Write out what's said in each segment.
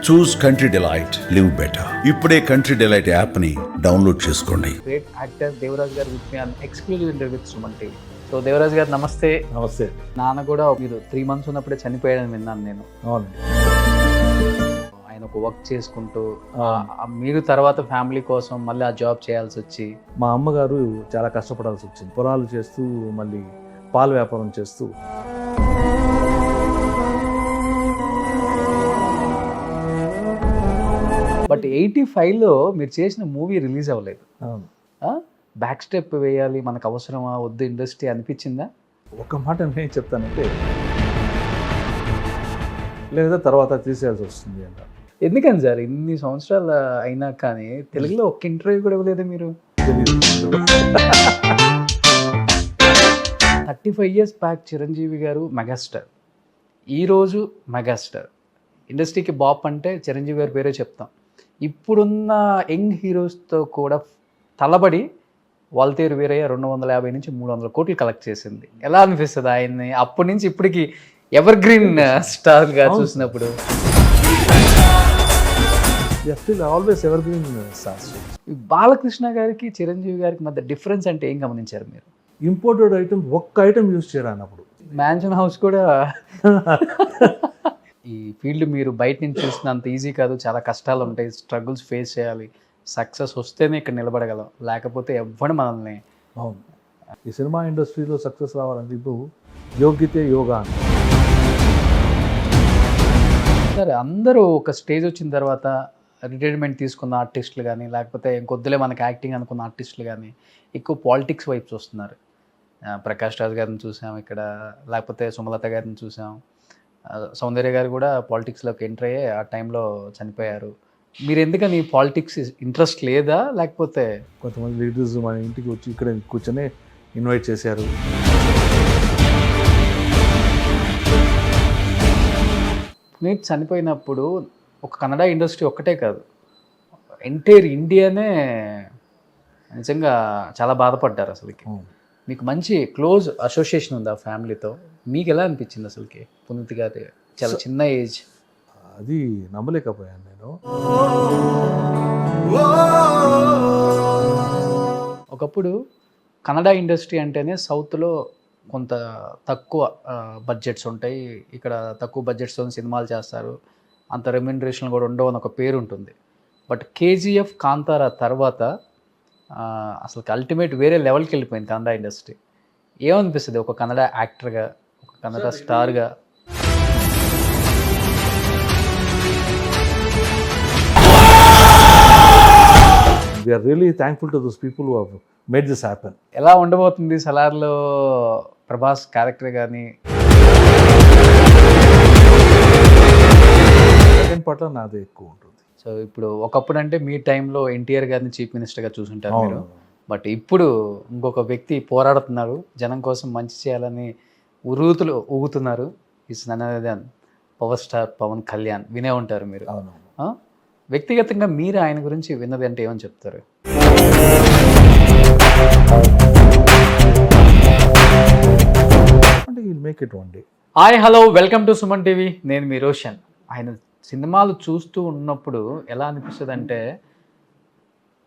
చూస్ country delight, live better. ఇప్పుడే country delight app ని download చేసుకోండి. గ్రేట్ యాక్టర్ దేవరాజ్ గారు with me on exclusive interview with Suman TV. So Devaraj గారు నమస్తే. నమస్తే. నాన్న కూడా మీరు 3 months ఉన్నప్పుడే చనిపోయాడని విన్నాను నేను. అవునండి. ఆయన ఒక వర్క్ చేసుకుంటూ మీరు తర్వాత ఫ్యామిలీ కోసం మళ్ళీ ఆ జాబ్ చేయాల్సి వచ్చి, మా అమ్మగారు చాలా కష్టపడాల్సి వచ్చింది. పొలాలు చేస్తూ మళ్ళీ పాల వ్యాపారం చేస్తూ. బట్ 85లో మీరు చేసిన మూవీ రిలీజ్ అవ్వలేదు. అవును. బ్యాక్ స్టెప్ వేయాలి, మనకు అవసరమా వద్దు ఇండస్ట్రీ అనిపించిందా? ఒక మాట నేను చెప్తానంటే, లేదా తర్వాత తీసేయాల్సి వస్తుంది అంట. ఎందుకని సార్ ఇన్ని సంవత్సరాలు అయినా కానీ తెలుగులో ఒక్క ఇంటర్వ్యూ కూడా ఇవ్వలేదు మీరు? 35 years బ్యాక్ చిరంజీవి గారు మెగాస్టార్, ఈరోజు మెగాస్టార్. ఇండస్ట్రీకి బాప్ అంటే చిరంజీవి గారి పేరే చెప్తాం. ఇప్పుడున్న యంగ్ హీరోస్తో కూడా తలబడి వాల్తేరు వీరయ్య 250 నుంచి 300 కోట్లు కలెక్ట్ చేసింది. ఎలా అనిపిస్తుంది ఆయన్ని అప్పటి నుంచి ఇప్పటికి ఎవర్ గ్రీన్ స్టార్గా చూసినప్పుడు? Always evergreen stars. Balakrishna గారికి చిరంజీవి గారికి మధ్య డిఫరెన్స్ అంటే ఏం గమనించారు మీరు? ఇంపోర్టెడ్ ఐటమ్ ఒక్క ఐటమ్ యూజ్ చేయరు అన్నప్పుడు. మ్యాన్షన్ హౌస్ కూడా ఈ ఫీల్డ్ మీరు బయట నుంచి చూసినంత ఈజీ కాదు, చాలా కష్టాలు ఉంటాయి, స్ట్రగుల్స్ ఫేస్ చేయాలి. సక్సెస్ వస్తేనే ఇక్కడ నిలబడగలం, లేకపోతే ఎవ్వడు మనల్ని. అవును. ఈ సినిమా ఇండస్ట్రీలో సక్సెస్ రావాలంటే ఇప్పుడు యోగ్యతే యోగా అని. సరే, అందరూ ఒక స్టేజ్ వచ్చిన తర్వాత రిటైర్మెంట్ తీసుకున్న ఆర్టిస్టులు కానీ, లేకపోతే ఇంకొద్దులే మనకి యాక్టింగ్ అనుకున్న ఆర్టిస్టులు కానీ ఎక్కువ పాలిటిక్స్ వైపు చూస్తున్నారు. ప్రకాష్ రాజ్ గారిని చూసాం ఇక్కడ, లేకపోతే సుమలత గారిని చూసాం, సౌందర్య గారు కూడా పాలిటిక్స్లోకి ఎంటర్ అయ్యే ఆ టైంలో చనిపోయారు. మీరు ఎందుకని పాలిటిక్స్ ఇంట్రెస్ట్ లేదా, లేకపోతే? కొంతమంది లీడర్స్ మన ఇంటికి వచ్చి ఇక్కడ కూర్చొని ఇన్వైట్ చేశారు. మీరు చనిపోయినప్పుడు ఒక కన్నడ ఇండస్ట్రీ ఒక్కటే కాదు, ఎంటైర్ ఇండియానే నిజంగా చాలా బాధపడ్డారు. అసలుకి మీకు మంచి క్లోజ్ అసోసియేషన్ ఉంది ఆ ఫ్యామిలీతో. మీకు ఎలా అనిపించింది అసలుకి? పునీత్ గారి చాలా చిన్న ఏజ్. అది నమ్మలేకపోయాను నేను. ఒకప్పుడు కన్నడ ఇండస్ట్రీ అంటేనే సౌత్లో కొంత తక్కువ బడ్జెట్స్ ఉంటాయి, ఇక్కడ తక్కువ బడ్జెట్స్తో సినిమాలు చేస్తారు, అంత రెమ్యునరేషన్ కూడా ఉండవు అని ఒక పేరు ఉంటుంది. బట్ కేజీఎఫ్, కాంతారా తర్వాత అసలు అల్టిమేట్ వేరే లెవెల్కి వెళ్ళిపోయింది కన్నడ ఇండస్ట్రీ. ఏమనిపిస్తుంది ఒక కన్నడ యాక్టర్గా, ఒక కన్నడ స్టార్గా? We are really thankful to those people who have made this happen. ఎలా ఉండబోతుంది సలార్లో ప్రభాస్ క్యారెక్టర్ కానీ? సెకండ్ పార్ట్లో నాది ఎక్కువ ఉంటుంది. సో ఇప్పుడు ఒకప్పుడు అంటే మీ టైంలో ఎన్టీఆర్ గారిని చీఫ్ మినిస్టర్గా చూసుంటారు మీరు. బట్ ఇప్పుడు ఇంకొక వ్యక్తి పోరాడుతున్నారు, జనం కోసం మంచి చేయాలని ఉరుతులు ఊగుతున్నారు. Is none other than power star Pawan Kalyan. వినే ఉంటారు మీరు. వ్యక్తిగతంగా మీరు ఆయన గురించి విన్నది అంటే ఏమని చెప్తారు? అంటే will make it one day. Hi, hello, welcome to Suman TV. నేను మీ రోషన్. ఆయన సినిమాలు చూస్తూ ఉన్నప్పుడు ఎలా అనిపిస్తుంది అంటే,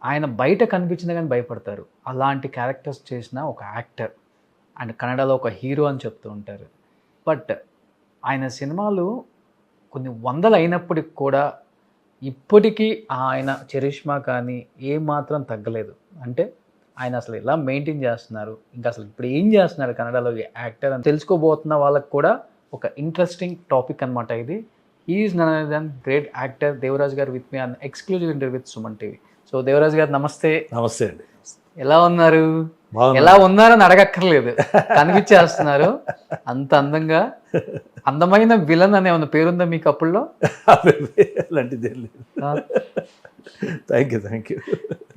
ఆయన బయట కనిపించినా కానీ భయపడతారు. అలాంటి క్యారెక్టర్స్ చేసిన ఒక యాక్టర్ అండ్ కన్నడలో ఒక హీరో అని చెప్తూ ఉంటారు. బట్ ఆయన సినిమాలు కొన్ని వందలు అయినప్పటికి కూడా ఇప్పటికీ ఆయన చరిష్మా కానీ ఏమాత్రం తగ్గలేదు. అంటే ఆయన అసలు ఎలా మెయింటైన్ చేస్తున్నారు, ఇంకా అసలు ఇప్పుడు ఏం చేస్తున్నారు కన్నడలో యాక్టర్ అని తెలుసుకోబోతున్న వాళ్ళకి కూడా ఒక ఇంట్రెస్టింగ్ టాపిక్ అనమాట ఇది. Is none other than great actor Devaraj గారు with me on exclusive interview with Suman TV. So Devaraj గారు నమస్తే. నమస్తే అండి. ఎలా ఉన్నారు? ఎలా ఉన్నారని అడగక్కర్లేదు, కనిపించేస్తున్నారు అంత అందంగా. అందమైన విలన్ అనే ఉన్న పేరుందా మీకు అప్పుల్లో? అలాంటిది థ్యాంక్ యూ.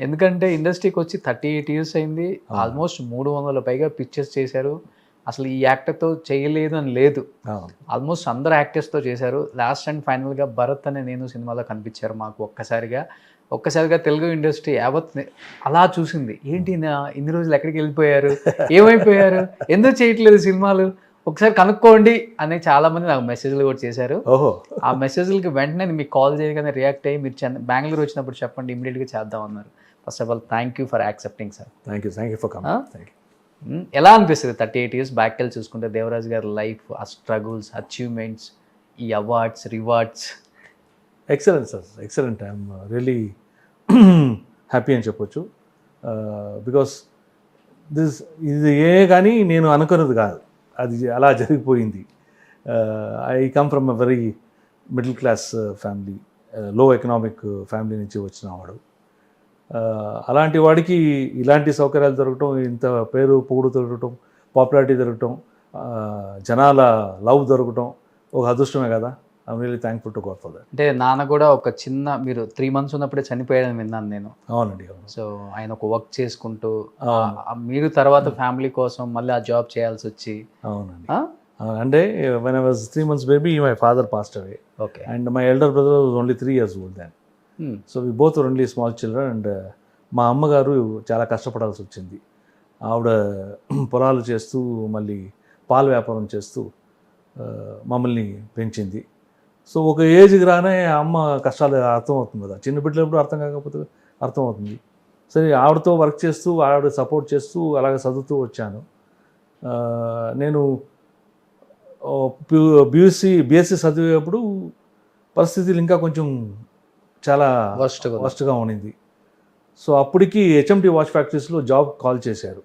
ఎందుకంటే ఇండస్ట్రీకి వచ్చి 38 years అయింది, ఆల్మోస్ట్ 300 పైగా పిక్చర్స్ చేశారు. అసలు ఈ యాక్టర్తో చేయలేదు అని లేదు, ఆల్మోస్ట్ అందరు యాక్టర్స్తో చేశారు. లాస్ట్ అండ్ ఫైనల్గా భరత్ అనే నేను సినిమాలో కనిపించారు మాకు. ఒక్కసారిగా తెలుగు ఇండస్ట్రీ యావత్ అలా చూసింది. ఏంటి ఇన్ని రోజులు ఎక్కడికి వెళ్ళిపోయారు, ఏమైపోయారు, ఎందుకు చేయట్లేదు సినిమాలు, ఒకసారి కనుక్కోండి అని చాలా మంది నాకు మెసేజ్లు కూడా చేశారు. ఓహో, ఆ మెసేజ్లకి వెంటనే మీకు కాల్ చేయగానే రియాక్ట్ అయ్యి మీరు బెంగళూరు వచ్చినప్పుడు చెప్పండి ఇమీడియట్గా చేద్దాం అన్నారు. First of all thank you for accepting sir. Thank you for coming. Thank you. ఎలా అనిపిస్తుంది 38 years బ్యాక్ వెళ్ళి చూసుకుంటే దేవరాజ్ గారి లైఫ్, ఆ స్ట్రగుల్స్, అచీవ్మెంట్స్, ఈ awards, rewards? Excellent sir, excellent. I'm really happy అని చెప్పొచ్చు. బికాస్ ఇది కానీ నేను అనుకున్నది కాదు, అది అలా జరిగిపోయింది. I come from a very middle class family, లో ఎకనామిక్ ఫ్యామిలీ నుంచి వచ్చిన వాడు. అలాంటి వాడికి ఇలాంటి సౌకర్యాలు దొరకటం, ఇంత పేరు పొగుడు దొరకటం, పాపులారిటీ దొరకటం, జనాల లవ్ దొరకటం ఒక అదృష్టమే కదా. I'm really thankful to God for that. అంటే నాన్న కూడా ఒక చిన్న, మీరు 3 months ఉన్నప్పుడే చనిపోయాడని విన్నాను నేను. అవునండి, అవును. సో ఆయన ఒక వర్క్ చేసుకుంటూ మీరు తర్వాత ఫ్యామిలీ కోసం మళ్ళీ ఆ జాబ్ చేయాల్సి వచ్చి. అవునండి. అంటే when I was 3 months baby, my father passed away. Okay. And my elder brother was only 3 years old then. So we both were only small children. And మా అమ్మగారు చాలా కష్టపడాల్సి వచ్చింది. ఆవిడ పొలాలు చేస్తూ మళ్ళీ పాల వ్యాపారం చేస్తూ మమ్మల్ని పెంచింది. సో ఒక ఏజ్కి రానే అమ్మ కష్టాలు అర్థమవుతుంది కదా, చిన్న బిడ్డలప్పుడు అర్థం కాకపోతే అర్థమవుతుంది. సరే, ఆవిడతో వర్క్ చేస్తూ, ఆవిడ సపోర్ట్ చేస్తూ అలాగే చదువుతూ వచ్చాను. నేను బిఎస్సి చదివేటప్పుడు పరిస్థితులు ఇంకా కొంచెం చాలా వర్స్ట్గా ఉండింది. సో అప్పటికి హెచ్ఎంటీ వాచ్ ఫ్యాక్టరీస్లో జాబ్ కాల్ చేశారు.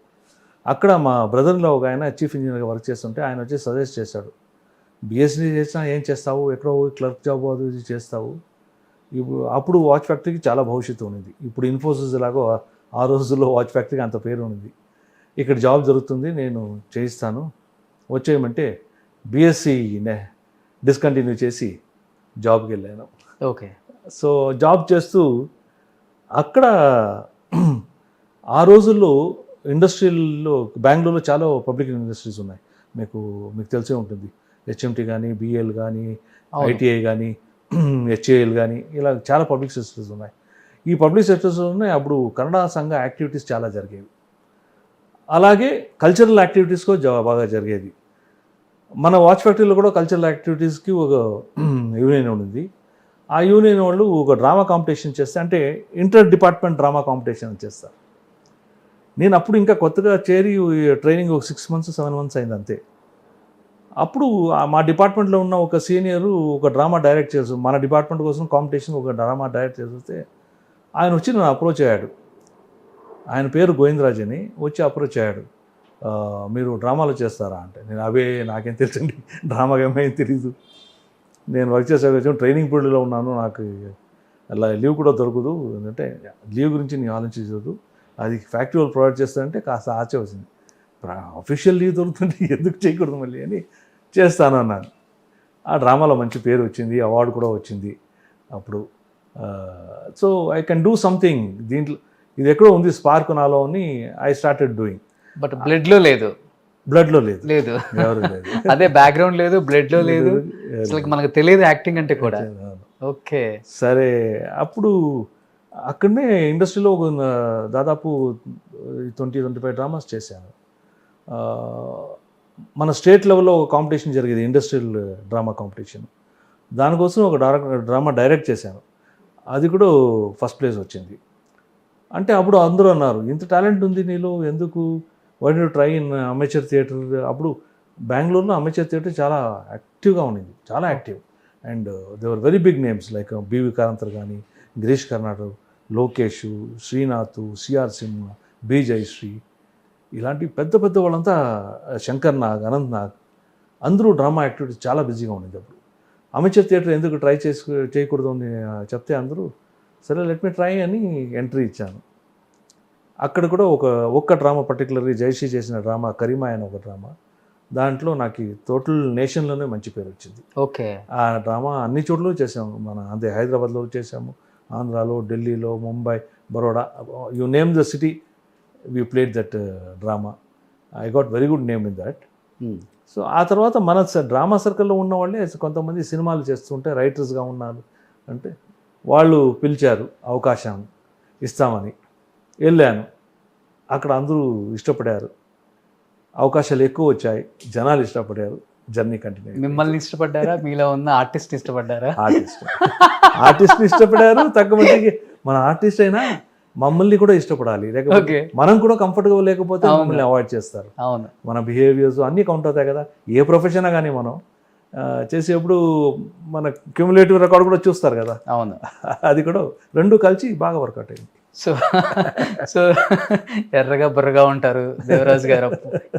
అక్కడ మా బ్రదర్లో ఒక ఆయన చీఫ్ ఇంజనీర్గా వర్క్ చేస్తుంటే ఆయన వచ్చి సజెస్ట్ చేశాడు, బిఎస్సీ చేసినా ఏం చేస్తావు, ఎక్కడో క్లర్క్ జాబ్ అది చేస్తావు. ఇప్పుడు అప్పుడు వాచ్ ఫ్యాక్టరీకి చాలా భవిష్యత్తు ఉంది. ఇప్పుడు ఇన్ఫోసిస్ లాగా ఆ రోజుల్లో వాచ్ ఫ్యాక్టరీకి అంత పేరు ఉంది. ఇక్కడ జాబ్ జరుగుతుంది, నేను చేయిస్తాను, వచ్చేయమంటే బిఎస్సి డిస్కంటిన్యూ చేసి జాబ్కి వెళ్ళాను. ఓకే. సో జాబ్ చేస్తూ అక్కడ ఆ రోజుల్లో ఇండస్ట్రియల్లో బెంగళూరులో చాలా పబ్లిక్ ఇండస్ట్రీస్ ఉన్నాయి. మీకు తెలిసే ఉంటుంది. హెచ్ఎంటీ కానీ, బిఎల్ కానీ, ఐటీఐ కానీ, హెచ్ఏఎల్ కానీ, ఇలా చాలా పబ్లిక్ సెక్టర్స్ ఉన్నాయి. ఈ పబ్లిక్ సెక్టర్స్లోనే అప్పుడు కన్నడ సంఘ యాక్టివిటీస్ చాలా జరిగేవి. అలాగే కల్చరల్ యాక్టివిటీస్ కూడా బాగా జరిగేది. మన వాచ్ ఫ్యాక్టరీలో కూడా కల్చరల్ యాక్టివిటీస్కి ఒక యూనియన్ ఉంది. ఆ యూనియన్ వాళ్ళు ఒక డ్రామా కాంపిటీషన్ చేస్తే, అంటే ఇంటర్ డిపార్ట్మెంట్ డ్రామా కాంపిటీషన్ చేస్తారు. నేను అప్పుడు ఇంకా కొత్తగా చేరి ట్రైనింగ్ ఒక 6 months 7 months అయింది అంతే. అప్పుడు మా డిపార్ట్మెంట్లో ఉన్న ఒక సీనియరు ఒక డ్రామా డైరెక్ట్ చేస్తారు, మన డిపార్ట్మెంట్ కోసం కాంపిటీషన్ ఒక డ్రామా డైరెక్ట్ చేస్తే ఆయన వచ్చి నన్ను అప్రోచ్ అయ్యాడు. ఆయన పేరు గోవిందరాజ్ అని. వచ్చి అప్రోచ్ అయ్యాడు, మీరు డ్రామాలో చేస్తారా అంటే, నేను నాకేం తెలుసండి, డ్రామా ఏమేం తెలీదు, నేను వర్క్ చేసే ట్రైనింగ్ పీరియడ్లో ఉన్నాను, నాకు అలా లీవ్ కూడా దొరకదు, ఎందుకంటే లీవ్ గురించి నేను ఆలోచించదు, అది ఫ్యాక్టరీ వాళ్ళు ప్రొవైడ్ చేస్తారంటే కాస్త ఆచే వచ్చింది, అఫీషియల్ లీవ్ దొరుకుతుంటే ఎందుకు చేయకూడదు మళ్ళీ అని చేస్తాను అన్నాను. ఆ డ్రామాలో మంచి పేరు వచ్చింది, అవార్డు కూడా వచ్చింది అప్పుడు. So I can do something, దీంట్లో ఇది ఎక్కడో ఉంది స్పార్క్ నాలో అని ఐ స్టార్టెడ్ డూయింగ్. బట్ బ్లడ్లో లేదు, బ్లడ్లో లేదు, లేదు, ఎవరు లేదు, అదే బ్యాక్గ్రౌండ్ లేదు, బ్లడ్లో లేదు, అసలు మనకు తెలియదు యాక్టింగ్ అంటే కూడా. ఓకే. సరే, అప్పుడు అక్కడనే ఇండస్ట్రీలో ఒక దాదాపు 20-25 డ్రామాస్ చేశాను. మన స్టేట్ లెవెల్లో ఒక కాంపిటీషన్ జరిగేది, ఇండస్ట్రియల్ డ్రామా కాంపిటీషన్. దానికోసం ఒక డ్రామా డైరెక్ట్ చేశాను. అది కూడా ఫస్ట్ ప్లేస్ వచ్చింది. అంటే అప్పుడు అందరూ అన్నారు, ఇంత టాలెంట్ ఉంది నీలో, ఎందుకు why do try in amateur theatre. అప్పుడు బెంగళూరులో అమేచర్ థియేటర్ చాలా యాక్టివ్గా ఉండింది, చాలా active. And there were very big names like BV Karanth కానీ, గిరీష్ కర్నాటక్, లోకేష్, శ్రీనాథ్, సిఆర్ సింహ, బి జయశ్రీ, ఇలాంటి పెద్ద పెద్ద వాళ్ళంతా, శంకర్ నాగ్, అనంత్ నాగ్, అందరూ డ్రామా యాక్టివిటీస్ చాలా బిజీగా ఉండింది. అప్పుడు అమేచర్ థియేటర్ ఎందుకు ట్రై చేయకూడదు అని చెప్తే అందరూ సరే లెట్ మీ ట్రై అని ఎంట్రీ ఇచ్చాను. అక్కడ కూడా ఒక్క డ్రామా పర్టికులర్గా జయశ్రీ చేసిన డ్రామా కరీమా అని ఒక డ్రామా, దాంట్లో నాకు టోటల్ నేషన్లోనే మంచి పేరు వచ్చింది. ఓకే. ఆ డ్రామా అన్ని చోట్ల చేసాము, మన అదే హైదరాబాద్లో చేసాము, ఆంధ్రాలో, ఢిల్లీలో, Mumbai, Baroda, you name the city, we played that drama. I got very good name in that. So ఆ తర్వాత మన డ్రామా సర్కిల్లో ఉన్న వాళ్ళే కొంతమంది సినిమాలు చేస్తుంటే రైటర్స్గా ఉన్నారు అంటే వాళ్ళు పిలిచారు, అవకాశం ఇస్తామని వెళ్ళాను. అక్కడ అందరూ ఇష్టపడారు. అవకాశాలు ఎక్కువ వచ్చాయి, జనాలు ఇష్టపడారు, జర్నీ కంటిన్యూ. మిమ్మల్ని ఇష్టపడ్డారా, మీలో ఉన్న ఆర్టిస్ట్ ఇష్టపడ్డారా? ఆర్టిస్ట్ ఇష్టపడారు, తక్కువ మందికి మన ఆర్టిస్ట్ అయినా మమ్మల్ని కూడా ఇష్టపడాలి, లేకపోతే ఓకే. మనం కూడా కంఫర్టబుల్ లేకపోతే మమ్మల్ని అవాయిడ్ చేస్తారు. అవును. మన బిహేవియర్స్ అన్నీ కౌంట్ అవుతాయి కదా, ఏ ప్రొఫెషన్ కానీ మనం చేసేప్పుడు మన క్యూములేటివ్ రికార్డ్ కూడా చూస్తారు కదా, అవును. అది కూడా రెండు కలిసి బాగా వర్కౌట్ అయింది. సో సో ఎర్రగా బుర్రగా ఉంటారు దేవరాజు గారు.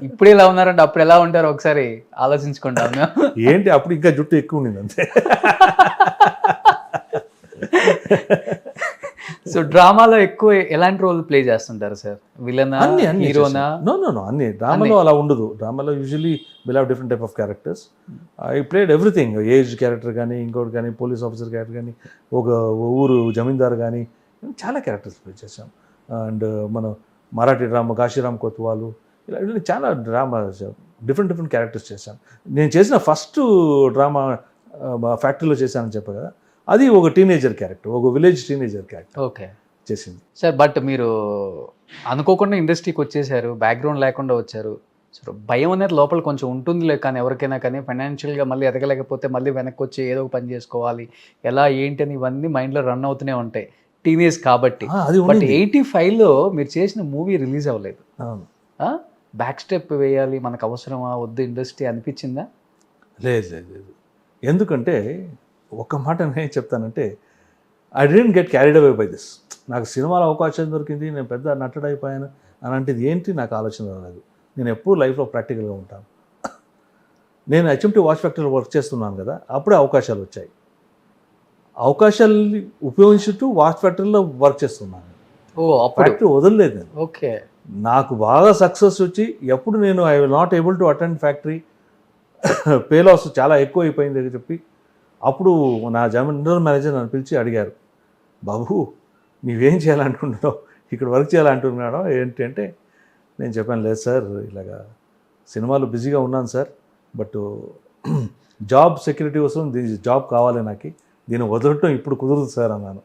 ఇప్పుడు ఇలా ఉన్నారంటే అప్పుడు ఎలా ఉంటారు ఒకసారి ఆలోచించుకుంటాం. ఏంటి అప్పుడు ఇంకా జుట్టు ఎక్కువ ఉండింది అంతే. సో డ్రామాలో ఎక్కువ ఎలాంటి రోల్ ప్లే చేస్తుంటారు సార్? విలనా, హీరోనా? నో అన్ని డ్రామాలో అలా ఉండదు. డ్రామాలో usually will have different type of characters. I played everything, age character కానీ, ఇంకోటి కానీ, పోలీస్ ఆఫీసర్ క్యారెక్టర్ కానీ, ఒక ఊరు జమీందార్ కానీ, చాలా క్యారెక్టర్స్ ప్లే చేశాం. అండ్ మనం మరాఠీ డ్రామా కాశీరామ్ కొత్వాలు, ఇలా చాలా డ్రామా డిఫరెంట్ క్యారెక్టర్స్ చేశాను. నేను చేసిన ఫస్ట్ డ్రామా ఫ్యాక్టరీలో చేశానని చెప్పా కదా, అది ఒక టీనేజర్ క్యారెక్టర్, ఒక విలేజ్ టీనేజర్ క్యారెక్టర్ ఓకే చేసింది సార్. బట్ మీరు అనుకోకుండా ఇండస్ట్రీకి వచ్చేసారు, బ్యాక్గ్రౌండ్ లేకుండా వచ్చారు. సో భయం అనేది లోపల కొంచెం ఉంటుందిలే, కానీ ఎవరికైనా కానీ ఫైనాన్షియల్గా మళ్ళీ ఎదగలేకపోతే మళ్ళీ వెనక్కి వచ్చి ఏదో ఒక పని చేసుకోవాలి, ఎలా ఏంటి అని ఇవన్నీ మైండ్లో రన్ అవుతూనే ఉంటాయి టీనేజ్ కాబట్టి. బట్ 85లో మీరు చేసిన మూవీ రిలీజ్ అవ్వలేదు. బ్యాక్ స్టెప్ వేయాలి, మనకు అవసరమా వద్దు ఇండస్ట్రీ అనిపించిందా? లేదు. ఎందుకంటే ఒక మాట నేను చెప్తానంటే, I don't get carried away by this. నాకు సినిమాలో అవకాశం దొరికింది, నేను పెద్ద నటుడైపోయాను అలాంటిది ఏంటి నాకు ఆలోచన రాలేదు. నేను ఎప్పుడూ లైఫ్లో ప్రాక్టికల్గా ఉంటాను. నేను HMT వాచ్ ఫ్యాక్టరీలో వర్క్ చేస్తున్నాను కదా, అప్పుడే అవకాశాలు వచ్చాయి. అవకాశాలని ఉపయోగించుతూ వాచ్ ఫ్యాక్టరీలో వర్క్ చేస్తున్నాను. ఫ్యాక్టరీ వదలలేదు నేను. ఓకే. నాకు బాగా సక్సెస్ వచ్చి ఎప్పుడు నేను I will not able to attend factory, pay loss చాలా ఎక్కువ అయిపోయింది అని చెప్పి, అప్పుడు నా జనరల్ మేనేజర్ నన్ను పిలిచి అడిగారు, బాబు నీవేం చేయాలనుకుంటున్నావు, ఇక్కడ వర్క్ చేయాలంటున్నాడో ఏంటి అంటే, నేను చెప్పాను లేదు సార్, ఇలాగా సినిమాలో బిజీగా ఉన్నాను సార్, బట్ జాబ్ సెక్యూరిటీ కోసం దీని జాబ్ కావాలి నాకు, దీన్ని వదలటం ఇప్పుడు కుదరదు సార్ అన్నాను.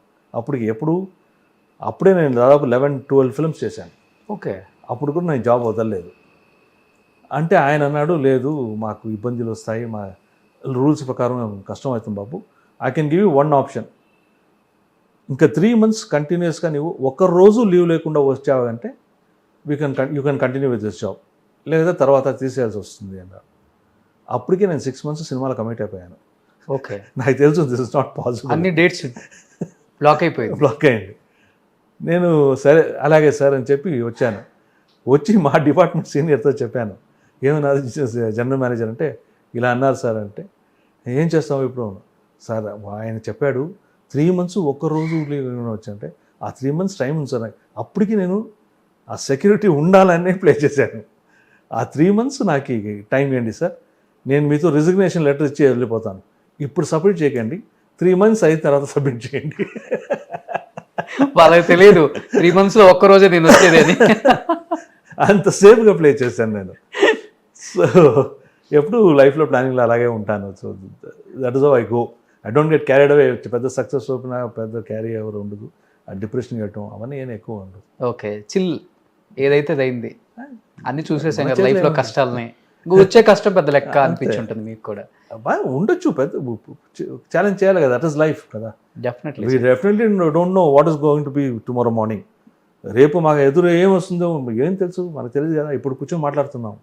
అప్పుడే నేను దాదాపు 11-12 ఫిల్మ్స్ చేశాను. ఓకే. అప్పుడు కూడా నేను జాబ్ వదలలేదు. అంటే ఆయన అన్నాడు, లేదు మాకు ఇబ్బందులు వస్తాయి, మా రూల్స్ ప్రకారం కష్టం అవుతుంది బాబు, I can give you one option, ఇంకా 3 months కంటిన్యూస్గా నువ్వు ఒక్కరోజు లీవ్ లేకుండా వచ్చావంటే you can continue with this job, లేదా తర్వాత తీసేయాల్సి వస్తుంది అన్నారు. అప్పటికే నేను 6 months సినిమాలో కమిట్ అయిపోయాను. ఓకే. నాకు తెలుసు దిస్ ఇస్ నాట్ పాసిబుల్, అన్ని డేట్స్ బ్లాక్ అయ్యింది. నేను సరే అలాగే సార్ అని చెప్పి వచ్చి మా డిపార్ట్మెంట్ సీనియర్తో చెప్పాను, ఏమన్నా జనరల్ మేనేజర్ అంటే ఇలా అన్నారు సార్ అంటే, ఏం చేస్తాము ఇప్పుడు సార్, ఆయన చెప్పాడు 3 months ఒక్కరోజు వచ్చంటే, ఆ 3 months టైం ఉంది సార్. అప్పటికి నేను ఆ సెక్యూరిటీ ఉండాలనే ప్లే చేశాను. ఆ 3 months నాకు టైం ఇవ్వండి సార్, నేను మీతో రిజిగ్నేషన్ లెటర్ ఇచ్చి వెళ్ళిపోతాను, ఇప్పుడు సబ్మిట్ చేయకండి, 3 months అయిన తర్వాత సబ్మిట్ చేయండి. వాళ్ళకి తెలియదు 3 months లో ఒక్కరోజే నేను వచ్చేది అని. అంత సేఫ్గా ప్లే చేశాను నేను. సో ఎప్పుడు లైఫ్లో ప్లానింగ్లో అలాగే ఉంటాను. So that is how I go. I don't get carried away. పెద్ద సక్సెస్ ఓపెన్ పెద్ద క్యారీ ఎవరు ఉండదు, డిప్రెషన్ పెట్టడం అవన్నీ ఏం ఎక్కువ ఉండదు. ఓకే. చిల్ ఏదైతే అయింది అన్ని చూసేసాం కదా లైఫ్లో కష్టాలని, వచ్చే కష్టం పెద్ద లెక్క అనిపించి ఉంటుంది మీకు కూడా. ఉండొచ్చు, పెద్ద ఛాలెంజ్ చేయాలి కదా, దట్ ఈస్ లైఫ్ కదా. Definitely we definitely don't know what is going to be tomorrow morning. రేపు మాకు ఎదురు ఏం వస్తుందో ఏం తెలుసు, మనకు తెలియదు కదా. ఇప్పుడు కూర్చొని మాట్లాడుతున్నాం,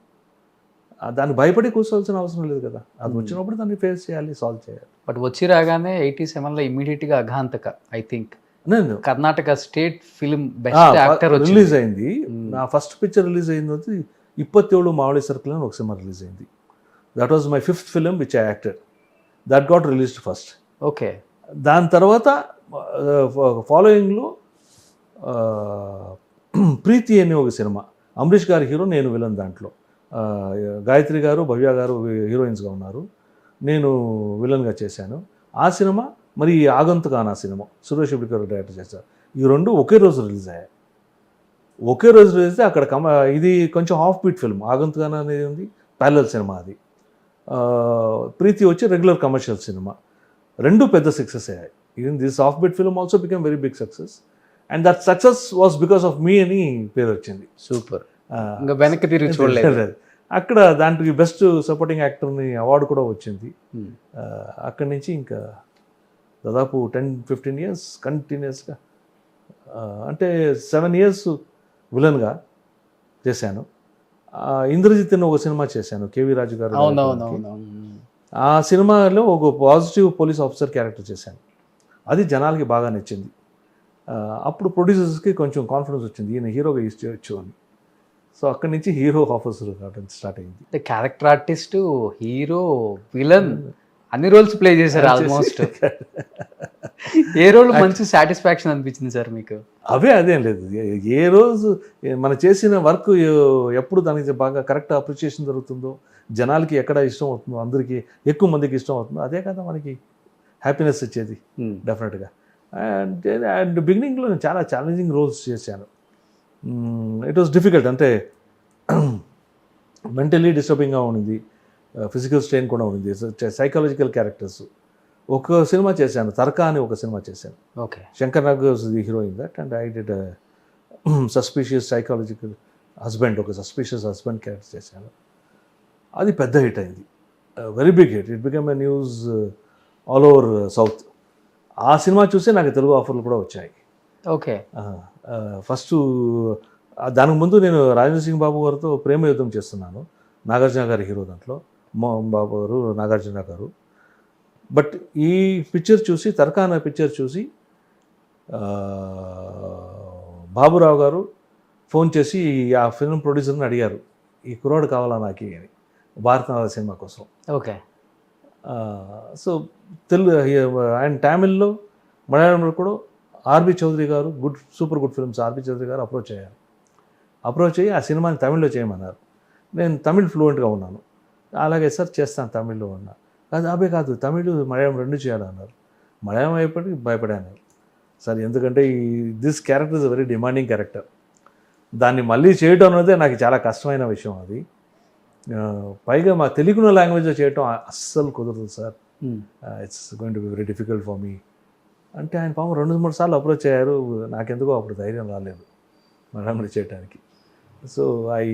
దాన్ని భయపడి కూర్చోవాల్సిన అవసరం లేదు కదా. అది వచ్చినప్పుడు దాన్ని ఫేస్ చేయాలి, సాల్వ్ చేయాలి. బట్ వచ్చి రాగానే 87లో ఇమీడియట్గా అఘాంతక, ఐ థింక్ నేను Karnataka state film best actor release అయింది. నా ఫస్ట్ పిక్చర్ రిలీజ్ అయింది వచ్చి 27 మావళి సర్కిల్ అని ఒక సినిమా రిలీజ్ అయింది. That was my 5th film which I acted. That got released first. Okay. దాని తర్వాత ఫాలోయింగ్లో ప్రీతి అనే ఒక సినిమా, అమరీష్ గారి హీరో, నేను విలన్. దాంట్లో గాయత్రి గారు, భవ్య గారు హీరోయిన్స్గా ఉన్నారు, నేను విలన్గా చేశాను. ఆ సినిమా మరి ఆగంతుక నా సినిమా సురేష్ ఎబ్డి గారు డైరెక్టర్ చేశారు. ఈ రెండు ఒకే రోజు రిలీజ్ అయ్యాయి. ఒకే రోజు రిలీజ్ అయితే అక్కడ ఇది కొంచెం హాఫ్ బీట్ ఫిల్మ్. ఆగంతుక అనేది ఉంది, ప్యారలల్ సినిమా. అది ప్రీతి వచ్చి రెగ్యులర్ కమర్షియల్ సినిమా. రెండు పెద్ద సక్సెస్ అయ్యాయి. Even this half beat film also become very big success. And that success was because of me అని పేరు వచ్చింది. సూపర్. ఇంకా వెనక్కి తిరిగి చూడలేదు. అక్కడ దాంట్లో బెస్ట్ సపోర్టింగ్ యాక్టర్ని అవార్డు కూడా వచ్చింది. అక్కడి నుంచి ఇంకా దాదాపు 10-15 ఇయర్స్ కంటిన్యూస్గా, అంటే 7 ఇయర్స్ విలన్గా చేశాను. ఇంద్రజిత్ అని ఒక సినిమా చేశాను, కేవీ రాజు గారు. ఆ సినిమాలో ఒక పాజిటివ్ పోలీస్ ఆఫీసర్ క్యారెక్టర్ చేశాను. అది జనాలకి బాగా నచ్చింది. అప్పుడు ప్రొడ్యూసర్స్కి కొంచెం కాన్ఫిడెన్స్ వచ్చింది, ఈయన హీరోగా యూజ్ చేయొచ్చు అని. సో అక్కడి నుంచి హీరో ఆఫీసర్ కావడం స్టార్ట్ అయింది. అంటే క్యారెక్టర్ ఆర్టిస్ట్, హీరో, విలన్ అన్ని రోల్స్ ప్లే చేశారు ఆల్మోస్ట్. ఏ రోల్ మంచి సాటిస్ఫాక్షన్ అనిపించింది సార్ మీకు? అదేం లేదు, ఏ రోజు మనం చేసిన వర్క్ ఎప్పుడు దానికి బాగా కరెక్ట్ అప్రిషియేషన్ జరుగుతుందో, జనాలకి ఎక్కడ ఇష్టం అవుతుందో, అందరికీ ఎక్కువ మందికి ఇష్టం అవుతుందో, అదే కదా మనకి హ్యాపీనెస్ ఇచ్చేది డెఫినెట్గా. అండ్ బిగినింగ్లో నేను చాలా ఛాలెంజింగ్ రోల్స్ చేశాను. ఇట్ వాస్ డిఫికల్ట్, అంటే మెంటలీ డిస్టర్బింగ్గా ఉండింది, ఫిజికల్ స్ట్రెయిన్ కూడా ఉండింది, సైకాలజికల్ క్యారెక్టర్స్. ఒక సినిమా చేశాను, తర్కా అని ఒక సినిమా చేశాను. Okay. Shankar Nag was the hero in that, and I did suspicious psychological husband, ఒక సస్పీషియస్ హస్బెండ్ క్యారెక్టర్ చేశాను. అది పెద్ద హిట్ అయింది, very big hit. It become a news all over south. ఆ సినిమా చూసి నాకు తెలుగు ఆఫర్లు కూడా వచ్చాయి. ఓకే. ఫస్ట్ దానికి ముందు నేను రాజేంద్ర సింగ్ బాబు గారితో ప్రేమ యుద్ధం చేస్తున్నాను, నాగార్జున గారి హీరో దాంట్లో, మోహన్ బాబు గారు, నాగార్జున గారు. బట్ ఈ పిక్చర్ చూసి, తర్కా అనే పిక్చర్ చూసి బాబురావు గారు ఫోన్ చేసి ఆ ఫిల్మ్ ప్రొడ్యూసర్ని అడిగారు, ఈ కుర్రాడు కావాలా నాకు అని, భారతనాథ సినిమా కోసం. ఓకే. సో ఆయన తమిళ్లో, మలయాళంలో కూడా ఆర్బి చౌదరి గారు, super good films RB Chaudhary గారు అప్రోచ్ అయ్యి ఆ సినిమాని తమిళ్లో చేయమన్నారు. నేను తమిళ్ ఫ్లూయెంట్గా ఉన్నాను. అలాగే సార్ చేస్తాను తమిళ్లో ఉన్నా. కాదు తమిళ్ మలయాళం రెండు చేయాలన్నారు. మలయాళం అయిపోయి భయపడాను సార్, ఎందుకంటే this character is very demanding character. దాన్ని మళ్ళీ చేయడం అనేది నాకు చాలా కష్టమైన విషయం. అది పైగా మా తెలుగులో లాంగ్వేజ్లో చేయటం అస్సలు కుదరదు sir, it's going to be very difficult for me అంటే ఆయన పాపం 2-3 సార్లు అప్రోచ్ అయ్యారు. నాకెందుకో అప్పుడు ధైర్యం రాలేదు మలయాళంలో చేయడానికి. So I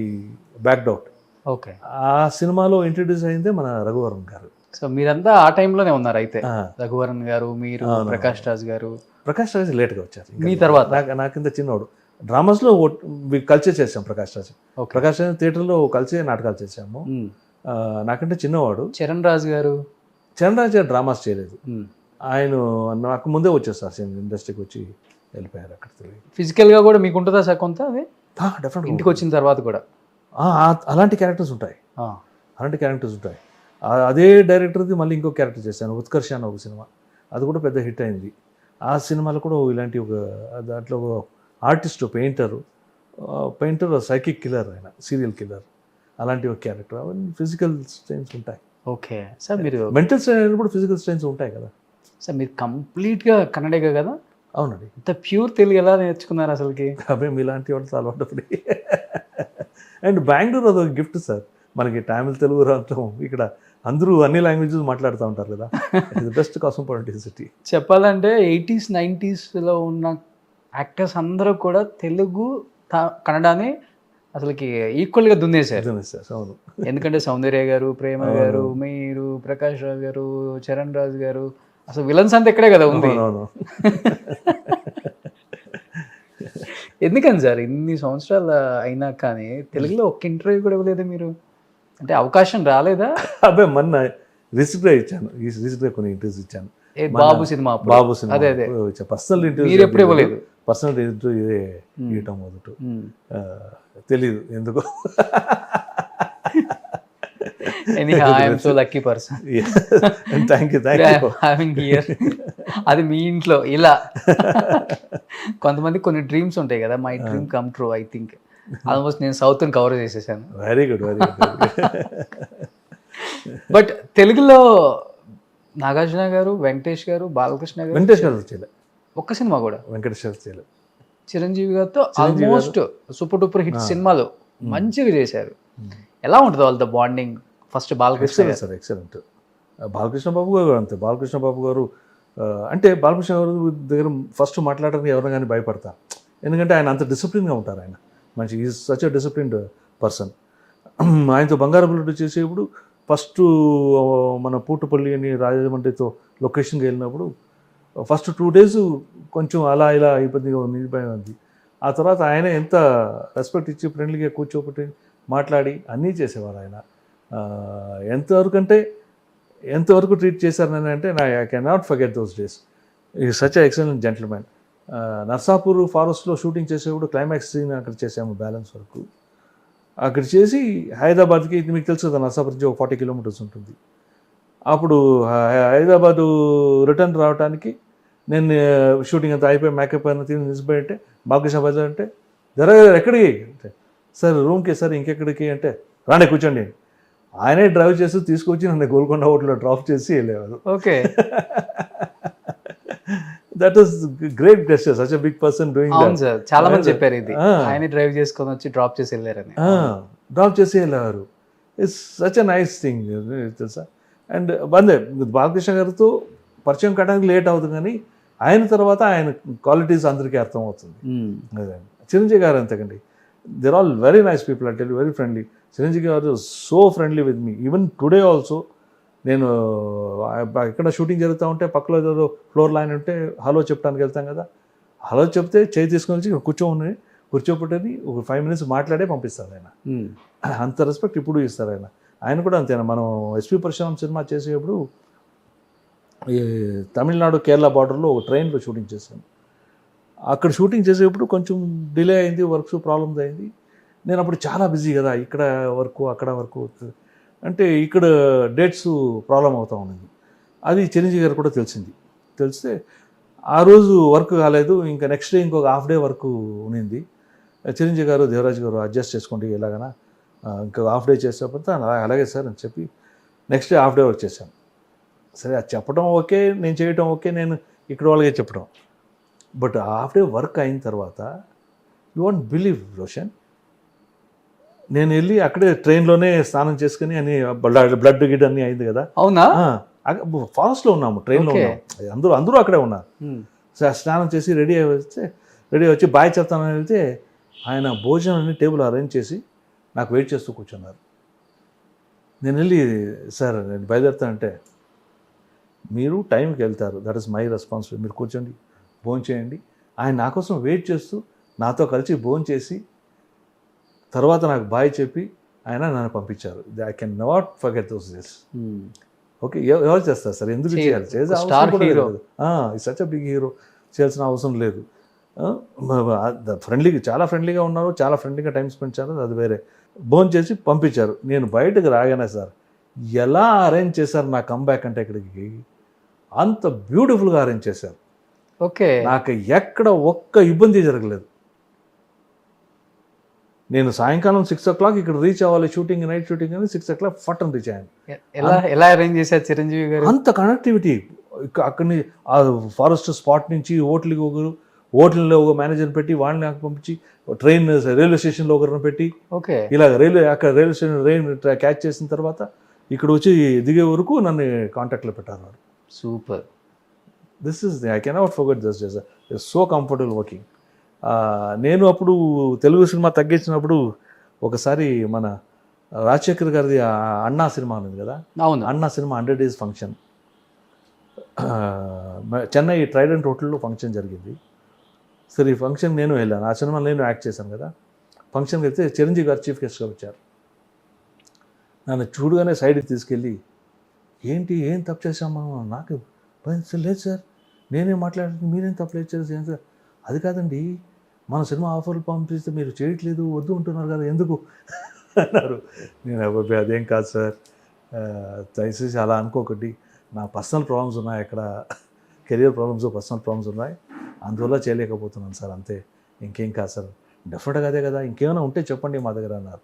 backed out. Okay. ఆ సినిమాలో ఇంట్రడ్యూస్ అయిందే మన రఘువరన్ గారు. సో మీరంతా ఆ టైంలోనే ఉన్నారు అయితే, రఘువరన్ గారు, మీరు, ప్రకాష్ రాజ్ గారు. ప్రకాష్ రాజ్ లేట్గా వచ్చారు మీ తర్వాత. నాకింత చిన్నవాడు. డ్రామాస్లో కలిసే చేసాం ప్రకాష్ రాజ్. ప్రకాష్ రాజ్ థియేటర్లో కలిసే నాటకాలు చేసాము. నాకంటే చిన్నవాడు. చరణ్ రాజ్ గారు డ్రామాస్ చేయలేదు. ఆయన నాకు ముందే వచ్చేస్తారు ఇండస్ట్రీకి వచ్చి వెళ్ళిపోయారు అక్కడ. ఫిజికల్గా కూడా మీకు ఉంటుందా సార్ కొంత? అదే డెఫినెట్గా ఇంటికి వచ్చిన తర్వాత కూడా అలాంటి క్యారెక్టర్స్ ఉంటాయి. అదే డైరెక్టర్ది మళ్ళీ ఇంకో క్యారెక్టర్ చేశాను, ఉత్కర్ష అని ఒక సినిమా. అది కూడా పెద్ద హిట్ అయింది. ఆ సినిమాలో కూడా ఇలాంటి ఒక దాంట్లో ఆర్టిస్ట్, పెయింటర్ సైకిక్ కిల్లర్, ఆయన సీరియల్ కిల్లర్, అలాంటి ఒక క్యారెక్టర్. అవన్నీ ఫిజికల్ స్ట్రెయిన్స్ ఉంటాయి. Okay sir. మీరు మెంటల్ స్ట్రెయిన్ కూడా ఫిజికల్ స్ట్రెయిన్స్ ఉంటాయి కదా సార్. మీరు కంప్లీట్గా కన్నడగా కదా? అవునండి. ఇంత ప్యూర్ తెలుగు ఎలా నేర్చుకున్నారు అసలుకి? అవి మీలాంటి వాళ్ళతో అలవాటు. అండ్ బెంగళూరు అదొక గిఫ్ట్ సార్ మనకి, తమిళ్ తెలుగు రావటం. ఇక్కడ అందరూ అన్ని లాంగ్వేజెస్ మాట్లాడుతూ ఉంటారు కదా, ఇది బెస్ట్ కాస్మోపాలిటన్ సిటీ. చెప్పాలంటే 80s 90sలో ఉన్న యాక్టర్స్ అందరూ కూడా తెలుగు, కన్నడని అసలుకి ఈక్వల్గా దున్నేశారు. అవును. ఎందుకంటే సౌందర్య గారు, ప్రేమ గారు, మీరు, ప్రకాష్ రాజ్ గారు, చరణ్ రాజ్ గారు, అసలు విలన్స్ అంతా ఇక్కడే కదా ఉంది. ఎందుకని సార్ ఇన్ని సంవత్సరాలు అయినా కానీ తెలుగులో ఒక్క ఇంటర్వ్యూ కూడా ఇవ్వలేదు మీరు? అంటే అవకాశం రాలేదా? మొన్న రీసెంట్గా ఇచ్చాను, కొన్ని ఇంటర్వ్యూస్ ఇచ్చాను. బాబు సినిమా. అదే పర్సనల్ ఇంటర్వ్యూ. మీరు ఎప్పుడు ఇవ్వలేదు? పర్సనల్ ఇంటర్వ్యూ ఇవ్వటం మొదట తెలీదు ఎందుకో. Anyhow, I am so lucky person. Thank you. Having here. అది మీ ఇంట్లో ఇలా కొంతమంది కొన్ని డ్రీమ్స్ ఉంటాయి కదా, my dream come true. I think almost నేను సౌత్ కవర్ చేసేసాను. Very good. బట్ తెలుగులో నాగార్జున గారు, వెంకటేష్ గారు, బాలకృష్ణ గారు. వెంకటేష్ గారు చేయలేదు ఒక్క సినిమా కూడా. వెంకటేష్ గారు చేయలేదు. చిరంజీవి గారితో ఆల్మోస్ట్ సూపర్ డూపర్ హిట్ సినిమాలు మంచిగా చేశారు. ఎలా ఉంటుంది వాళ్ళతో bonding? First Balakrishna sir excellent. Balakrishna Babu garu అంతే. బాలకృష్ణ బాబు గారు అంటే బాలకృష్ణ గారు దగ్గర ఫస్ట్ మాట్లాడడానికి ఎవరైనా కానీ భయపడతారు, ఎందుకంటే ఆయన అంత డిసిప్లిన్గా ఉంటారు. ఆయన మంచి is such a disciplined person. ఆయనతో బంగారం బుల్లెట్ చేసేప్పుడు ఫస్ట్ మన పూటపల్లి అని రాజమండ్రితో లొకేషన్కి వెళ్ళినప్పుడు ఫస్ట్ 2 days కొంచెం అలా ఇలా ఇబ్బందిగా ఉంది. ఆ తర్వాత ఆయన ఎంత రెస్పెక్ట్ ఇచ్చి ఫ్రెండ్లీగా కూర్చోబెట్టి మాట్లాడి అన్నీ చేసేవారు ఆయన. ఎంతవరకు ట్రీట్ చేశారని అంటే I can not forget those days. ఈ సచ్ ఎక్సలెంట్ జెంటిల్మెన్. నర్సాపూర్ ఫారెస్ట్లో షూటింగ్ చేసేప్పుడు క్లైమాక్స్ సీన్ అక్కడ చేసాము బ్యాలెన్స్ వరకు. అక్కడ చేసి హైదరాబాద్కి, మీకు తెలుసు కదా నర్సాపూర్ నుంచి ఒక 40 kilometers ఉంటుంది. అప్పుడు హైదరాబాదు రిటర్న్ రావడానికి నేను షూటింగ్ అంతా అయిపోయి మేకప్ అయినా నిలిచిపోయి అంటే బాలకృష్ణ బజార్ అంటే ఎక్కడికి అంటే సార్ రూమ్కి సార్ ఇంకెక్కడికి అంటే రాండి కూర్చోండి. ఆయనే డ్రైవ్ చేసి తీసుకొచ్చి నన్ను గోల్కొండ హోటల్లో డ్రాప్ చేసి వెళ్ళేవారు. Okay. That is great gesture, such a big person doing that. అవును సార్, చాలా మంది చెప్పారు ఇది. ఆయన డ్రైవ్ చేసుకొని వచ్చి డ్రాప్ చేసి వెళ్ళారని. డ్రాప్ చేసి వెళ్ళేవారు. It's such a nice thing తెలుసా. అండ్ బందే బాలకృష్ణ గారితో పరిచయం కావడానికి లేట్ అవుతుంది, కానీ ఆయన తర్వాత ఆయన క్వాలిటీస్ అందరికీ అర్థమవుతుంది. చిరంజీవి గారు అంతేకండి, they're all very nice people, I tell you, very friendly. Chiranjeevi garu so friendly with me. Even today also నేను ఎక్కడ షూటింగ్ జరుగుతూ ఉంటే పక్కలో ఏదో ఫ్లోర్ లైన్ ఉంటే హలో చెప్పడానికి వెళ్తాం కదా, హలో చెప్తే చేయి తీసుకొని వచ్చి కూర్చోపెట్టని ఒక 5 minutes మాట్లాడే పంపిస్తారు ఆయన. అంత రెస్పెక్ట్ ఇప్పుడు ఇస్తారు ఆయన. ఆయన కూడా అంతేనా. మనం ఎస్పి పరశురామ్ సినిమా చేసేటప్పుడు ఈ తమిళనాడు కేరళ బార్డర్లో ఒక ట్రైన్లో షూటింగ్ చేశాను. అక్కడ షూటింగ్ చేసేటప్పుడు కొంచెం డిలే అయింది, వర్క్స్ ప్రాబ్లమ్స్ అయింది. నేను అప్పుడు చాలా బిజీ కదా, ఇక్కడ వర్క్ అక్కడ వర్క్ అంటే ఇక్కడ డేట్స్ ప్రాబ్లం అవుతూ ఉన్నది. అది చిరంజీవి గారు కూడా తెలిస్తే ఆ రోజు వర్క్ కాలేదు, ఇంకా నెక్స్ట్ డే ఇంకొక హాఫ్ డే వర్క్ ఉన్నింది. చిరంజీవి గారు, దేవరాజ్ గారు అడ్జస్ట్ చేసుకోండి ఎలాగైనా, ఇంకా హాఫ్ డే చేసేటప్పుడు అలాగే సార్ అని చెప్పి next day half day work చేశాను. సరే అది చెప్పడం ఓకే, నేను చేయటం ఓకే, నేను ఇక్కడ వాళ్ళకే చెప్పడం. బట్ హాఫ్ డే వర్క్ అయిన తర్వాత యూ వాంట్ బిలీవ్ రోషన్, నేను వెళ్ళి అక్కడే ట్రైన్లోనే స్నానం చేసుకుని అని బ్లడ్ గిడ్ అన్నీ అయింది కదా. అవునా? ఫారెస్ట్లో ఉన్నాము, ట్రైన్లో ఉన్నాము, అందరూ అక్కడే ఉన్నారు. స్నానం చేసి రెడీ వచ్చి బాయ్ చెప్తానని వెళ్తే ఆయన భోజనాన్ని టేబుల్ అరేంజ్ చేసి నాకు వెయిట్ చేస్తూ కూర్చున్నారు. నేను వెళ్ళి సార్ నేను బయలుదేరుతానంటే, మీరు టైంకి వెళ్తారు, దట్ ఈస్ మై రెస్పాన్సిబిలిటీ, మీరు కూర్చోండి భోజనం చేయండి. ఆయన నా కోసం వెయిట్ చేస్తూ నాతో కలిసి భోజనం చేసి తర్వాత నాకు బాయ్ చెప్పి ఆయన నన్ను పంపించారు. I can not forget those days. Okay, ఎవరు చేస్తారు సార్, ఎందుకు చేయాలి? సచ్ అ బిగ్ హీరో, చేయాల్సిన అవసరం లేదు. ఫ్రెండ్లీగా, చాలా ఫ్రెండ్లీగా ఉన్నారు, చాలా ఫ్రెండ్లీగా టైం స్పెండ్ చేశారు, అది వేరే. భోజనం చేసి పంపించారు. నేను బయటకు రాగానే సార్ ఎలా అరేంజ్ చేశారు నా కంబ్యాక్ అంటే ఇక్కడికి, అంత బ్యూటిఫుల్గా అరేంజ్ చేశారు. ఓకే, నాకు ఎక్కడ ఒక్క ఇబ్బంది జరగలేదు. నేను సాయంకాలం 6 o'clock ఇక్కడ రీచ్ అవ్వాలి, షూటింగ్ నైట్ షూటింగ్ అని 6 o'clock ఫటన్ రీచ్ అయ్యాను. ఎలా అరేంజ్ చేశారు చిరంజీవి గారు? అంత కనెక్టివిటీ. అక్కడిని ఆ ఫారెస్ట్ స్పాట్ నుంచి హోటల్కి హోటల్లో ఒక మేనేజర్ని పెట్టి వాళ్ళని నాకు పంపించి, ట్రైన్ రైల్వే స్టేషన్లో ఒకరిని పెట్టి, ఓకే, ఇలా అక్కడ రైల్వే స్టేషన్ ట్రైన్ క్యాచ్ చేసిన తర్వాత ఇక్కడ వచ్చి దిగే వరకు నన్ను కాంటాక్ట్లో పెట్టారు. Super. This is I cannot forget this days. It's so comfortable working. నేను అప్పుడు తెలుగు సినిమా తగ్గించినప్పుడు ఒకసారి మన రాజశేఖర్ గారిది అన్నా సినిమా ఉంది కదా, అవును, అన్నా cinema 100 days function Chennai Trident హోటల్లో ఫంక్షన్ జరిగింది. సరే ఈ ఫంక్షన్ నేను వెళ్ళాను, ఆ సినిమా నేను యాక్ట్ చేశాను కదా. ఫంక్షన్కి వెళ్తే చిరంజీవి గారు చీఫ్ గెస్ట్గా వచ్చారు. నన్ను చూడగానే సైడ్కి తీసుకెళ్ళి, ఏంటి ఏం తప్పు చేశామా? నాకు లేదు సార్, నేనేం మాట్లాడుతుంది, మీరేం తప్పు లేదు సార్. అది కాదండి, మన సినిమా ఆఫర్లు పంపిస్తే మీరు చేయట్లేదు, వద్దు ఉంటున్నారు కదా, ఎందుకు అన్నారు. నేను అదేం కాదు సార్, దయచేసి అలా అనుకోకండి, నా పర్సనల్ ప్రాబ్లమ్స్ ఉన్నాయి, అక్కడ కెరియర్ ప్రాబ్లమ్స్, పర్సనల్ ప్రాబ్లమ్స్ ఉన్నాయి, అందువల్ల చేయలేకపోతున్నాను సార్, అంతే, ఇంకేం కాదు సార్. డెఫినెట్గా అదే కదా, ఇంకేమైనా ఉంటే చెప్పండి మా దగ్గర అన్నారు.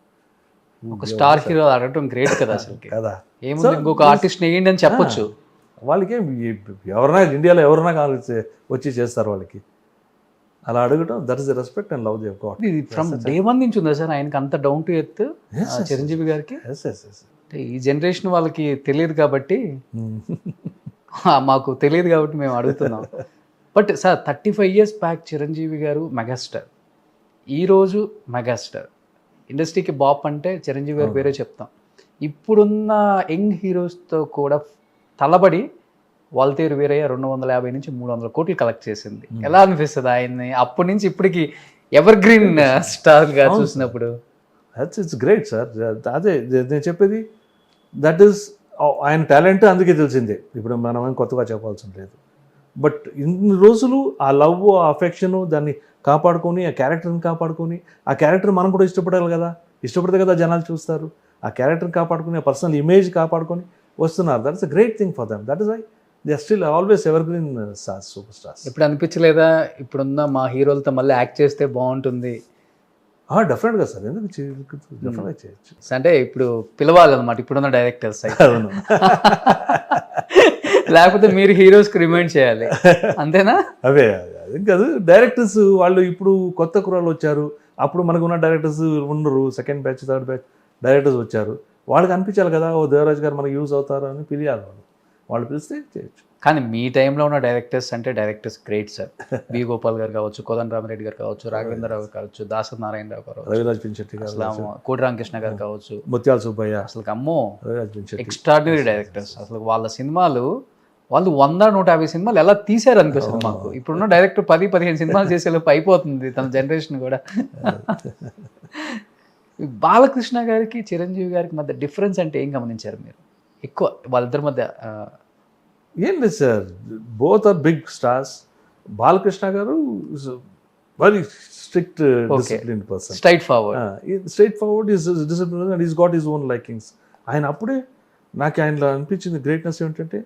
ఒక స్టార్ హీరో అడగటం గ్రేట్ కదా అసలు కదా. ఏముంది, ఇంకొక ఆర్టిస్ట్ వేయండి అని చెప్పొచ్చు. వాళ్ళకి ఎవరైనా ఇండియాలో ఎవరైనా కావాలి వచ్చి చేస్తారు వాళ్ళకి, అలా అడగటం, that is the respect and love they have got. ఇది ఫ్రమ్ డే 1 నుంచి ఉందా సార్ ఆయనకి అంత డౌన్ టు ఎర్త్ చిరంజీవి గారికి? ఈ జనరేషన్ వాళ్ళకి తెలియదు కాబట్టి, మాకు తెలియదు కాబట్టి మేము అడుగుతున్నాం. But sir 35 years back Chiranjeevi గారు మెగాస్టార్, ఈరోజు మెగాస్టార్, ఇండస్ట్రీకి బాప్ అంటే చిరంజీవి గారి పేరే చెప్తాం. ఇప్పుడున్న యంగ్ హీరోస్తో కూడా తలబడి వాల్తేరు వీరయ్య 250 నుంచి 300 కోట్లు కలెక్ట్ చేసింది. ఎలా అనిపిస్తుంది ఆయన్ని అప్పటి నుంచి ఇప్పటికి ఎవర్ గ్రీన్ స్టార్గా చూసినప్పుడు? It's great sir. అదే నేను చెప్పేది, దట్ ఈస్ ఆయన టాలెంట్ అందుకే తెలిసిందే. ఇప్పుడు మనం ఏం కొత్తగా చెప్పాల్సిన లేదు. బట్ ఇన్ని రోజులు ఆ లవ్, ఆ అఫెక్షను దాన్ని కాపాడుకొని, ఆ క్యారెక్టర్ని కాపాడుకొని, ఆ క్యారెక్టర్ మనం కూడా ఇష్టపడాలి కదా, ఇష్టపడితే కదా జనాలు చూస్తారు. ఆ క్యారెక్టర్ని కాపాడుకొని, ఆ పర్సనల్ ఇమేజ్ కాపాడుకొని వస్తున్నారు. That is a great thing for them. That is why they are still always evergreen stars, super stars. ఇప్పుడు అనిపించలేదా ఇప్పుడున్న మా హీరోలతో మళ్ళీ యాక్ట్ చేస్తే బాగుంటుంది? డెఫినెట్గా సార్, ఎందుకు డెఫినెట్గా చేయొచ్చు. అంటే ఇప్పుడు పిలవాలన్నమాట ఇప్పుడున్న డైరెక్టర్స్. అవును. లేకపోతే మీరు హీరోస్కి రిమైండ్ చేయాలి, అంతేనా? అవే అదేం కాదు, డైరెక్టర్స్ వాళ్ళు ఇప్పుడు కొత్త కుర్రాళ్ళు వచ్చారు. అప్పుడు మనకు ఉన్న డైరెక్టర్స్ ఉండరు, second batch, third batch directors వచ్చారు. వాళ్ళకి అనిపించాలి కదా, ఓ దేవరాజ్ గారు మనకు యూజ్ అవుతారు అని పిలియాలి. వాళ్ళు పిలిస్తే చేయొచ్చు. కానీ మీ టైంలో ఉన్న డైరెక్టర్స్ అంటే directors great sir. B Gopal గారు కావచ్చు, కోదండరామిరెడ్డి గారు కావచ్చు, రాఘవేంద్రరావు కావచ్చు, దాసరి నారాయణరావు గారు, రవిరాజ్ పించెట్టి గారు, అసలు కోటి రామకృష్ణ గారు కావచ్చు, ముత్యాల సుబ్బయ్య, అసలు అమ్మో రవిరాజ్ పించెట్టి, ఎక్స్ట్రాడినరీ డైరెక్టర్స్. అసలు వాళ్ళ సినిమాలు వాళ్ళు 100-150 సినిమాలు ఎలా తీశారు అనిపిస్తుంది మాకు. ఇప్పుడున్న డైరెక్టర్ 10-15 సినిమాలు చేసేలోపు అయిపోతుంది తన జనరేషన్ కూడా. బాలకృష్ణ గారికి చిరంజీవి గారికి మధ్య డిఫరెన్స్ అంటే ఏం గమనించారు మీరు ఎక్కువ వాళ్ళిద్దరి మధ్య? ఏం లేదు sir, both are big stars. Balakrishna garu very strict discipline person, straight forward. Straight forward is discipline and is got is own likings. ఆయన అప్పుడే నాకు ఆయనలో అనిపించింది గ్రేట్నెస్ ఏంటంటే,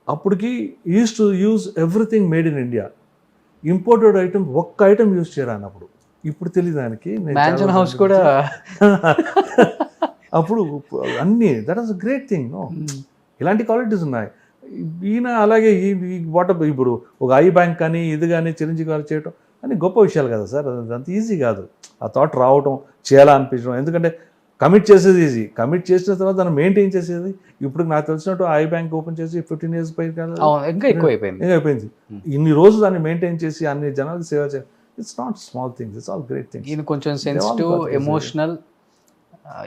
అప్పటికి use to use everything made in India. Imported item ఒక్క item use చేయరు ఆయన అప్పుడు. ఇప్పుడు తెలియదు ఆయనకి. మ్యాన్షన్ హౌస్ కూడా అప్పుడు అన్నీ, that is a great thing. No, ఇలాంటి క్వాలిటీస్ ఉన్నాయి. ఈయన అలాగే వాటప్ ఇప్పుడు ఒక ఐ బ్యాంక్ కానీ ఇది కానీ చిరంజీవి గారు చేయటం అని గొప్ప విషయాలు కదా సార్. అంత ఈజీ కాదు ఆ థాట్ రావటం, చేయాలా అనిపించడం. ఎందుకంటే కమిట్ చేసేది ఈజీ, కమిట్ చేసిన తర్వాత దాన్ని మెయింటైన్ చేసేది. ఇప్పుడు నాకు తెలిసినట్టు ఐ బ్యాంక్ ఓపెన్ చేసి 15 years పై ఇంకా ఎక్కువ అయిపోయింది. ఇన్ని రోజులు దాన్ని మెయింటైన్ చేసి అన్ని జనాలకు సేవ చేయాలి. It's not small things, it's all great things. ఈయన కొంచెం సెన్సిటివ్, ఎమోషనల్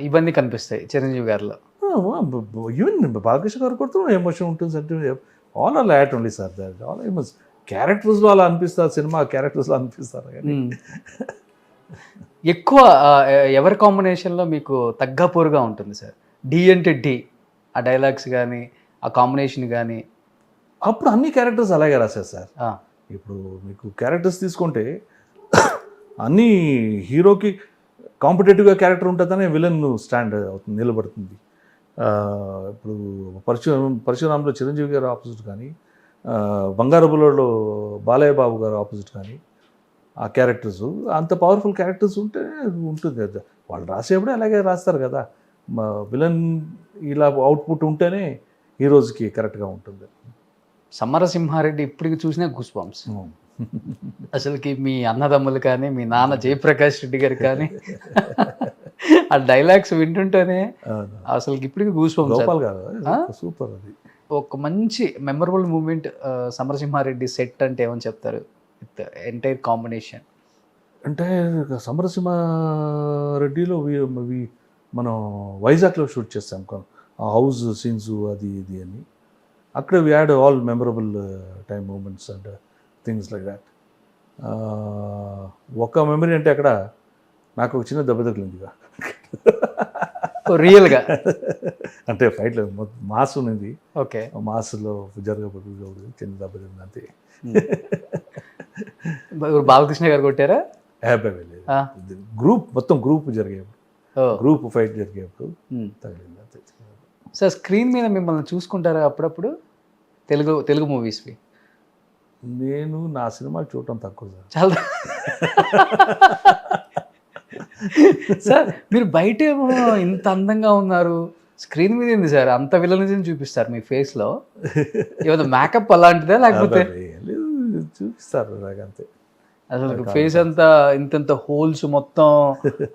ఇవన్నీ కనిపిస్తాయి చిరంజీవి గారిలో. ఈవెన్ బాలకృష్ణ గారు కూడా ఎమోషన్ ఉంటుంది అంటే all are at only sir. That all emotion క్యారెక్టర్స్లో అలా అనిపిస్తారు, సినిమా క్యారెక్టర్స్లో అనిపిస్తారు. కానీ ఎక్కువ ఎవరి కాంబినేషన్లో మీకు తగ్గపోరుగా ఉంటుంది సార్? డి అంటే డి, ఆ డైలాగ్స్ కానీ ఆ కాంబినేషన్ కానీ. అప్పుడు అన్ని క్యారెక్టర్స్ అలాగే రాశారు సార్. ఇప్పుడు మీకు క్యారెక్టర్స్ తీసుకుంటే అన్ని హీరోకి కాంపిటేటివ్గా క్యారెక్టర్ ఉంటుందనే విలన్ స్టాండ్ అవుతుంది, నిలబడుతుంది. ఇప్పుడు పరశురాంలో చిరంజీవి గారు ఆపోజిట్ కానీ, బంగారపులో బాలయ్య బాబు గారు ఆపోజిట్ కానీ, ఆ క్యారెక్టర్స్ అంత పవర్ఫుల్ క్యారెక్టర్స్ ఉంటే ఉంటుంది కదా. వాళ్ళు రాసేప్పుడే అలాగే రాస్తారు కదా. విలన్ ఇలా అవుట్పుట్ ఉంటేనే హీరోస్కి కరెక్ట్గా ఉంటుంది. సమరసింహారెడ్డి ఇప్పటికి చూసినా గూస్ బంప్స్. అసలుకి మీ అన్నదమ్ములు కానీ, మీ నాన్న జయప్రకాష్ రెడ్డి గారు కానీ ఆ డైలాగ్స్ వింటుంటేనే అసలు ఇప్పటికి గూస్ బంప్స్. సూపర్. అది ఒక మంచి మెమరబుల్ మూమెంట్ సమరసింహారెడ్డి సెట్ అంటే ఏమని చెప్తారు? ఎంటైర్ కాంబినేషన్ అంటే సమరసింహారెడ్డిలో మనం వైజాగ్లో షూట్ చేస్తాం, ఆ హౌస్ సీన్స్ అది ఇది అని. అక్కడ we had all memorable time moments and things like that. ఒక మెమరీ అంటే అక్కడ నాకు ఒక చిన్న దెబ్బ తగిలిందిగా రియల్గా. అంటే ఫైట్లో మాస్ ఉన్నది. ఓకే, మాస్లో జరగబోతుంది చిన్న దెబ్బ తగిలింది అంతే. బాలకృష్ణ గారు కొట్టారా? గ్రూప్ మొత్తం గ్రూప్ జరిగేప్పుడు, గ్రూప్ ఫైట్ జరిగేప్పుడు తగిలింది అంతే. సార్, స్క్రీన్ మీద మిమ్మల్ని చూసుకుంటారా అప్పుడప్పుడు తెలుగు మూవీస్వి? నేను నా సినిమాలు చూడటం తక్కువ సార్. చాలా సార్, మీరు బయట ఏమో ఇంత అందంగా ఉన్నారు, స్క్రీన్ మీద ఏంది సార్ అంత విలనిజం చూపిస్తారు మీ ఫేస్లో? ఏమైనా మేకప్ అలాంటిదా లేకపోతే? చూపిస్తారు నాకంతే. అసలు ఫేస్ అంతా ఇంత హోల్స్ మొత్తం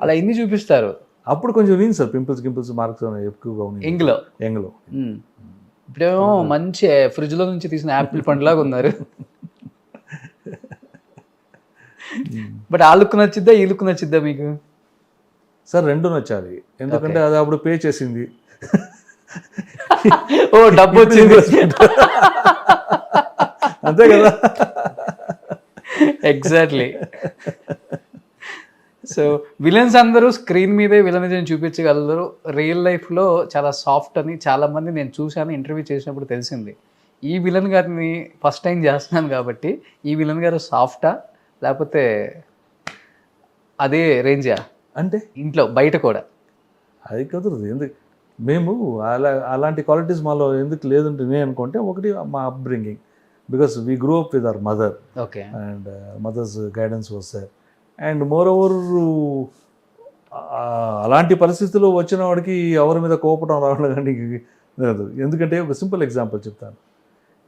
అలా ఎన్ని చూపిస్తారు? అప్పుడు కొంచెం ఉంది సార్, పింపుల్స్ మార్క్స్ ఎక్కువగా ఉన్నాయి ఎంగ్లో. ఇప్పుడేమో మంచి ఫ్రిడ్జ్లో నుంచి తీసిన యాపిల్ పండులాగా ఉన్నారు. బట్ ఆ లుక్ నచ్చిద్దా, ఈ లుక్ నచ్చిద్దా మీకు? సార్ రెండు నచ్చాలి, ఎందుకంటే అది అప్పుడు పే చేసింది. ఓ డబ్బు వచ్చింది. అంతే కదా. ఎగ్జాక్ట్లీ. సో విలన్స్ అందరూ స్క్రీన్ మీదే విలనిజం చూపించగలరు, రియల్ లైఫ్లో చాలా సాఫ్ట్ అని చాలామంది నేను చూశాను, ఇంటర్వ్యూ చేసినప్పుడు తెలిసింది. ఈ విలన్ గారిని ఫస్ట్ టైం చేస్తున్నాను కాబట్టి ఈ విలన్ గారు సాఫ్టా లేకపోతే అదే రేంజా అంటే ఇంట్లో బయట కూడా? అది కుదరదు. ఎందుకు మేము అలాంటి క్వాలిటీస్ మాలో ఎందుకు లేదంటే నేను అనుకుంటే, ఒకటి మా upbringing, because we grow up with our mother okay. And mothers guidance was there. And moreover అలాంటి పరిస్థితుల్లో వచ్చిన వాడికి ఎవరి మీద కోపడం రావడం కానీ లేదు. ఎందుకంటే ఒక సింపుల్ ఎగ్జాంపుల్ చెప్తాను.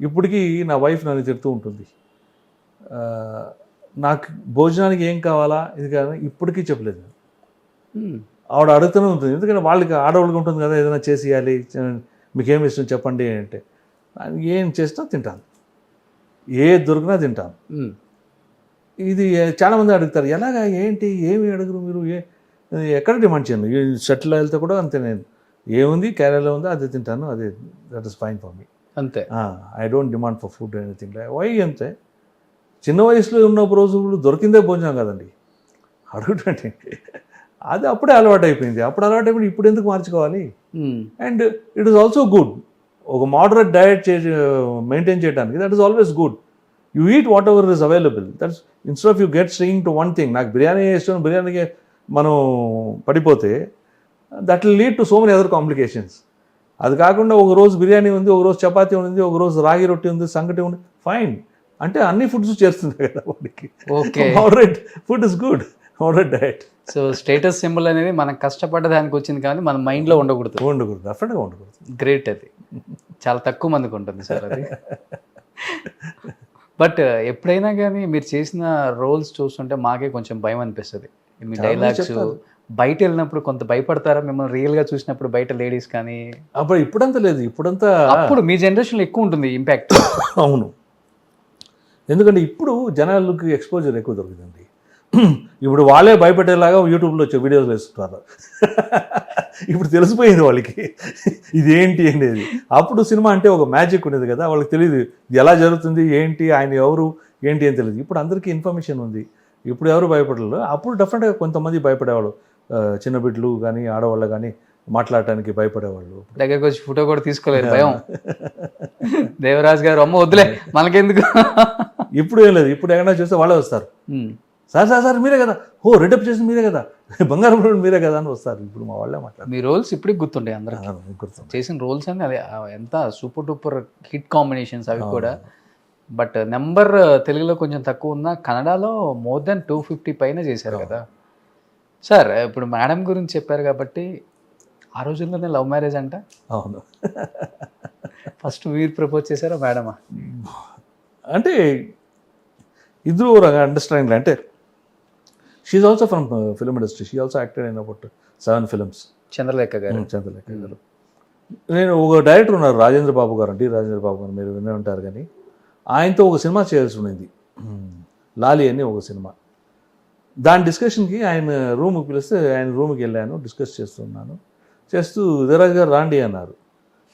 ఇప్పటికీ నా వైఫ్ నన్ను చెప్తూ ఉంటుంది, నాకు భోజనానికి ఏం కావాలా ఇది కానీ ఇప్పటికీ చెప్పలేదు. ఆవిడ అడుగుతూనే ఉంటుంది, ఎందుకంటే వాళ్ళకి ఆడవాళ్ళకి ఉంటుంది కదా, ఏదైనా చేసి ఇవ్వాలి, మీకేమి ఇష్టం చెప్పండి అంటే ఏం చేసినా తింటాను, ఏ దొరికినా తింటాను. ఇది చాలామంది అడుగుతారు, ఎలాగా ఏంటి ఏమి అడుగురు మీరు, ఎక్కడ డిమాండ్ చేయను. షర్ట్లో వెళ్తే కూడా అంతే, నేను ఏముంది క్యారీలో ఉందో అది తింటాను, అదే that is fine for me, అంతే. I don't demand for food anything. Why అంతే. చిన్న వయసులో ఉన్న రోజులు దొరికిందే భోజనం కదండి అడుగుతుంటే, అది అప్పుడే అలవాటు అయిపోయింది. అప్పుడు అలవాటు అయిపోయింది, ఇప్పుడు ఎందుకు మార్చుకోవాలి? And it is also good. ఒక మోడరేట్ డయట్ మెయింటైన్ చేయడానికి that is always good. You eat what ever is available. That's instead of you get string to one thing. నాకు బిర్యానీ ఇష్టం, బిర్యానీకి మనం పడిపోతే that will lead to so many other complications. అది కాకుండా ఒక రోజు బిర్యానీ ఉంది, ఒక రోజు చపాతీ ఉంది, ఒక రోజు రాగి రొట్టి ఉంది, సంగటి ఉంది, ఫైన్. అంటే అన్ని ఫుడ్స్ చేస్తుంది కదా వాడికి. Okay, moderate food is good, moderate diet. So status symbol అనేది మనం కష్టపడ్డ దానికి వచ్చింది కానీ మన మైండ్లో ఉండకూడదు. డెఫినెట్గా ఉండకూడదు. గ్రేట్. అది చాలా తక్కువ మందికి ఉంటుంది సార్ అది. బట్ ఎప్పుడైనా కానీ మీరు చేసిన రోల్స్ చూస్తుంటే మాకే కొంచెం భయం అనిపిస్తుంది. మీ డైలాగ్స్ బయట వెళ్ళినప్పుడు కొంత భయపడతారా మిమ్మల్ని రియల్గా చూసినప్పుడు, బయట లేడీస్ కానీ? అప్పుడు ఇప్పుడంతా లేదు, ఇప్పుడంతా అప్పుడు మీ జనరేషన్లో ఎక్కువ ఉంటుంది ఇంపాక్ట్. అవును, ఎందుకంటే ఇప్పుడు జనాలకి ఎక్స్పోజర్ ఎక్కువ దొరుకుతుంది. ఇప్పుడు వాళ్ళే భయపెట్టేలాగా యూట్యూబ్లో వచ్చే వీడియోస్ వేస్తున్నారు. ఇప్పుడు తెలిసిపోయింది వాళ్ళకి ఇదేంటి అనేది. అప్పుడు సినిమా అంటే ఒక మ్యాజిక్ ఉండేది కదా, వాళ్ళకి తెలియదు ఇది ఎలా జరుగుతుంది, ఏంటి, ఆయన ఎవరు, ఏంటి అని తెలియదు. ఇప్పుడు అందరికీ ఇన్ఫర్మేషన్ ఉంది, ఇప్పుడు ఎవరు భయపడలేదు. అప్పుడు డెఫినెట్గా కొంతమంది భయపడేవాళ్ళు, చిన్న బిడ్డలు కానీ ఆడవాళ్ళు కానీ మాట్లాడటానికి భయపడేవాళ్ళు. దగ్గరకు వచ్చి ఫోటో కూడా తీసుకోలేదు, భయం. దేవరాజ్ గారు అమ్మ వద్దులే మనకెందుకు. ఇప్పుడు ఏం లేదు, ఇప్పుడు ఎక్కడైనా చూస్తే వాళ్ళే వస్తారు, సార్ సార్ సార్ మీరే కదా, ఓ రెడప్ చేసి మీరే కదా, బంగారం మీరే కదా అని వస్తారు. ఇప్పుడు మా వాళ్ళే మాట్లాడారు. మీ రోల్స్ ఇప్పటికి గుర్తుండే అందరూ చేసిన రోల్స్ అని, అది ఎంత సూపర్ డూపర్ హిట్ కాంబినేషన్స్ అవి కూడా. బట్ నెంబర్ తెలుగులో కొంచెం తక్కువ ఉన్నా కన్నడలో మోర్ దెన్ 250 పైన చేశారు కదా సార్. ఇప్పుడు మేడం గురించి చెప్పారు కాబట్టి, ఆ రోజుల్లోనే లవ్ మ్యారేజ్ అంట. అవును. ఫస్ట్ మీరు ప్రపోజ్ చేశారా మేడమా? అంటే ఇద్దరు అండర్స్టాండింగ్. అంటే she also from film industry, she also acted in about 7 films. Chandralekha గారు. చంద్రలేఖ గారు. నేను ఒక డైరెక్టర్ ఉన్నారు రాజేంద్ర బాబు గారు, రాజేంద్ర బాబు గారు మీరు వినే ఉంటారు కానీ, ఆయనతో ఒక సినిమా చేయాల్సి ఉన్నది, లాలి అని ఒక సినిమా. దాని డిస్కషన్కి ఆయన రూమ్కి పిలిస్తే ఆయన రూమ్కి వెళ్ళాను, డిస్కస్ చేస్తూ దేవరాజ్ గారు రాండి అన్నారు.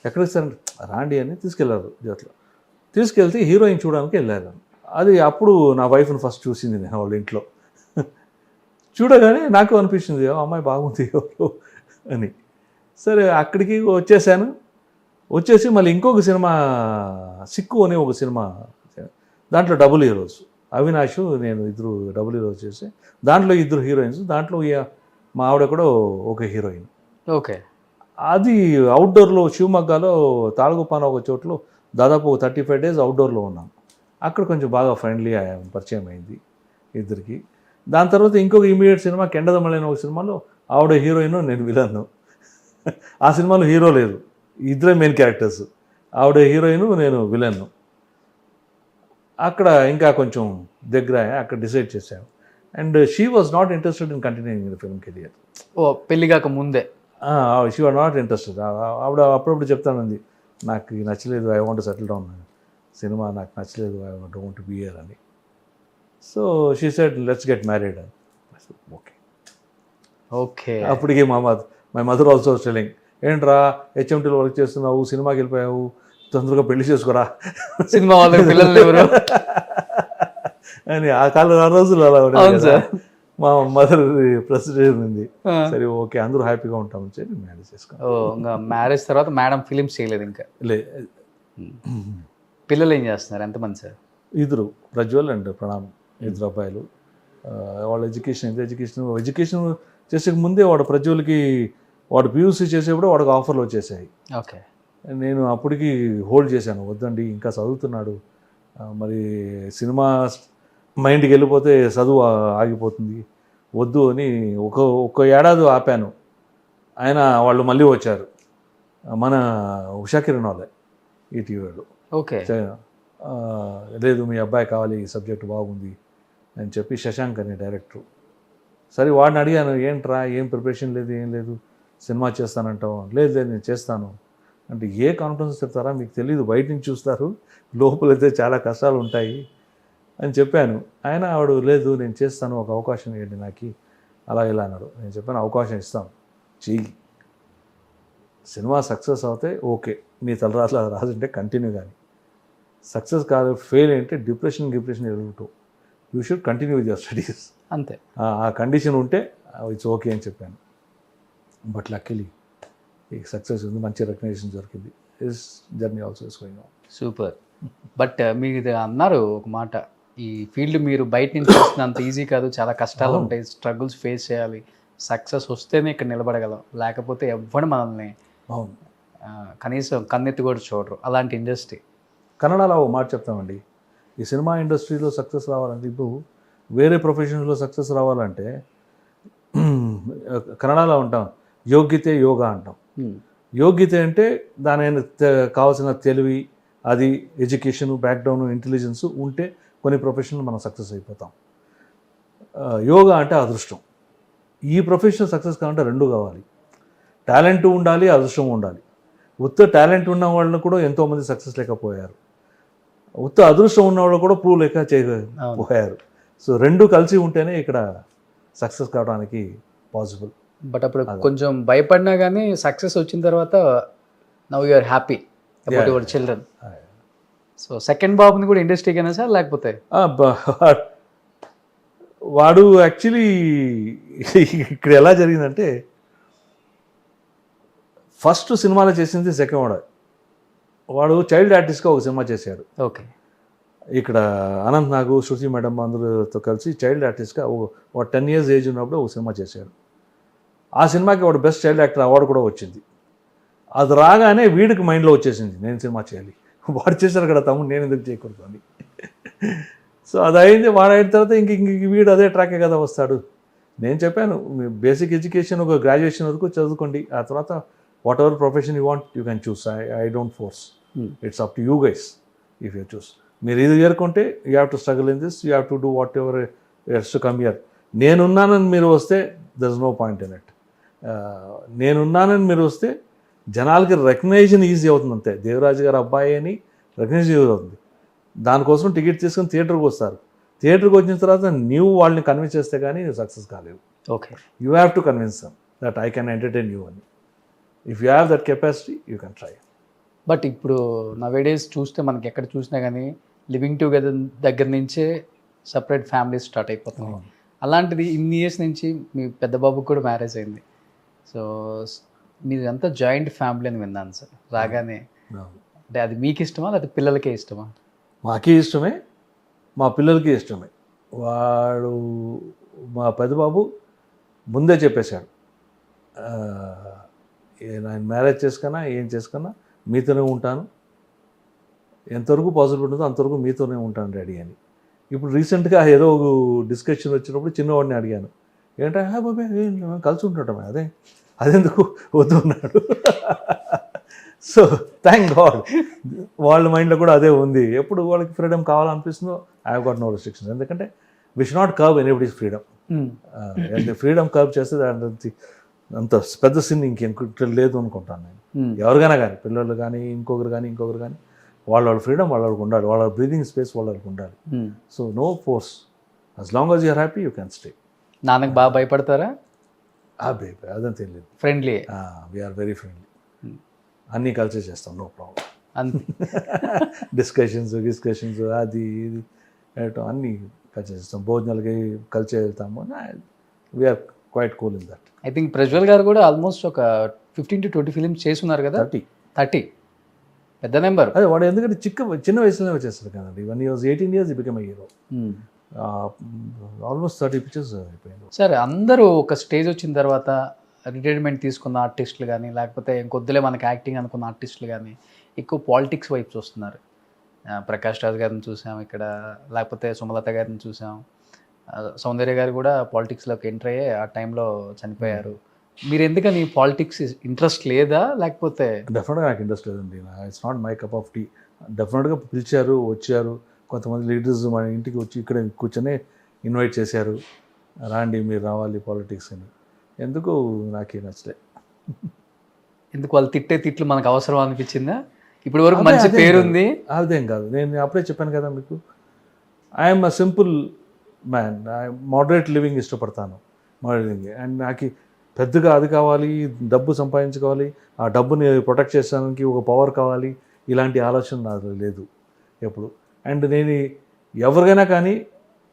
ఎక్కడికి సార్ రాండి అని తీసుకెళ్లారు. అట్లా తీసుకెళ్తే హీరోయిన్ చూడడానికి వెళ్ళాను. అది అప్పుడు నా వైఫ్ని ఫస్ట్ చూసింది నేను వాళ్ళ ఇంట్లో. చూడగానే నాకు అనిపించింది అమ్మాయి బాగుంది ఎవరు అని. సరే అక్కడికి వచ్చేసి మళ్ళీ ఇంకొక సినిమా సిక్కు అని ఒక సినిమా, దాంట్లో డబుల్ హీరోస్, అవినాష్ నేను ఇద్దరు డబుల్ హీరోస్ చేసి, దాంట్లో 2 హీరోయిన్స్, దాంట్లో మా ఆవిడ కూడా ఒక హీరోయిన్. ఓకే. అది అవుట్డోర్లో శివమొగ్గలో తాళగుప్పాన ఒక చోట్లో దాదాపు 35 days అవుట్డోర్లో ఉన్నాం. అక్కడ కొంచెం బాగా ఫ్రెండ్లీ పరిచయం అయింది ఇద్దరికి. దాని తర్వాత ఇంకొక ఇమీడియట్ సినిమా కెండదమళి అనే ఒక సినిమాలో ఆవిడ హీరోయిన్, నేను విలన్ను. ఆ సినిమాలో హీరో లేదు, ఇద్దరే మెయిన్ క్యారెక్టర్స్, ఆవిడ హీరోయిన్ నేను విలన్ను. అక్కడ ఇంకా కొంచెం దగ్గర అక్కడ డిసైడ్ చేశాను. And she was not interested in continuing the film career. ఓ పెళ్లి కాక ముందే షీ వాజ్ నాట్ ఇంట్రెస్టెడ్. ఆవిడ అప్పుడప్పుడు చెప్తానంది, నాకు నచ్చలేదు, I want settle down, cinema నాకు నచ్చలేదు, ఐ డోంట్ బి హియర్ అని. So she said let's get married అని. Okay okay. అప్పటికి మై మదర్ ఆల్సో టెలింగ్, ఏంట్రా హెచ్ఎంటీలో వర్క్ చేస్తున్నావు, సినిమాకి వెళ్ళిపోయావు, తొందరగా పెళ్లి చేసుకోరా సినిమా వాళ్ళ పిల్లలు ఎవరు అని. ఆ రోజులు అలా అవును ఉండేది కదా. సార్. మా మదర్ ప్రెసిడెంట్ ఉంది, సరే ఓకే అందరూ హ్యాపీగా ఉంటామని చెప్పి మ్యారేజ్ చేసుకున్నాం. ఇంకా మ్యారేజ్ తర్వాత మేడం ఫిలిమ్స్ చేయలేదు ఇంకా. లే పిల్లలు ఏం చేస్తున్నారు, ఎంతమంది సార్? ఇద్దరు, ప్రజ్వల్ అండ్ ప్రణామ్, ఇద్దరు అబ్బాయిలు. వాళ్ళ ఎడ్యుకేషన్ చేసే ముందే వాడు ప్రజ్వల్కి వాడు పియూసీ చేసేప్పుడు వాడికి ఆఫర్లు వచ్చేసాయి. ఓకే. నేను అప్పటికి హోల్డ్ చేశాను, వద్దండి ఇంకా చదువుతున్నాడు, మరి సినిమా మైండ్కి వెళ్ళిపోతే చదువు ఆగిపోతుంది, వద్దు అని ఒక ఏడాది ఆపాను. ఆయన వాళ్ళు మళ్ళీ వచ్చారు, మన ఉషా కిరణ్ వాళ్ళే ఈటీవీ వాళ్ళు. ఓకే. లేదు మీ అబ్బాయి కావాలి, ఈ సబ్జెక్ట్ బాగుంది అని చెప్పి శశాంక్ అని డైరెక్టర్. సరే వాడిని అడిగాను, ఏంట్రా ఏం ప్రిపరేషన్ లేదు ఏం లేదు, సినిమా చేస్తానంటావు. లేదు నేను చేస్తాను అంటే, ఏ కాన్ఫిడెన్స్ చెప్తారా, మీకు తెలీదు, బయట నుంచి చూస్తారు, లోపలైతే చాలా కష్టాలు ఉంటాయి అని చెప్పాను. ఆయన ఆవిడ లేదు నేను చేస్తాను, ఒక అవకాశం ఇవ్వండి నాకు, అలా ఇలా అన్నాడు. నేను చెప్పాను అవకాశం ఇస్తాం, చెయ్యి, సినిమా సక్సెస్ అవుతే ఓకే, మీ తలరాతలో రాజంటే కంటిన్యూ, కానీ సక్సెస్ కాదు ఫెయిల్ అంటే డిప్రెషన్ ఎదుగుతూ, you should continue with your studies అంతే. ఆ కండిషన్ ఉంటే ఇట్స్ ఓకే అని చెప్పాను. బట్ లక్కీలీ ఈ సక్సెస్ ఉంది, మంచి రికగ్నిషన్ దొరికింది. Is journey also is going on. Super. But మీరు ఇది అన్నారు ఒక మాట, ఈ ఫీల్డ్ మీరు బయట నుంచి చూసినంత ఈజీ కాదు, చాలా కష్టాలు ఉంటాయి, స్ట్రగుల్స్ ఫేస్ చేయాలి, సక్సెస్ వస్తేనే ఇక్కడ నిలబడగలం, లేకపోతే ఎవ్వడు మనల్ని అవును కనీసం కన్నెత్తి కూడా చూడరు, అలాంటి ఇండస్ట్రీ. కన్నడలో ఓ మాట చెప్తామండి, ఈ సినిమా ఇండస్ట్రీలో సక్సెస్ రావాలంటే, ఇప్పుడు వేరే ప్రొఫెషన్స్లో సక్సెస్ రావాలంటే కన్నడలో ఉంటాం యోగ్యతే యోగా అంటాం. యోగ్యత అంటే దాని కావాల్సిన తెలివి, అది ఎడ్యుకేషను, బ్యాక్గ్రౌండ్, ఇంటెలిజెన్స్ ఉంటే కొన్ని ప్రొఫెషన్లు మనం సక్సెస్ అయిపోతాం. యోగా అంటే అదృష్టం. ఈ ప్రొఫెషన్ సక్సెస్ కావాలంటే రెండు కావాలి, టాలెంట్ ఉండాలి, అదృష్టం ఉండాలి. ఉత్త టాలెంట్ ఉన్న వాళ్ళని కూడా ఎంతోమంది సక్సెస్ లేకపోయారు, ఉత్త అదృష్టం ఉన్న వాళ్ళు కూడా ప్రూవ్ లేక చేయకపోయారు. సో రెండు కలిసి ఉంటేనే ఇక్కడ సక్సెస్ కావడానికి పాసిబుల్. బట్ అప్పుడు కొంచెం భయపడినా కానీ సక్సెస్ వచ్చిన తర్వాత now you are happy about your children. So second బాబుని కూడా ఇండస్ట్రీకేనా సార్, లేకపోతే? వాడు యాక్చువల్లీ ఇక్కడ ఎలా జరిగిందంటే, ఫస్ట్ సినిమాలో చేసింది సెకండ్ వాడు చైల్డ్ ఆర్టిస్ట్గా ఒక సినిమా చేశాడు. ఓకే. ఇక్కడ అనంత్ నాగు, శృతి మేడం అందరితో కలిసి చైల్డ్ ఆర్టిస్ట్గా వాడు 10 years ఏజ్ ఉన్నప్పుడు ఒక సినిమా చేశాడు. ఆ సినిమాకి వాడు బెస్ట్ చైల్డ్ యాక్టర్ అవార్డు కూడా వచ్చింది. అది రాగానే వీడికి మైండ్లో వచ్చేసింది నేను సినిమా చేయాలి, వాడు చేశారు కదా తమ్ముడు నేను ఎందుకు చేయకూడదు అని. సో అది అయింది, వాడు అయిన తర్వాత ఇంక వీడు అదే ట్రాకే కదా వస్తాడు. నేను చెప్పాను బేసిక్ ఎడ్యుకేషన్ ఒక గ్రాడ్యుయేషన్ వరకు చదువుకోండి, ఆ తర్వాత whatever profession you want you can choose. I don't force, it's up to you guys if you choose. మీరు ఇది చేరుకుంటే you have to struggle in this, you have to do whatever it's to come here. నేనున్నానని మీరు వస్తే there is no point in it. నేనున్నానని మీరు వస్తే జనాలకి రికగ్నైజేషన్ ఈజీ అవుతుంది అంతే. దేవరాజు గారు అబ్బాయి అని రికగ్నైజేషన్ ఈజీ అవుతుంది. దానికోసం టికెట్ తీసుకొని థియేటర్కి వస్తారు. థియేటర్కి వచ్చిన తర్వాత నీవు వాళ్ళని కన్విన్స్ చేస్తే కానీ సక్సెస్ కాలేవు. Okay. You have to convince them that I can entertain you అని. If you have that capacity you can try. But ఇప్పుడు నవేడేస్ చూస్తే మనకి ఎక్కడ చూసినా కానీ లివింగ్ టుగెదర్ దగ్గర నుంచే సపరేట్ ఫ్యామిలీస్ స్టార్ట్ అయిపోతున్నాయి. అలాంటిది ఇన్ని ఇయర్స్ నుంచి మీ పెద్ద బాబుకి కూడా మ్యారేజ్ అయింది. సో మీది అంతా జాయింట్ ఫ్యామిలీ అని విన్నాను సార్ రాగానే. అంటే అది మీకు ఇష్టమా లేదా పిల్లలకే ఇష్టమా? మాకే ఇష్టమే, మా పిల్లలకి ఇష్టమే. వాడు మా పెద్దబాబు ముందే చెప్పేశాడు, నేను మ్యారేజ్ చేసుకున్నా ఏం చేసుకున్నా మీతోనే ఉంటాను, ఎంతవరకు పాసిబుల్ ఉంటుందో అంతవరకు మీతోనే ఉంటాను డాడీ అని. ఇప్పుడు రీసెంట్గా ఏదో ఒక డిస్కషన్ వచ్చినప్పుడు చిన్నవాడిని అడిగాను, ఏంటంటే బాబాయ్ కలిసి ఉంటుంటామే, అదెందుకు వద్దు అన్నాడు. సో థ్యాంక్ గాడ్ వాళ్ళ మైండ్లో కూడా అదే ఉంది. ఎప్పుడు వాళ్ళకి ఫ్రీడమ్ కావాలనిపిస్తుందో I have got no restrictions. ఎందుకంటే we should not curb anybody's freedom. Freedom curb చేస్తే అంత పెద్ద సిన్ ఇంకెంత లేదు అనుకుంటాను నేను. ఎవరికైనా కానీ పిల్లలు కానీ ఇంకొకరు కానీ వాళ్ళ ఫ్రీడమ్ వాళ్ళకి ఉండాలి, వాళ్ళ బ్రీదింగ్ స్పేస్ వాళ్ళకి ఉండాలి. So no force, as long as you are happy you can stay. నాన్నకు బాగా భయపడతారా? అదంతా లేదు. ఫ్రెండ్లీ వీఆర్ వెరీ ఫ్రెండ్లీ, అన్నీ కలిసే చేస్తాం, నో ప్రాబ్లం. అంతే. డిస్కషన్స్ అది ఇది అన్నీ కలిసి చేస్తాం, భోజనాలకి కలిసి వెళ్తాము. We are quite cool in that. I think Prajwal గారు కూడా ఆల్మోస్ట్ ఒక 15 to 20 ఫిలిమ్స్ చేస్తున్నారు కదా. 30 పెద్ద నెంబర్. అదే వాడు ఎందుకంటే చిన్న వయసులోనే వచ్చేస్తారు కదండి. when he was 18 years he became a hero. Almost 30 pictures అయిపోయింది. సరే, అందరూ ఒక స్టేజ్ వచ్చిన తర్వాత రిటైర్మెంట్ తీసుకున్న ఆర్టిస్టులు కానీ, లేకపోతే ఇంకొద్దులే మనకి యాక్టింగ్ అనుకున్న ఆర్టిస్టులు కానీ ఎక్కువ పాలిటిక్స్ వైపు చూస్తున్నారు. ప్రకాష్ రాజ్ గారిని చూసాం ఇక్కడ, లేకపోతే సుమలత గారిని చూసాం, సౌందర్య గారు కూడా పాలిటిక్స్లోకి ఎంటర్ అయ్యే ఆ టైంలో చనిపోయారు. మీరు ఎందుకని పాలిటిక్స్ ఇంట్రెస్ట్ లేదా, లేకపోతే? డెఫినెట్గా నాకు ఇంట్రెస్ట్ లేదండి. It's not my cup of tea. డెఫినెట్గా పిలిచారు, వచ్చారు, కొంతమంది లీడర్స్ మన ఇంటికి వచ్చి ఇక్కడ కూర్చొని ఇన్వైట్ చేశారు, రాండి మీరు రావాలి పాలిటిక్స్ అని. ఎందుకు నాకేం నచ్చలే. ఎందుకు వాళ్ళు తిట్లు మనకు అవసరం అనిపించిందా? ఇప్పటి వరకు మంచి పేరుంది. అదేం కాదు, నేను అప్పుడే చెప్పాను కదా మీకు, I'm a simple man, moderate living ఇష్టపడతాను, మోడరేటింగ్. అండ్ నాకు పెద్దగా అది కావాలి, డబ్బు సంపాదించుకోవాలి, ఆ డబ్బుని ప్రొటెక్ట్ చేసడానికి ఒక పవర్ కావాలి, ఇలాంటి ఆలోచన నాకు లేదు ఎప్పుడు. అండ్ నేను ఎవరికైనా కానీ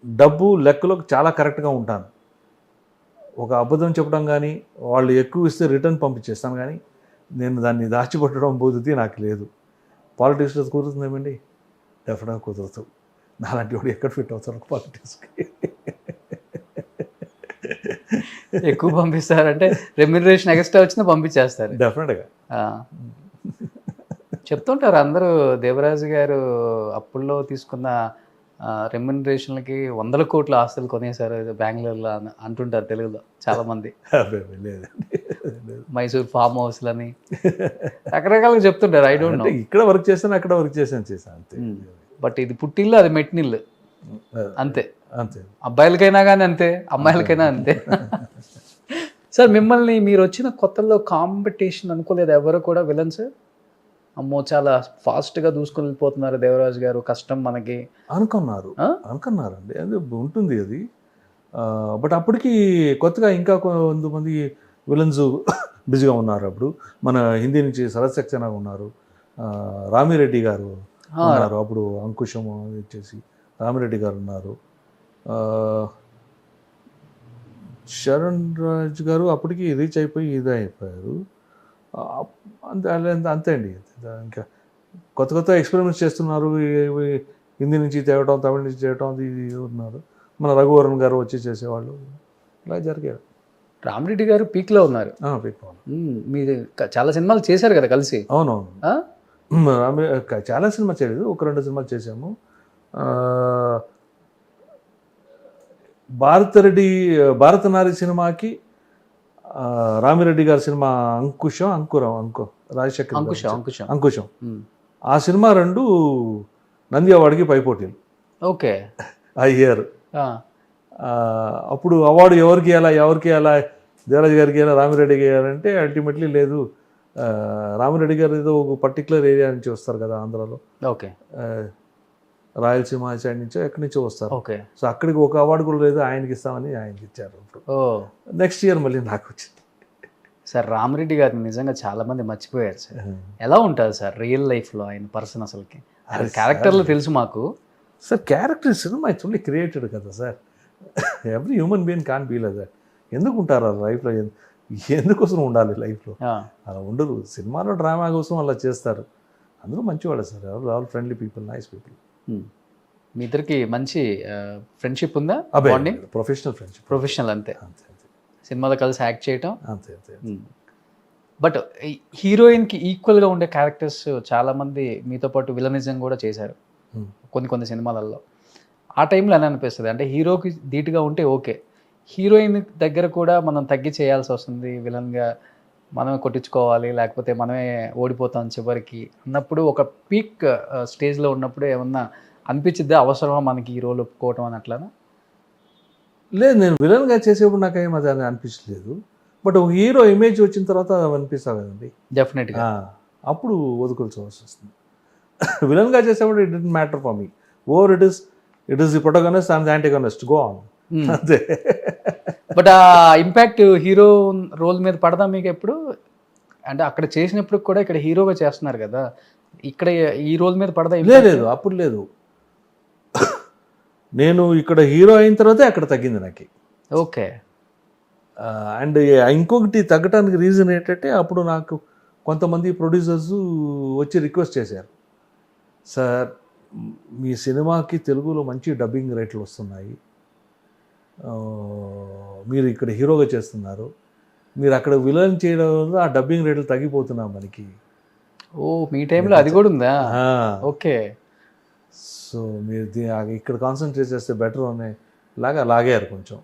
డబ్బు లెక్కలో చాలా కరెక్ట్గా ఉంటాను. ఒక అబద్ధం చెప్పడం కానీ, వాళ్ళు ఎక్కువ ఇస్తే రిటర్న్ పంపించేస్తాను, కానీ నేను దాన్ని దాచిపెట్టడం బుద్ధి నాకు లేదు. పాలిటిక్స్లో కుదురుతుందేమండి? డెఫినెట్గా కుదరదు. నాలాంటి వాడు ఎక్కడ ఫిట్ అవుతారు పాలిటిక్స్కి? ఎక్కువ పంపిస్తారంటే రెమ్యునరేషన్ ఎక్స్ట్రా వచ్చినా పంపించేస్తారు డెఫినెట్గా. చెప్తుంటారు అందరూ, దేవరాజు గారు అప్పుల్లో తీసుకున్న రెమ్యునరేషన్లకి 100 కోట్ల ఆస్తులు కొనేశారు బెంగళూరులో అని అంటుంటారు తెలుగులో చాలామంది. మైసూర్ ఫామ్ హౌస్లని రకరకాలుగా చెప్తుంటారు. I don't know. ఇక్కడ వర్క్ చేశాను, అక్కడ వర్క్ చేశాను అంతే. బట్ ఇది పుట్టిల్లు, అది మెట్టినిల్లు అంతే. అంతే, అబ్బాయిలకైనా కానీ అంతే, అమ్మాయిలకైనా అంతే. సార్, మిమ్మల్ని మీరు వచ్చిన కొత్తల్లో కాంపిటీషన్ అనుకోలేదు ఎవరు కూడా? విలన్స్ అమ్మో చాలా ఫాస్ట్గా దూసుకొని వెళ్ళిపోతున్నారు దేవరాజు గారు, కష్టం మనకి అనుకున్నారండి. అది ఉంటుంది అది. బట్ అప్పటికి కొత్తగా ఇంకా కొంతమంది విలన్స్ బిజీగా ఉన్నారు. అప్పుడు మన హిందీ నుంచి శరత్ సక్సేనా ఉన్నారు, రామిరెడ్డి గారు ఉన్నారు, అప్పుడు అంకుశం ఇచ్చేసి రామిరెడ్డి గారు ఉన్నారు, శరణ్ రాజ్ గారు అప్పటికి రీచ్ అయిపోయి ఇదే అయిపోయారు. అంతే అండి. ఇంకా కొత్త ఎక్స్పెరిమెంట్స్ చేస్తున్నారు, హిందీ నుంచి తేవటం, తమిళ నుంచి తేవటం, ఇది ఉన్నారు. మన రఘువరన్ గారు వచ్చి చేసేవాళ్ళు, ఇలా జరిగారు. రామిరెడ్డి గారు పీక్లో ఉన్నారు. పీక్లో మీరు చాలా సినిమాలు చేశారు కదా కలిసి? అవునవును, చాలా సినిమా చేయలేదు, 1-2 సినిమాలు చేశాము. భారతనారి సినిమాకి రామిరెడ్డి గారి సినిమా అంకుశం, ఆ సినిమా 2 నంది అవార్డుకి పైపోటీలు. ఓకే, అయ్యారు. అప్పుడు అవార్డు ఎవరికి ఎలా దేవరాజు గారికి ఎలా రామిరెడ్డికి వేయాలంటే అల్టిమేట్లీ లేదు, రామిరెడ్డి గారు ఏదో ఒక పర్టికులర్ ఏరియా నుంచి వస్తారు కదా ఆంధ్రాలో. ఓకే, రాయలసీమ సైడ్ నుంచో ఎక్కడి నుంచో వస్తారు. ఓకే, సో అక్కడికి ఒక అవార్డు కూడా లేదు, ఆయనకి ఇస్తామని ఆయనకి ఇచ్చారు. నెక్స్ట్ ఇయర్ మళ్ళీ నాకు వచ్చింది. సార్, రామిరెడ్డి గారిని నిజంగా చాలా మంది మర్చిపోయారు సార్. ఎలా ఉంటుంది సార్ రియల్ లైఫ్లో ఆయన పర్సన్? అసలుకి క్యారెక్టర్లో తెలుసు మాకు sir. Character cinema it's only created కదా sir. Every human being can be like that. ఎందుకు ఉంటారు ఆ లైఫ్లో? ఎందుకోసం ఉండాలి లైఫ్లో? అలా ఉండరు. సినిమాలో డ్రామా కోసం అలా చేస్తారు. అందరూ మంచివాళ్ళు sir, all friendly people, nice people. మీ ఇద్దరికి మంచి ఫ్రెండ్షిప్ ఉందా? ప్రొఫెషనల్ అంతే. సినిమాలో కలిసి యాక్ట్ చేయటం అంతే. బట్ హీరోయిన్కి ఈక్వల్గా ఉండే క్యారెక్టర్స్ చాలామంది మీతో పాటు విలనిజం కూడా చేశారు కొన్ని సినిమాలలో. ఆ టైంలో అని అనిపిస్తుంది, అంటే హీరోకి ధీటుగా ఉంటే ఓకే, హీరోయిన్ దగ్గర కూడా మనం తగ్గి చేయాల్సి వస్తుంది, విలన్గా మనమే కొట్టించుకోవాలి, లేకపోతే మనమే ఓడిపోతాం చివరికి అన్నప్పుడు, ఒక పీక్ స్టేజ్లో ఉన్నప్పుడు ఏమన్నా అనిపించిద్దా అవసరమా మనకి ఈ రోల్ ఒప్పుకోవటం అని? అట్లానా? లేదు, నేను విలన్గా చేసేప్పుడు నాకేం అది అనిపించలేదు. బట్ ఒక హీరో ఇమేజ్ వచ్చిన తర్వాత అనిపిస్తా కదండి, డెఫినెట్గా అప్పుడు వదుకోవాల్సి వస్తుంది. విలన్గా చేసేప్పుడు it don't matter for me, over it is the protagonist and the antagonist, go on, అంతే. బట్ ఆ ఇంపాక్ట్ హీరో రోల్ మీద పడదా మీకు ఎప్పుడు? అంటే అక్కడ చేసినప్పుడు కూడా ఇక్కడ హీరోగా చేస్తున్నారు కదా, ఇక్కడ ఈ రోల్ మీద పడదా? లేదు అప్పుడు లేదు. నేను ఇక్కడ హీరో అయిన తర్వాతే అక్కడ తగ్గింది నాకు. ఓకే. అండ్ ఇంకొకటి తగ్గడానికి రీజన్ ఏంటంటే అప్పుడు నాకు కొంతమంది ప్రొడ్యూసర్స్ వచ్చి రిక్వెస్ట్ చేశారు, సార్ మీ సినిమాకి తెలుగులో మంచి డబ్బింగ్ రేట్లు వస్తున్నాయి, మీరు ఇక్కడ హీరోగా చేస్తున్నారు, మీరు అక్కడ విలన్ చేయడం వల్ల ఆ డబ్బింగ్ రేట్లు తగ్గిపోతున్నాం మనకి. ఓ మీ టైంలో అది కూడా ఉందా? ఓకే. సో మీరు ఇక్కడ కాన్సన్ట్రేట్ చేస్తే బెటర్ అనే లాగా లాగారు కొంచెం.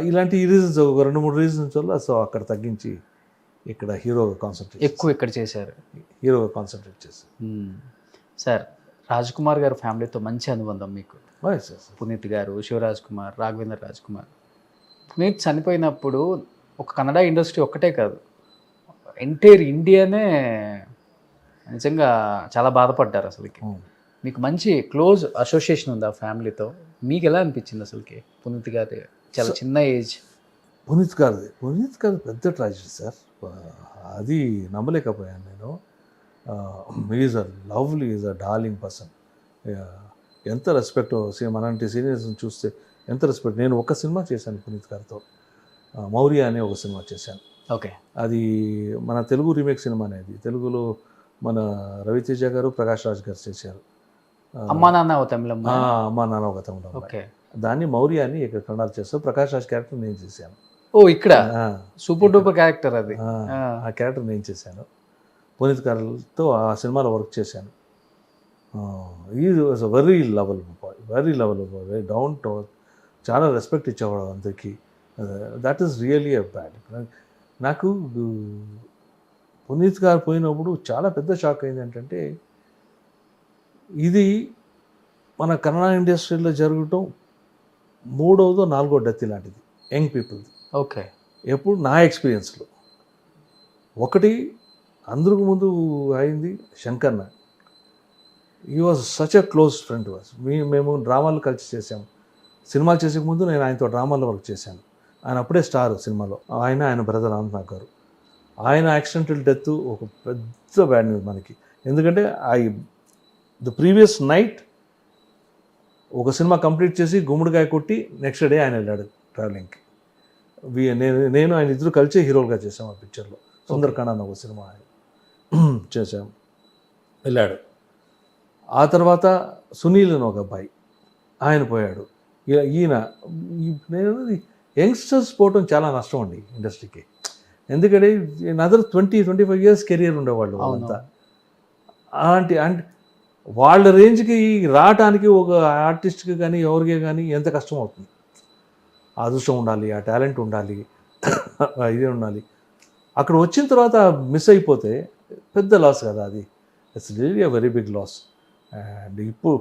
ఇలాంటి రీజన్స్ ఒక 2-3 రీజన్స్ వల్ల సో అక్కడ తగ్గించి ఇక్కడ హీరోగా కాన్సన్ట్రేట్ ఎక్కువ ఇక్కడ చేశారు, హీరోగా కాన్సన్ట్రేట్ చేశారు. సార్ రాజ్ కుమార్ గారు ఫ్యామిలీతో మంచి అనుబంధం మీకు. పునీత్ గారు, శివరాజ్ కుమార్, రాఘవేంద్ర రాజ్ కుమార్. పునీత్ చనిపోయినప్పుడు ఒక కన్నడ ఇండస్ట్రీ ఒక్కటే కాదు, ఎంటైర్ ఇండియానే నిజంగా చాలా బాధపడ్డారు అసలుకి. మీకు మంచి క్లోజ్ అసోసియేషన్ ఉంది ఆ ఫ్యామిలీతో. మీకు ఎలా అనిపించింది అసలుకి? పునీత్ గారి చాలా చిన్న ఏజ్. పునీత్ గారిది పెద్ద ట్రాజడీ సార్, అది నమ్మలేకపోయాను నేను. Is a lovely, is a darling person. ఎంత రెస్పెక్ట్, అలాంటి సీనియర్స్ని చూస్తే ఎంత రెస్పెక్ట్. నేను ఒక సినిమా చేశాను పునీత్ గారితో, మౌర్య అనే ఒక సినిమా చేశాను. ఓకే. అది మన తెలుగు రీమేక్ సినిమా అనేది. తెలుగులో మన రవితేజ గారు, ప్రకాష్ రాజ్ గారు చేశారు. అమ్మా నాన్న ఒక తమిళం. అమ్మా నాన్న ఒక తమిళం. ఓకే. దాన్ని మౌర్య అని ఇక్కడ కన్నడ చేస్తాను. ప్రకాష్ రాజ్ క్యారెక్టర్ నేను చేశాను. ఓ ఇక్కడ సూపర్ డూపర్ క్యారెక్టర్ అది. ఆ క్యారెక్టర్ నేను చేశాను. పునీత్ గారితో ఆ సినిమాలో వర్క్ చేశాను. Is was a very lovable boy, very down to earth. చాలా రెస్పెక్ట్ ఇచ్చేవాడు అందరికీ. That is really a bad. నాకు పునీత్ గారు పోయినప్పుడు చాలా పెద్ద షాక్ అయింది ఏంటంటే, ఇది మన కన్నడ ఇండస్ట్రీలో జరగటం 3వ 4వ డెత్ ఇలాంటిది యంగ్ పీపుల్ది. ఓకే. ఎప్పుడు నా ఎక్స్పీరియన్స్లో ఒకటి అందరికి ముందు అయింది శంకర్న. He was such a close friend to us. మేము డ్రామాలు కలిసి చేసాము. సినిమాలు చేసే ముందు నేను ఆయనతో డ్రామాలో వర్క్ చేశాను. ఆయన అప్పుడే స్టార్ సినిమాలో. ఆయన బ్రదర్ అనంతనాగ్ గారు. ఆయన యాక్సిడెంటల్ డెత్ ఒక పెద్ద బ్యాడ్ న్యూస్ మనకి. ఎందుకంటే ద ప్రీవియస్ నైట్ ఒక సినిమా కంప్లీట్ చేసి గుమ్మడికాయ కొట్టి నెక్స్ట్ డే ఆయన వెళ్ళాడు ట్రావెలింగ్కి. నేను ఆయన ఇద్దరు కలిసి హీరోలుగా చేసాం ఆ పిక్చర్లో. సుందరకాండ అని ఒక సినిమా ఆయన చేసాం, వెళ్ళాడు. ఆ తర్వాత సునీల్ అని ఒక అబ్బాయి, ఆయన పోయాడు. ఈయన నేను యంగ్స్టర్స్ పోవటం చాలా నష్టం అండి ఇండస్ట్రీకి. ఎందుకంటే అదర్ 20-25 ఇయర్స్ కెరియర్ ఉండేవాళ్ళు వాళ్ళంతా. అలాంటి అండ్ వాళ్ళ రేంజ్కి రావటానికి ఒక ఆర్టిస్ట్కి కానీ ఎవరికి కానీ ఎంత కష్టం అవుతుంది. అదృష్టం ఉండాలి, ఆ టాలెంట్ ఉండాలి, ఇదే ఉండాలి. అక్కడ వచ్చిన తర్వాత మిస్ అయిపోతే పెద్ద లాస్ కదా అది. It's really a very big loss. And ఇప్పుడు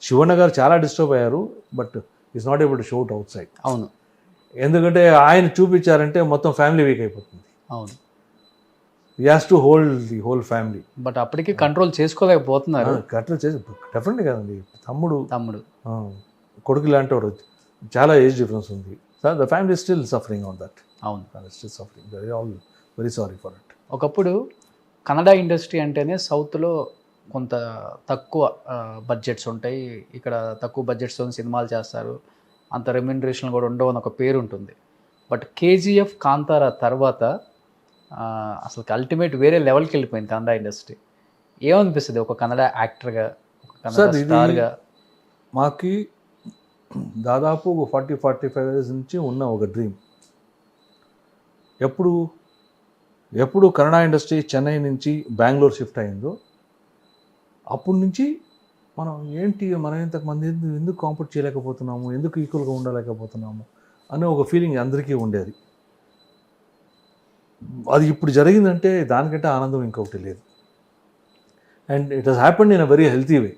శివన్న గారు చాలా డిస్టర్బ్ అయ్యారు, but is not able to show it outside. అవును. ఎందుకంటే ఆయన చూపించారంటే మొత్తం ఫ్యామిలీ వీక్ అయిపోతుంది. అవును. He has to hold the whole family. But అప్పటికి కంట్రోల్ చేసుకోలేకపోతున్నారు. కంట్రోల్ చేసి డెఫినెట్లీ కదండి. తమ్ముడు కొడుకు లాంటి వాడు, చాలా ఏజ్ డిఫరెన్స్ ఉంది. The family still suffering on that. అవును, still suffering. Very sorry for it. ఒకప్పుడు కన్నడ ఇండస్ట్రీ అంటేనే సౌత్లో కొంత తక్కువ బడ్జెట్స్ ఉంటాయి, ఇక్కడ తక్కువ బడ్జెట్స్తో సినిమాలు చేస్తారు, అంత రెమ్యునరేషన్ కూడా ఉండవు అని ఒక పేరు ఉంటుంది. బట్ కేజీఎఫ్, కాంతారా తర్వాత అసలు అల్టిమేట్ వేరే లెవెల్కి వెళ్ళిపోయింది కన్నడ ఇండస్ట్రీ. ఏమనిపిస్తుంది ఒక కన్నడ యాక్టర్గా, ఒక కన్నడ స్టార్గా? మాకి దాదాపు 40-45 ఇయర్స్ నుంచి ఉన్న ఒక డ్రీమ్. ఎప్పుడు కన్నడ ఇండస్ట్రీ చెన్నై నుంచి బెంగళూరు షిఫ్ట్ అయిందో అప్పటి నుంచి మనం ఇంతకుమంది ఎందుకు కాంపీట్ చేయలేకపోతున్నాము, ఎందుకు ఈక్వల్గా ఉండలేకపోతున్నాము అనే ఒక ఫీలింగ్ అందరికీ ఉండేది. అది ఇప్పుడు జరిగిందంటే దానికంటే ఆనందం ఇంకొకటి లేదు. And it has happened in a very healthy way.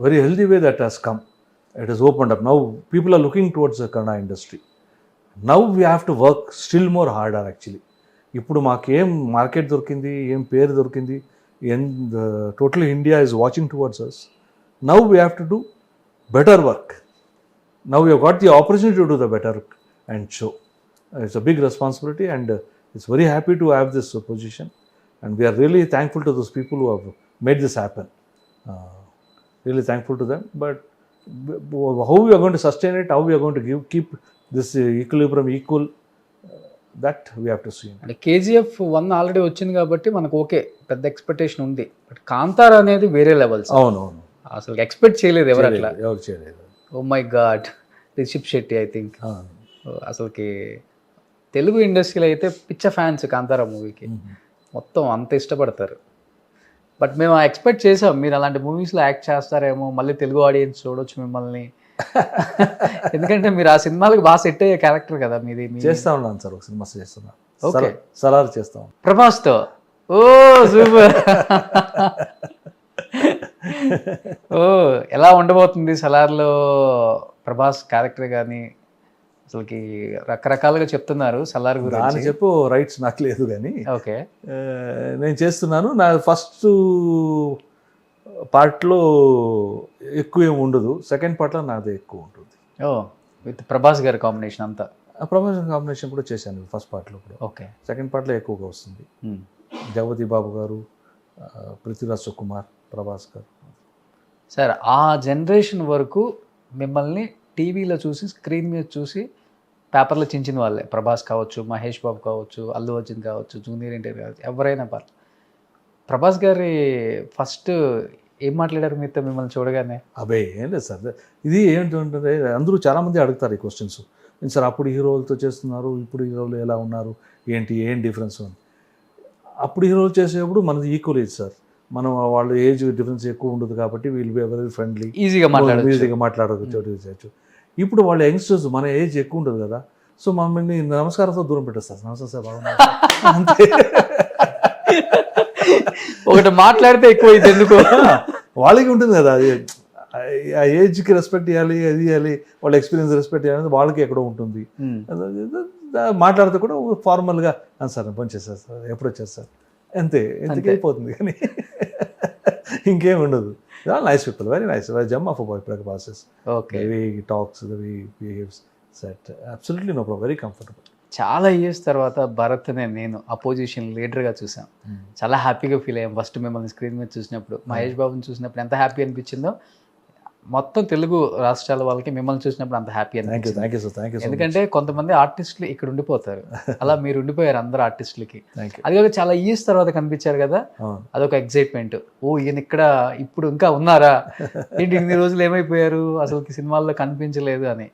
Very healthy way that has come. It has opened up. Now people are looking towards the Kannada industry. Now we have to work still more harder actually. ఇప్పుడు మాకు ఏం market దొరికింది, ఏం పేరు దొరికింది, total India is watching towards us. Now we have to do better work. now we have got the opportunity to do the better and show. It's a big responsibility, and it's very happy to have this position, and we are really thankful to those people who have made this happen. Really thankful to them. But how we are going to sustain it, how we are going to keep this equilibrium equal, that we have to see. అంటే KGF 1 already వచ్చింది కాబట్టి మనకు okay, పెద్ద expectation ఉంది. But Kantara అనేది వేరే levels, అవునవును, అసలు ఎక్స్పెక్ట్ చేయలేదు ఎవరు అట్లా. ఎవరు చేయలేదు. Oh my god, Rishab Shetty I think. అసలుకి తెలుగు ఇండస్ట్రీలో అయితే పిచ్చ ఫ్యాన్స్ కాంతారా మూవీకి, మొత్తం అంత ఇష్టపడతారు. బట్ మేము ఎక్స్పెక్ట్ చేసాం మీరు అలాంటి మూవీస్లో యాక్ట్ చేస్తారేమో, మళ్ళీ తెలుగు ఆడియన్స్ చూడొచ్చు మిమ్మల్ని. ఎందుకంటే మీరు ఆ సినిమాలకు బాగా సెట్ అయ్యే క్యారెక్టర్ కదా మీది. చేస్తా ఉన్నాను సార్, ఒక సినిమా చేస్తున్నా, ఓకే, సలార్ చేస్తాం ప్రభాస్తో. ఓ సూపర్. ఓ ఎలా ఉండబోతుంది సలార్లో ప్రభాస్ క్యారెక్టర్ కానీ? అసలుకి రకరకాలుగా చెప్తున్నారు సలార్ దాని గురించి. చెప్పు, రైట్స్ నాకు లేదు కానీ ఓకే, నేను చేస్తున్నాను. నా ఫస్ట్ పార్ట్లో ఎక్కువ ఏమి ఉండదు, సెకండ్ పార్ట్లో నాదే ఎక్కువ ఉంటుంది. ఓ విత్ ప్రభాస్ గారి కాంబినేషన్ అంతా. ప్రమోషన్ కాంబినేషన్ కూడా చేశాను ఫస్ట్ పార్ట్లో కూడా. ఓకే, సెకండ్ పార్ట్లో ఎక్కువగా వస్తుంది. జగపతి బాబు గారు, పృథ్వీరాజ్ సుకుమార్, ప్రభాస్ గారు. సార్ ఆ జనరేషన్ వరకు మిమ్మల్ని టీవీలో చూసి, స్క్రీన్ మీద చూసి, పేపర్లో చించిన వాళ్ళే. ప్రభాస్ కావచ్చు, మహేష్ బాబు కావచ్చు, అల్లు అర్జున్ కావచ్చు, జూనియర్ ఎన్టీఆర్ కావచ్చు, ఎవరైనా పర్లేదు. ప్రభాస్ గారి ఫస్ట్ ఏం మాట్లాడారు మీతో మిమ్మల్ని చూడగానే? అబే ఏం లేదు సార్, ఇది ఏంటంటే అందరూ చాలామంది అడుగుతారు ఈ క్వశ్చన్స్. సార్ అప్పుడు హీరోలతో చేస్తున్నారు, ఇప్పుడు హీరోలు ఎలా ఉన్నారు, ఏం డిఫరెన్స్ అని. అప్పుడు హీరోలు చేసేటప్పుడు మనది ఈక్వల్ ఏజ్ సార్, మనం వాళ్ళ ఏజ్ డిఫరెన్స్ ఎక్కువ ఉండదు కాబట్టి వీళ్ళు వెరీ ఫ్రెండ్లీ, ఈజీగా మాట్లాడచ్చు. ఇప్పుడు వాళ్ళ యంగ్స్టర్స్, మన ఏజ్ ఎక్కువ ఉండదు కదా, సో మమ్మల్ని నమస్కారంతో దూరం పెట్టేస్తారు. నమస్తే సార్, బాగున్నారు అంతే. ఒకటి మాట్లాడితే ఎక్కువ ఇది ఎందుకు, వాళ్ళకి ఉంటుంది కదా అది, ఆ ఏజ్కి రెస్పెక్ట్ ఇవ్వాలి, అది ఇవ్వాలి, వాళ్ళ ఎక్స్పీరియన్స్ రెస్పెక్ట్ ఇవ్వాలి, వాళ్ళకి ఎక్కడో ఉంటుంది. మాట్లాడితే కూడా ఫార్మల్గా సార్ పనిచేస్తారు సార్, ఎప్పుడు వచ్చారు సార్, అంతే, ఎందుకు అయిపోతుంది కానీ ఇంకేం ఉండదు. Nice people, very nice, gem of boy process. Okay, way talks, the way behaves, set absolutely no problem, very comfortable. చాలా ఇయర్స్ తర్వాత భరత్నే నేను అపోజిషన్ లీడర్గా చూసాం. చాలా హ్యాపీగా ఫీల్ అయ్యాం ఫస్ట్ మిమ్మల్ని స్క్రీన్ మీద చూసినప్పుడు. మహేష్ బాబుని చూసినప్పుడు ఎంత హ్యాపీ అనిపించిందో, మొత్తం తెలుగు రాష్ట్రాల వాళ్ళకి మిమ్మల్ని చూసినప్పుడు అంత హ్యాపీ అనిపించింది. Thank you sir, thank you. ఎందుకంటే కొంతమంది ఆర్టిస్టులు ఇక్కడ ఉండిపోతారు, అలా మీరు ఉండిపోయారు అందరు ఆర్టిస్టులకి. అది కాక చాలా ఇయర్స్ తర్వాత కనిపించారు కదా, అదొక ఎక్సైట్మెంట్. ఓ ఈయన ఇక్కడ ఇప్పుడు ఇంకా ఉన్నారా, ఏంటి ఇన్ని రోజులు ఏమైపోయారు, అసలు సినిమాల్లో కనిపించలేదు అని.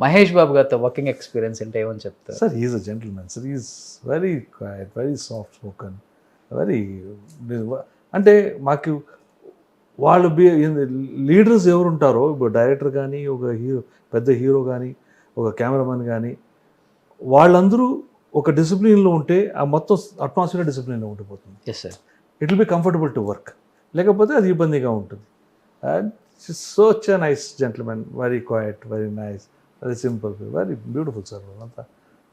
మహేష్ బాబు గారితో వర్కింగ్ ఎక్స్పీరియన్స్ అంటే ఏమని చెప్తారు? Sir is a gentleman sir, is very quiet, very soft spoken, very, అంటే మాకు వాళ్ళు లీడర్స్ ఎవరు ఉంటారో, ఇప్పుడు డైరెక్టర్ కానీ, ఒక పెద్ద హీరో కానీ, ఒక కెమెరామెన్ కానీ, వాళ్ళందరూ ఒక డిసిప్లిన్లో ఉంటే ఆ మొత్తం అట్మాస్ఫియర్ డిసిప్లిన్లో ఉండిపోతుంది. Yes sir, it will be comfortable to work, లేకపోతే అది ఇబ్బందిగా ఉంటుంది. And such a nice gentlemen, very quiet, very nice, very simple, very beautiful sir, అంతా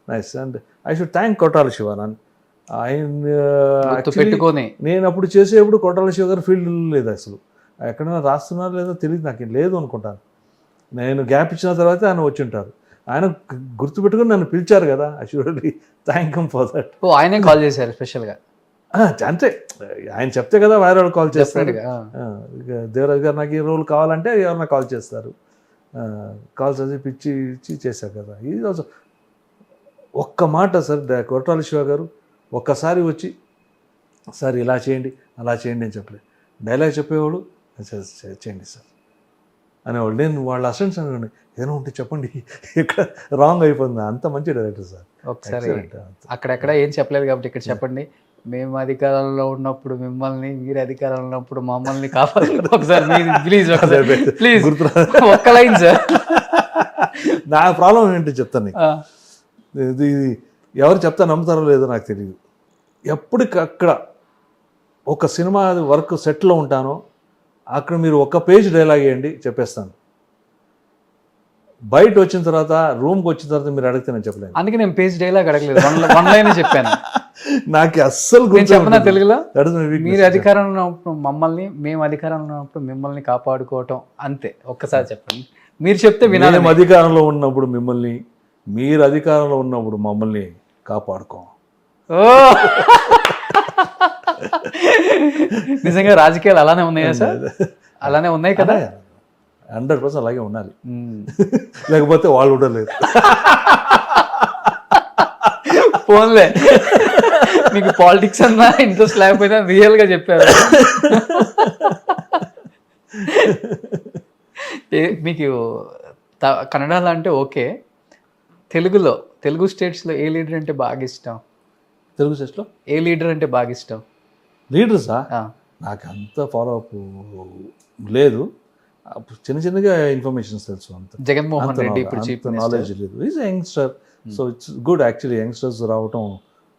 nice. And I should thank Kottala Shivanand. పెట్టుకొని నేను అప్పుడు చేసేప్పుడు కొట్టాల శివ గారు ఫీల్డ్ లేదు, అసలు ఎక్కడైనా రాస్తున్నారో లేదో తెలియదు, నాకు లేదు అనుకుంటాను. నేను గ్యాప్ ఇచ్చిన తర్వాత ఆయన వచ్చి ఉంటారు, ఆయన గుర్తుపెట్టుకుని నన్ను పిలిచారు కదా, I should thank him for that. ఓ ఆయనే కాల్ చేశారు స్పెషల్గా? అంటే ఆయన చెప్తే కదా వేరే వాళ్ళు కాల్ చేస్తారు. దేవరాజ్ గారు నాకు ఈ రోల్ కావాలంటే ఎవరైనా కాల్ చేస్తారు, కాల్ చేసి ఇచ్చి చేశారు కదా. ఇది ఆల్సో ఒక్క మాట సార్, కొట్టాల శివ గారు ఒక్కసారి వచ్చి సార్ ఇలా చేయండి, అలా చేయండి అని చెప్పలేదు. డైలాగ్ చెప్పేవాడు, చేయండి సార్ అనేవాళ్ళు. నేను వాళ్ళ అసిస్టెంట్స్ అనుకోండి, ఏదైనా ఉంటే చెప్పండి, ఇక్కడ రాంగ్ అయిపోతుంది. అంత మంచి డైరెక్టర్ సార్. ఒకసారి అక్కడెక్కడ ఏం చెప్పలేదు కాబట్టి ఇక్కడ చెప్పండి. మేము అధికారంలో ఉన్నప్పుడు మిమ్మల్ని, మీరు అధికారంలో ఉన్నప్పుడు మమ్మల్ని కాపాడాలి ఒకసారి ప్లీజ్, ప్లీజ్ ఒక్క లైన్ సార్. నా ప్రాబ్లం ఏంటి చెప్తాను, ఇది ఎవరు చెప్తా నమ్ముతారో లేదో నాకు తెలియదు. ఎప్పటికక్కడ ఒక సినిమా వర్క్ సెట్లో ఉంటానో అక్కడ మీరు ఒక పేజ్ డైలాగ్ వేయండి చెప్పేస్తాను. బయట వచ్చిన తర్వాత రూమ్కి వచ్చిన తర్వాత మీరు అడిగితే నేను చెప్పలేను. అందుకే నేను పేజ్ డైలాగ్ అడగలేదు, వన్ లైన్ చెప్పాను. నాకు అస్సలు నేను చెప్పనా తెలుగులో? That is my weakness. మీరు అధికారంలో ఉన్నప్పుడు మమ్మల్ని, మేము అధికారంలో ఉన్నప్పుడు మిమ్మల్ని కాపాడుకోవటం, అంతే. ఒక్కసారి చెప్పండి, మీరు చెప్తే వినాలి. మేము అధికారంలో ఉన్నప్పుడు మిమ్మల్ని, మీరు అధికారంలో ఉన్నప్పుడు మమ్మల్ని కాపాడుకోం. ఓ నిజంగా రాజకీయాలు అలానే ఉన్నాయా సార్? అలానే ఉన్నాయి కదా. 100% అలాగే ఉండాలి, లేకపోతే వాళ్ళు ఉండలేదు. ఫోన్లే మీకు పాలిటిక్స్ అన్నా ఇంట్రెస్ట్ లేకపోయినా రియల్గా చెప్పారు. మీకు కన్నడలో అంటే ఓకే, తెలుగు స్టేట్స్లో ఏ లీడర్ అంటే బాగా ఇష్టం? తెలుగు స్టేట్స్లో ఏ లీడర్ అంటే బాగా ఇష్టం? లీడర్సా? నాకు అంత ఫాలో అప్ లేదు, చిన్న చిన్నగా ఇన్ఫర్మేషన్స్ తెలుసు, అంత జగన్మోహన్ రెడ్డి ఇప్పుడు చీఫ్ నాలెడ్జ్ లేదు. Is youngster, so it's good actually. Youngsters రావటం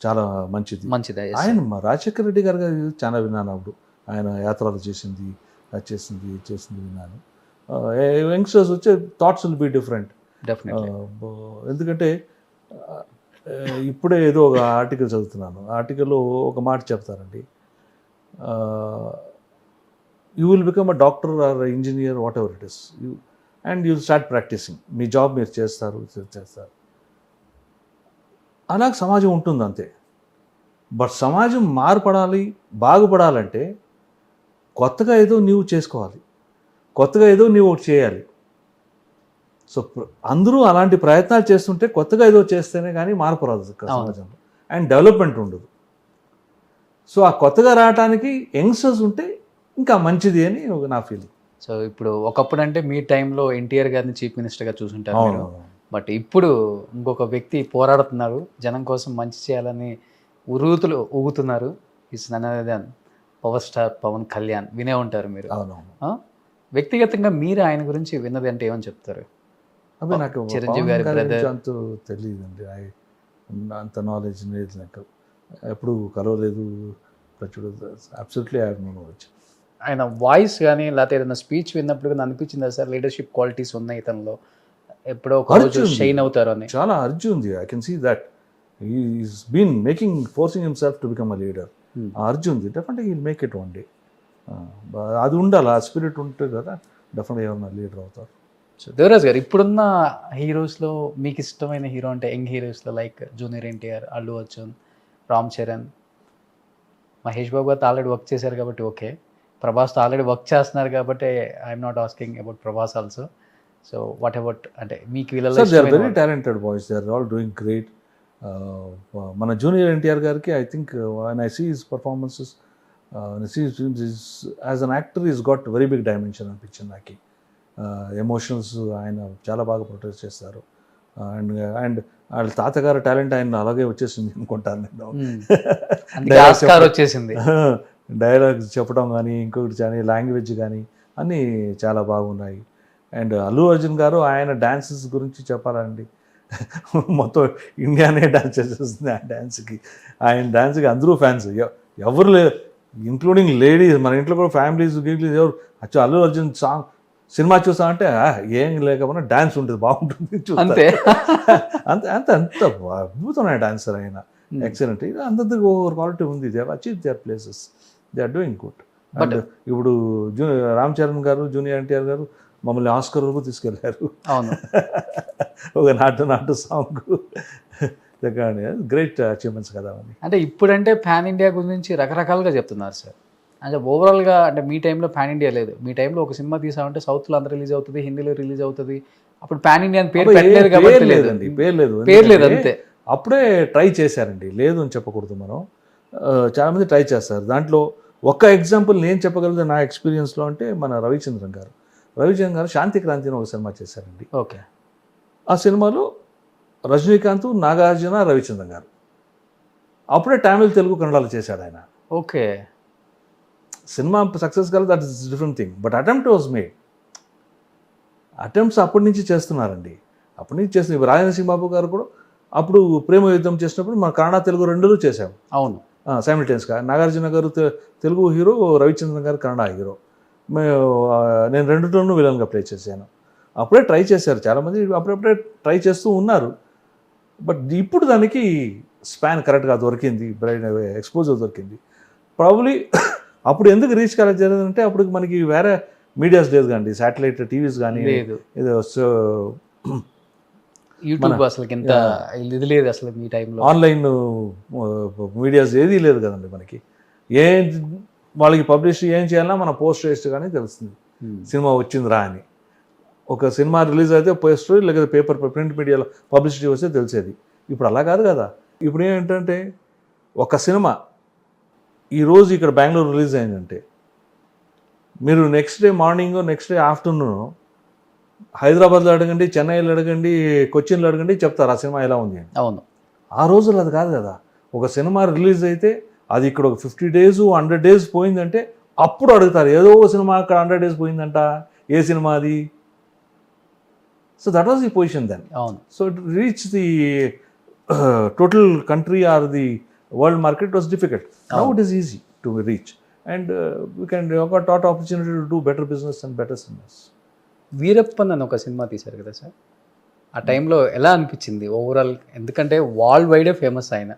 చాలా మంచిది. ఆయన రాజశేఖర రెడ్డి గారు చాలా విన్నాను. అప్పుడు ఆయన యాత్రలు చేసింది, అది చేసింది, ఇది చేసింది విన్నాను. యంగ్స్టర్స్ వచ్చే థాట్స్ విల్ బీ డిఫరెంట్. ఎందుకంటే ఇప్పుడే ఏదో ఒక ఆర్టికల్ చదువుతున్నాను. ఆర్టికల్లో ఒక మాట చెప్తారండి, you will become a doctor or engineer whatever it is, and you start practicing. మీ జాబ్ మీరు చేస్తారు. అలాగే సమాజం ఉంటుంది అంతే. బట్ సమాజం మారుపడాలి, బాగుపడాలంటే కొత్తగా ఏదో నీవు చేసుకోవాలి, కొత్తగా ఏదో నీవు ఒకటి చేయాలి. సో అందరూ అలాంటి ప్రయత్నాలు చేస్తుంటే కొత్తగా ఏదో చేస్తేనే కానీ మార్పు రాదు సమాజంలో, అండ్ డెవలప్మెంట్ ఉండదు. సో ఆ కొత్తగా రావడానికి యంగ్స్టర్స్ ఉంటే ఇంకా మంచిది అని నా ఫీలింగ్. సో ఇప్పుడు ఒకప్పుడు అంటే మీ టైంలో ఎన్టీఆర్ గారిని చీఫ్ మినిస్టర్గా చూసుంటారు మీరు. బట్ ఇప్పుడు ఇంకొక వ్యక్తి పోరాడుతున్నారు, జనం కోసం మంచి చేయాలని ఉరుతులు ఊగుతున్నారు. Is none other than power star Pawan Kalyan. వినే ఉంటారు మీరు. వ్యక్తిగతంగా మీరు ఆయన గురించి విన్నది అంటే ఏమని చెప్తారు? అవి నాకు చిరంజీవి గారి బ్రదర్ అంత తెలియదండి, అంత నాలెడ్జ్ లేదు నాకు, ఎప్పుడు కలవలేదు. Absolutely I have no knowledge. ఆయన వాయిస్ కానీ లేకపోతే ఏదైనా స్పీచ్ విన్నప్పుడు కానీ అనిపించిందా సార్ లీడర్షిప్ క్వాలిటీస్ ఉన్నాయి ఇతనిలో, ఎప్పుడో ఒక రోజు షైన్ అవుతారు అని? చాలా అర్జీ ఉంది. I can see that is been forcing himself to become a leader. ఆ అర్జీ ఉంది, డెఫినెట్గా he will make it one day. అది ఉండాలి, ఆ స్పిరిట్ ఉంటే కదా డెఫినెట్గా ఏమన్నా లీడర్ అవుతారు. సో దేవరాజ్ గారు, ఇప్పుడున్న హీరోస్లో మీకు ఇష్టమైన హీరో అంటే యంగ్ హీరోస్లో లైక్ జూనియర్ ఎన్టీఆర్, అల్లు అర్జున్, రామ్ చరణ్, మహేష్ బాబు గారితో ఆల్రెడీ వర్క్ చేశారు కాబట్టి ఓకే, ప్రభాస్తో ఆల్రెడీ వర్క్ చేస్తున్నారు కాబట్టి I'm not asking about Prabhas also. So what about అంటే మీకు వీళ్ళలో they are very talented boys, they are all doing great. మన జూనియర్ ఎన్టీఆర్ గారికి I think when I see his performances, as an actor is got very big dimension అనిపించింది నాకు. Emotionals ఆయన చాలా బాగా ప్రొటెక్ట్ చేస్తారు. అండ్ వాళ్ళ తాతగారు టాలెంట్ ఆయన అలాగే వచ్చేసింది అనుకుంటాను నేను. వచ్చేసింది డైలాగ్స్ చెప్పడం కానీ, ఇంకొకటి కానీ, లాంగ్వేజ్ కానీ అన్నీ చాలా బాగున్నాయి. అండ్ అల్లు అర్జున్ గారు ఆయన డ్యాన్సెస్ గురించి చెప్పాలండి, మొత్తం ఇండియానే డ్యాన్స్ చేసేస్తుంది ఆ డ్యాన్స్కి. ఆయన డ్యాన్స్కి అందరూ ఫ్యాన్స్, ఎవరు లేరు, ఇంక్లూడింగ్ లేడీస్. మన ఇంట్లో కూడా ఫ్యామిలీస్ గీలీస్ ఎవరు అచ్చా అల్లు అర్జున్ సాంగ్ సినిమా చూసా అంటే ఏం లేకపోయినా డ్యాన్స్ ఉంటుంది, బాగుంటుంది చూస్తే. అంత అంత అంత అద్భుతమైన డాన్సర్ ఆయన, ఎక్సలెంట్. ఇది అందరికీ ఓవర్ క్వాలిటీ ఉంది. They have achieve their places, they are doing good. And ఇప్పుడు రామ్ చరణ్ గారు, జూనియర్ ఎన్టీఆర్ గారు మమ్మల్ని ఆస్కర్ వరకు తీసుకెళ్లారు. ఒక నాటు సాంగ్, గ్రేట్ అచీవ్మెంట్స్ కదా అని. అంటే ఇప్పుడంటే పాన్ ఇండియా గురించి రకరకాలుగా చెప్తున్నారు సార్. అంటే ఓవరాల్గా అంటే మీ టైంలో పాన్ ఇండియా లేదు. మీ టైంలో ఒక సినిమా తీసామంటే సౌత్లో అందరూ రిలీజ్ అవుతుంది, హిందీలో రిలీజ్ అవుతుంది. అప్పుడు పాన్ ఇండియా అని పేరు పెట్టలేదు కాబట్టి లేదండి, పేరు లేదు అంతే. అప్పుడే ట్రై చేశారండి, లేదు అని చెప్పకూడదు మనం. చాలామంది ట్రై చేస్తారు. దాంట్లో ఒక్క ఎగ్జాంపుల్ నేను చెప్పగలిగితే నా ఎక్స్పీరియన్స్లో అంటే మన రవిచంద్రన్ గారు శాంతి క్రాంతి అని ఒక సినిమా చేశారండి. ఓకే, ఆ సినిమాలో రజనీకాంత్, నాగార్జున, రవిచంద్రన్ గారు. అప్పుడే తమిళ్, తెలుగు, కన్నడలో చేశాడు ఆయన. ఓకే, సినిమా సక్సెస్ కాదు, that is different thing. But attempt was made. Attempts అప్పటి నుంచి చేస్తున్నారండి, అప్పటి నుంచి చేస్తున్నారు. ఇప్పుడు రాజనరసింహ బాబు గారు కూడా అప్పుడు ప్రేమ యుద్ధం చేసినప్పుడు మన కన్నడ, తెలుగు రెండులో చేశాము. అవును, సైమిల్టేనియస్గా. నాగార్జున గారు తెలుగు హీరో, రవిచంద్రన్ గారు కన్నడ హీరో. నేను రెండులోనూ విలన్గా ప్లే చేశాను. అప్పుడే ట్రై చేశారు చాలామంది, అప్పుడప్పుడే ట్రై చేస్తూ ఉన్నారు. బట్ ఇప్పుడు దానికి స్పాన్ కరెక్ట్గా దొరికింది, బ్రైన్ ఎక్స్పోజర్ దొరికింది. ప్రాబ్లీ అప్పుడు ఎందుకు రీచ్ కాలేజ్ జరిగిందంటే అప్పుడు మనకి వేరే మీడియాస్ లేదు కానీ, శాటిలైట్ టీవీస్ కానీ, లేదు, ఏదో యూట్యూబ్ అసలు ఎంత ఇది లేదు అసలు మీ టైంలో. ఆన్లైన్ మీడియాస్ ఏదీ లేదు కదండి మనకి. ఏం వాళ్ళకి పబ్లిష్ ఏం చేయాలన్నా మన పోస్ట్ వేస్ట్ కానీ తెలుస్తుంది సినిమా వచ్చిందిరా అని. ఒక సినిమా రిలీజ్ అయితే పోస్టర్ లేకపోతే పేపర్ ప్రింట్ మీడియాలో పబ్లిసిటీ వస్తే తెలిసేది. ఇప్పుడు అలా కాదు కదా. ఇప్పుడు ఏంటంటే ఒక సినిమా ఈరోజు ఇక్కడ బెంగళూరు రిలీజ్ అయిందంటే మీరు next day morning, next day afternoon హైదరాబాద్లో అడగండి, చెన్నైలో అడగండి, కొచ్చిన్లో అడగండి, చెప్తారు ఆ సినిమా ఎలా ఉంది అని. అవును, ఆ రోజులు అది కాదు కదా. ఒక సినిమా రిలీజ్ అయితే అది ఇక్కడ ఒక 50 days 100 days పోయిందంటే అప్పుడు అడుగుతారు, ఏదో సినిమా అక్కడ 100 days పోయిందంట, ఏ సినిమా అది. So that was the position then. అవును. So it reach the total country or the world market was difficult. Now it is easy to reach and we can got that opportunity to do better business and better cinemas. Veerappan అని ఒక cinema తీశారు కదా sir, ఆ టైంలో ఎలా అనిపించింది overall? ఎందుకంటే world వైడే famous ఆయన.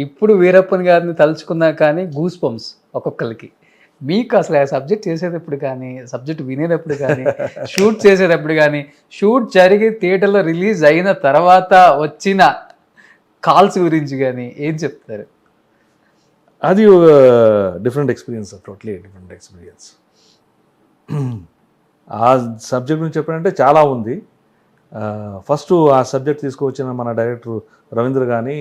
ఇప్పుడు వీరప్పన్ గారిని తలుచుకున్నా కానీ గూస్ బంప్స్ ఒక్కొక్కరికి. మీకు అసలు ఆ సబ్జెక్ట్ చేసేటప్పుడు కానీ, సబ్జెక్ట్ వినేటప్పుడు కానీ, షూట్ చేసేటప్పుడు కానీ, షూట్ జరిగి థియేటర్లో రిలీజ్ అయిన తర్వాత వచ్చిన కాల్స్ గురించి కానీ ఏం చెప్తారు? అది ఒక different experience, totally different experience. ఆ సబ్జెక్ట్ గురించి చెప్పాలంటే చాలా ఉంది. ఫస్ట్ ఆ సబ్జెక్ట్ తీసుకువచ్చిన మన డైరెక్టర్ రవీంద్ర కానీ,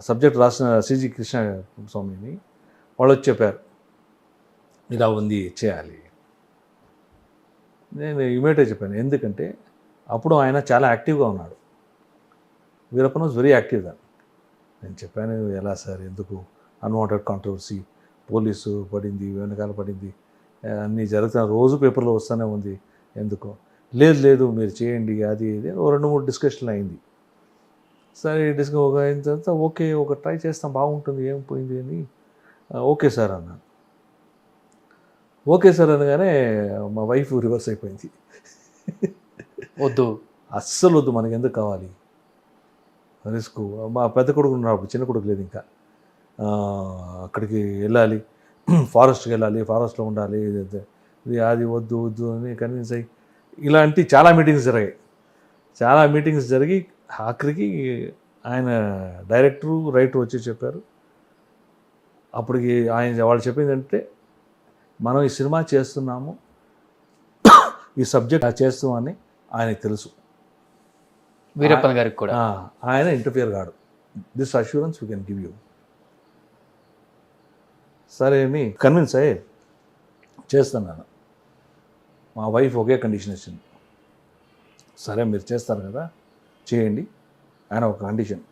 సబ్జెక్ట్ రాసిన సిజి కృష్ణ స్వామిని, వాళ్ళు వచ్చి చెప్పారు ఇలా ఉంది చేయాలి. నేను ఇమీడియట్గా చెప్పాను, ఎందుకంటే అప్పుడు ఆయన చాలా యాక్టివ్గా ఉన్నాడు. వీరప్పన్ వాజ్ వెరీ యాక్టివ్ దా. నేను చెప్పాను, ఎలా సార్, ఎందుకు అన్వాంటెడ్ కాంట్రవర్సీ, పోలీసు పడింది, వెనకాల పడింది, అన్నీ జరుగుతున్న రోజు పేపర్లో వస్తూనే ఉంది, ఎందుకు? లేదు మీరు చేయండి, అది ఇది 2-3 డిస్కషన్లు అయింది. సరే ఒక అయిన తర్వాత ఓకే, ఒక ట్రై చేస్తాం, బాగుంటుంది, ఏం పోయింది అని ఓకే సార్ అన్నాను. ఓకే సార్ అనగానే మా వైఫ్ రివర్స్ అయిపోయింది. వద్దు, అస్సలు వద్దు, మనకి ఎందుకు కావాలి రిస్క్. మా పెద్ద కొడుకు ఉన్నప్పుడు, చిన్న కొడుకు లేదు ఇంకా, అక్కడికి వెళ్ళాలి, ఫారెస్ట్కి వెళ్ళాలి, ఫారెస్ట్లో ఉండాలి, ఇది అది వద్దు అని కన్విన్స్ అయ్యి ఇలాంటి చాలా మీటింగ్స్ జరిగి ఆఖరికి ఆయన డైరెక్టరు రైటర్ వచ్చి చెప్పారు. అప్పటికి వాళ్ళు చెప్పింది అంటే, మనం ఈ సినిమా చేస్తున్నాము, ఈ సబ్జెక్ట్ చేస్తామని ఆయనకు తెలుసు, వీరప్పన్ గారికి కూడా. ఆయన ఇంటర్ఫియర్ కాడు. This assurance we can give you. సరే అని కన్విన్స్ అయ్యి చేస్తున్నాను. మా వైఫ్ ఒకే కండిషన్ ఇచ్చింది, సరే మీరు చేస్తారు కదా చేయండి, ఆయన ఒక కండిషన్,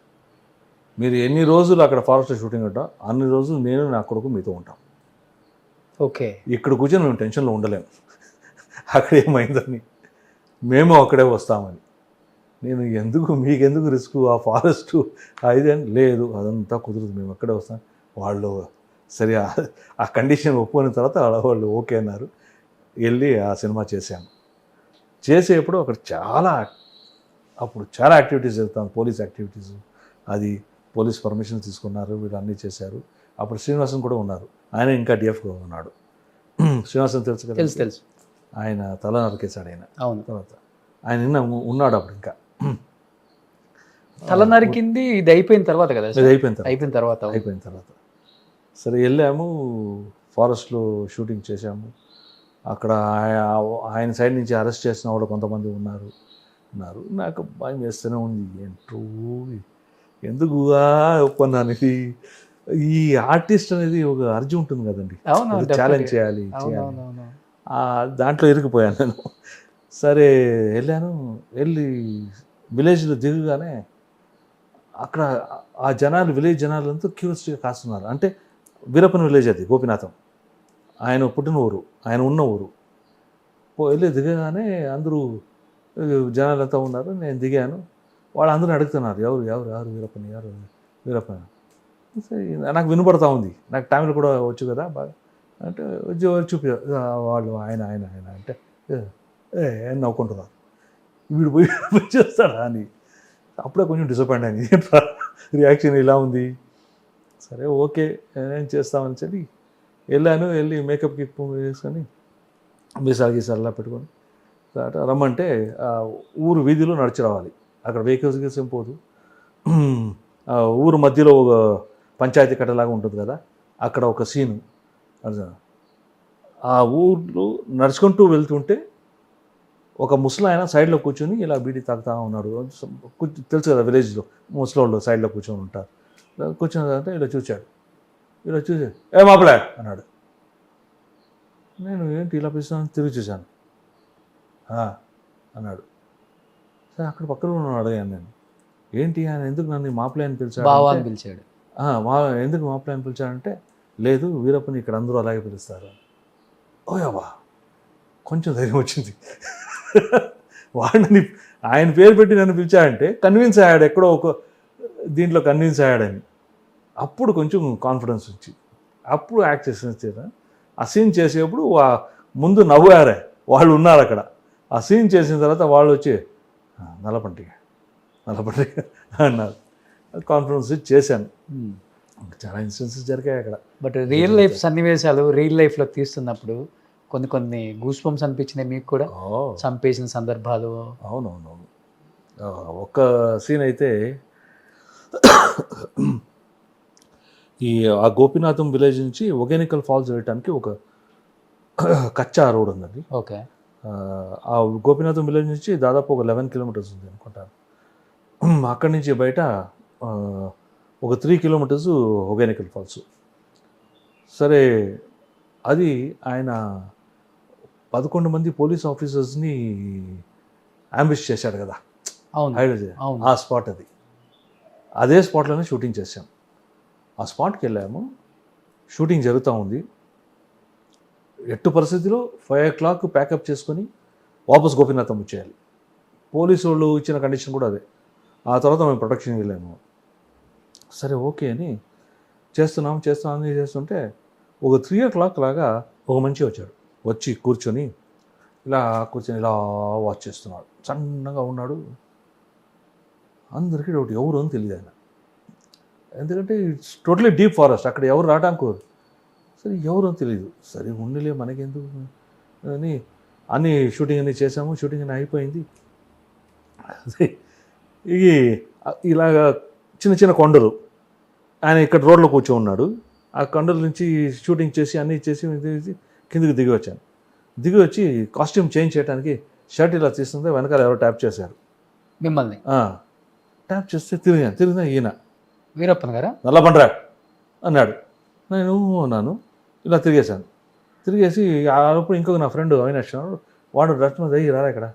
మీరు ఎన్ని రోజులు అక్కడ ఫారెస్ట్ షూటింగ్ ఉంటాం అన్ని రోజులు నేను నా కొడుకు మీతో ఉంటాం. ఓకే, ఇక్కడ కూర్చొని మేము టెన్షన్లో ఉండలేము, అక్కడ ఏమైందని, మేము అక్కడే వస్తామని. నేను మీకెందుకు రిస్క్, ఆ ఫారెస్ట్ అది అని, లేదు అదంతా కుదరదు, మేము అక్కడే వస్తాం. వాళ్ళు సరే ఆ కండిషన్ ఒప్పుకున్న తర్వాత వాళ్ళు ఓకే అన్నారు. వెళ్ళి ఆ సినిమా చేశాము. చేసేప్పుడు అక్కడ అప్పుడు చాలా యాక్టివిటీస్ జరుగుతాం, పోలీస్ యాక్టివిటీస్, అది పోలీస్ పర్మిషన్ తీసుకున్నారు, వీళ్ళు అన్నీ చేశారు. అప్పుడు శ్రీనివాసన్ కూడా ఉన్నారు, ఆయన ఇంకా డిఎఫ్గా ఉన్నాడు. శ్రీనివాసన్ తెలుసు కదా? తెలుసు. ఆయన తల నరికేశాడు ఆయన. అవును. తర్వాత ఆయన ఉన్నాడు అప్పుడు ఇంకా. తల నరికింది ఇది అయిపోయిన తర్వాత కదా? అయిపోయిన తర్వాత సరే వెళ్ళాము, ఫారెస్ట్లో షూటింగ్ చేశాము. అక్కడ ఆయన సైడ్ నుంచి అరెస్ట్ చేసిన వాళ్ళు కొంతమంది ఉన్నారు. నాకు భయం వేస్తూనే ఉంది, ఏంటో ఎందుకు ఒప్పన్నాను. ఇది ఈ ఆర్టిస్ట్ అనేది ఒక అర్జీ ఉంటుంది కదండి, ఛాలెంజ్ చేయాలి. దాంట్లో ఇరికిపోయాను నేను. సరే వెళ్ళి విలేజ్లో దిగుగానే అక్కడ ఆ విలేజ్ జనాలంతా క్యూరియాసిటీగా కాస్తున్నారు. అంటే వీరప్పన్ విలేజ్ అది, గోపినాథం, ఆయన పుట్టిన ఊరు, ఆయన ఉన్న ఊరు. వెళ్ళి దిగగానే అందరూ జనాలంతా ఉన్నారు. నేను దిగాను, వాళ్ళందరూ అడుగుతున్నారు, ఎవరు వీరప్పన్. నాకు వినపడతా ఉంది, నాకు తమిళ కూడా వచ్చు కదా బాగా. అంటే వచ్చి చూపి వాళ్ళు ఆయన అంటే అని నవ్వుకుంటున్నారు. వీడు పోయి చేస్తాడా అని అప్పుడే కొంచెం డిసప్పాయింట్ అయింది. రియాక్షన్ ఇలా ఉంది. సరే ఓకే ఏం చేస్తామని చెప్పి వెళ్ళి మేకప్ కిట్ వేసుకొని మీసాలు గీసాలు పెట్టుకొని రమ్మంటే ఊరు వీధిలో నడిచి రావాలి. అక్కడ వెహికల్స్ గీసం పోదు. ఊరు మధ్యలో ఒక పంచాయతీ కట్టలాగా ఉంటుంది కదా, అక్కడ ఒక సీను. ఆ ఊర్లో నడుచుకుంటూ వెళ్తుంటే ఒక ముసలాయన సైడ్లో కూర్చొని ఇలా బీడీ తాగుతూ ఉన్నాడు. తెలుసు కదా విలేజ్లో ముసలోళ్ళు సైడ్లో కూర్చొని ఉంటారు. కూర్చున్న తర్వాత ఇలా చూశాడు. ఇలా చూసి ఏ మాపలే అన్నాడు. నేను ఏంటి ఇలా పిలుస్తాను తిరిగి చూశాను. అన్నాడు. సరే అక్కడ పక్కన ఉన్నాడు. అడిగాను నేను, ఏంటి ఆయన ఎందుకు నన్ను మాపలే అని పిలిచాడు? పిలిచాడు. ఎందుకు మాపలే అని పిలిచాడంటే, లేదు వీరప్పని ఇక్కడ అందరూ అలాగే పిలుస్తారు. ఓయవ్వా కొంచెం ధైర్యం వచ్చింది. వాడిని ఆయన పేరు పెట్టి నన్ను పిలిచాడంటే కన్విన్స్ అయ్యాడు, ఎక్కడో ఒక దీంట్లో కన్విన్స్ అయ్యాడని. అప్పుడు కొంచెం కాన్ఫిడెన్స్ వచ్చింది. అప్పుడు యాక్ట్ చేసిన ఆ సీన్ చేసేటప్పుడు ముందు నవ్వారే వాళ్ళు ఉన్నారు అక్కడ. ఆ సీన్ చేసిన తర్వాత వాళ్ళు వచ్చి నల్లపంటిగ అన్నారు. కాన్ఫిడెన్స్ చేశాను. చాలా ఇన్సిడెన్సెస్ జరిగాయి అక్కడ. బట్ రియల్ లైఫ్ సన్నివేశాలు రియల్ లైఫ్లో తీస్తున్నప్పుడు కొన్ని గూస్ బంప్స్ అనిపించినాయి మీకు కూడా? చంపేసిన సందర్భాలు. అవునవునవును. ఒక్క సీన్ అయితే ఆ గోపీనాథం విలేజ్ నుంచి ఒగేనికల్ ఫాల్స్ వెళ్ళటానికి ఒక కచ్చా రోడ్ ఉందండి. ఓకే. ఆ గోపీనాథం విలేజ్ నుంచి దాదాపు ఒక 11 కిలోమీటర్స్ ఉంది అనుకుంటాను. అక్కడి నుంచి బయట ఒక 3 కిలోమీటర్స్ ఒగేనికల్ ఫాల్స్. సరే అది ఆయన 11 మంది పోలీస్ ఆఫీసర్స్ని అంబిష్ చేశాడు కదా. అవును. ఆ స్పాట్ అది. అదే స్పాట్లోనే షూటింగ్ చేశాం. ఆ స్పాట్కి వెళ్ళాము. షూటింగ్ జరుగుతూ ఉంది. ఎట్టు పరిస్థితిలో 5 o'clock ప్యాకప్ చేసుకొని వాపస్ గోపీనాథం వచ్చేయాలి. పోలీసు వాళ్ళు ఇచ్చిన కండిషన్ కూడా అదే. ఆ తర్వాత మేము ప్రొటెక్షన్కి వెళ్ళాము. సరే ఓకే అని చేస్తుంటే ఒక 3 o'clock లాగా ఒక మనిషి వచ్చాడు. వచ్చి కూర్చొని ఇలా వాచ్ చేస్తున్నాడు. సన్నగా ఉన్నాడు. అందరికీ డౌట్ ఎవరు అని తెలియదు ఆయన. ఎందుకంటే ఇట్స్ టోటలీ డీప్ ఫారెస్ట్, అక్కడ ఎవరు రావడానికి సరే ఎవరు అని తెలియదు. సరే ఉండలే మనకెందుకు అని అన్నీ షూటింగ్ అన్నీ చేసాము. షూటింగ్ అన్నీ అయిపోయింది. ఇలాగా చిన్న చిన్న కొండలు, ఆయన ఇక్కడ రోడ్లో కూర్చో ఉన్నాడు. ఆ కొండల నుంచి షూటింగ్ చేసి అన్నీ చేసి కిందికి దిగి వచ్చాను. దిగి వచ్చి కాస్ట్యూమ్ చేంజ్ చేయడానికి షర్ట్ ఇలా తీస్తుంటే వెనకాల ఎవరో ట్యాప్ చేశారు మిమ్మల్ని. ట్యాప్ చేస్తే తిరిగినా ఈయన వీరప్పన్ గారా నల్లబండ్రా అన్నాడు. నేను అన్నాను. ఇలా తిరిగేశాను. తిరిగేసి అప్పుడు ఇంకొక నా ఫ్రెండ్ అవినాష్ వాడు రత్న దయ్యి రారా ఇక్కడ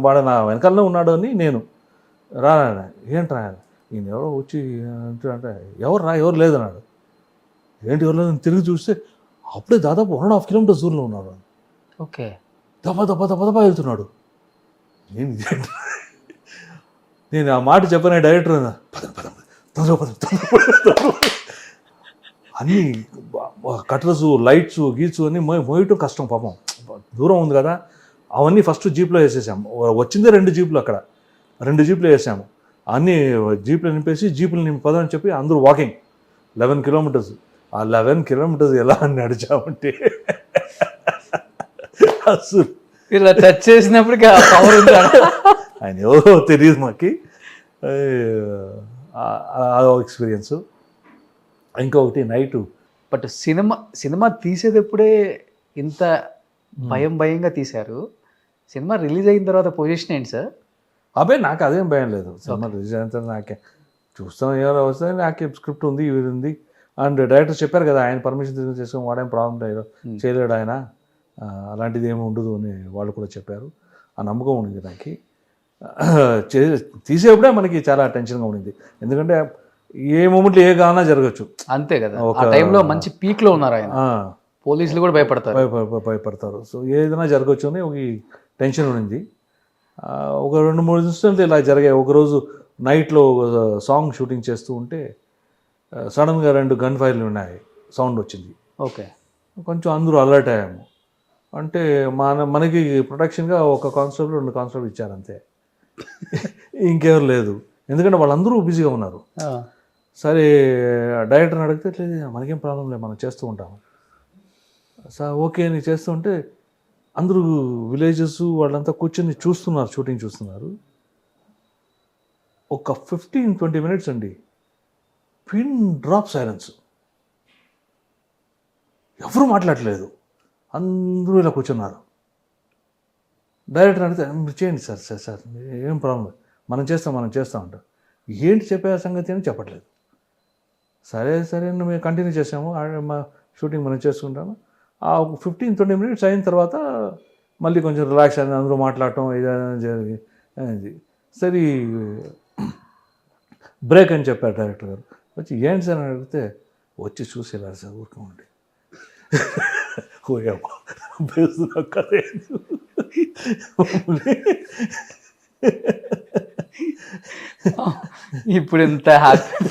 వాడు నా వెనకాలనే ఉన్నాడు అని నేను రారా ఏంట్రా ఈయన ఎవరో వచ్చి అంటే ఎవరు లేదన్నాడు. ఏంటి ఎవరు లేదని తిరిగి చూస్తే అప్పుడే దాదాపు 1.5 kilometers దూరంలో ఉన్నాడు. ఓకే. దప్ప వెళ్తున్నాడు. నేను ఆ మాట చెప్పనే డైరెక్టర్ అన్నీ కటర్స్ లైట్స్ గీట్స్ అన్నీ మోయటం కష్టం పాపం, దూరం ఉంది కదా. అవన్నీ ఫస్ట్ జీప్లో వేసేసాము. వచ్చిందే 2 జీపులు, అక్కడ 2 జీపులు వేసాము. అన్నీ జీపులు నింపేసి జీపులు నింపదని చెప్పి అందరూ వాకింగ్ 11 kilometers. ఆ 11 kilometers ఎలా నడిచామంటే అసలు ఇలా టచ్ చేసినప్పటికీ ఆ పవర్ ఉంది. ఆయన ఎవరో తెలియదు మాకి. అదో ఎక్స్పీరియన్స్. ఇంకొకటి నైటు. బట్ సినిమా తీసేటప్పుడే ఇంత భయంగా తీశారు. సినిమా రిలీజ్ అయిన తర్వాత పొజిషన్ ఏంటి సార్? నాకు అదేం భయం లేదు. సినిమా రిలీజ్ అయిన తర్వాత నాకే చూస్తాం ఎవరో వస్తే నాకే స్క్రిప్ట్ ఉంది ఇవి ఉంది. అండ్ డైరెక్టర్ చెప్పారు కదా ఆయన పర్మిషన్ తీసుకొని వాడేం ప్రాబ్లం లేదు చేయలేడు ఆయన, అలాంటిది ఏమి ఉండదు అని వాళ్ళు కూడా చెప్పారు. ఆ నమ్మకం ఉండింది నాకు. తీసేప్పుడే మనకి చాలా టెన్షన్గా ఉండింది. ఎందుకంటే ఏ మూమెంట్లో ఏ కావాలన్నా జరగచ్చు. అంతే కదా. ఆ టైంలో మంచి పీక్లో ఉన్నారు ఆయన. పోలీసులు కూడా భయపడతారు. సో ఏదైనా జరగచ్చు అని ఒక టెన్షన్ ఉండింది. ఒక 2-3 ఇన్సిడెంట్లు ఇలా జరిగాయి. ఒకరోజు నైట్లో సాంగ్ షూటింగ్ చేస్తూ ఉంటే సడన్గా 2 గన్ ఫైర్లు ఉన్నాయి, సౌండ్ వచ్చింది. ఓకే. కొంచెం అందరూ అలర్ట్ అయ్యాము. అంటే మనకి ప్రొడక్షన్గా ఒక కానిస్టేబుల్ 2 కానిస్టేబుల్ ఇచ్చారు అంతే, ఇంకెవరు లేదు, ఎందుకంటే వాళ్ళందరూ బిజీగా ఉన్నారు. సరే డైరెక్టర్ని అడిగితే లేదు మనకేం ప్రాబ్లం లేదు మనం చేస్తూ ఉంటాము సార్, ఓకే అని చేస్తూ ఉంటే అందరూ విలేజెస్ వాళ్ళంతా కూర్చొని చూస్తున్నారు, షూటింగ్ చూస్తున్నారు. ఒక 15-20 మినిట్స్ అండి, పిన్ డ్రాప్ సైలెన్స్, ఎవరు మాట్లాడలేదు, అందరూ ఇలా కూర్చున్నారు. డైరెక్టర్ అడిగితే మీరు చేయండి సార్, సార్ సార్ ఏం ప్రాబ్లం లేదు, మనం చేస్తాం అంటారు. ఏంటి చెప్పే సంగతి అని చెప్పట్లేదు. సరే సరే మేము కంటిన్యూ చేసాము, మా షూటింగ్ మనం చేసుకుంటాము. ఆ 15-20 మినిట్స్ అయిన తర్వాత మళ్ళీ కొంచెం రిలాక్స్ అయింది, అందరూ మాట్లాడటం ఏదైనా జరిగింది. సరే బ్రేక్ అని చెప్పారు డైరెక్టర్ గారు. వచ్చి ఏంటి సార్ అని అడిగితే వచ్చి చూసేలా సార్ ఊరుకోండి. ఇప్పుడు ఇంత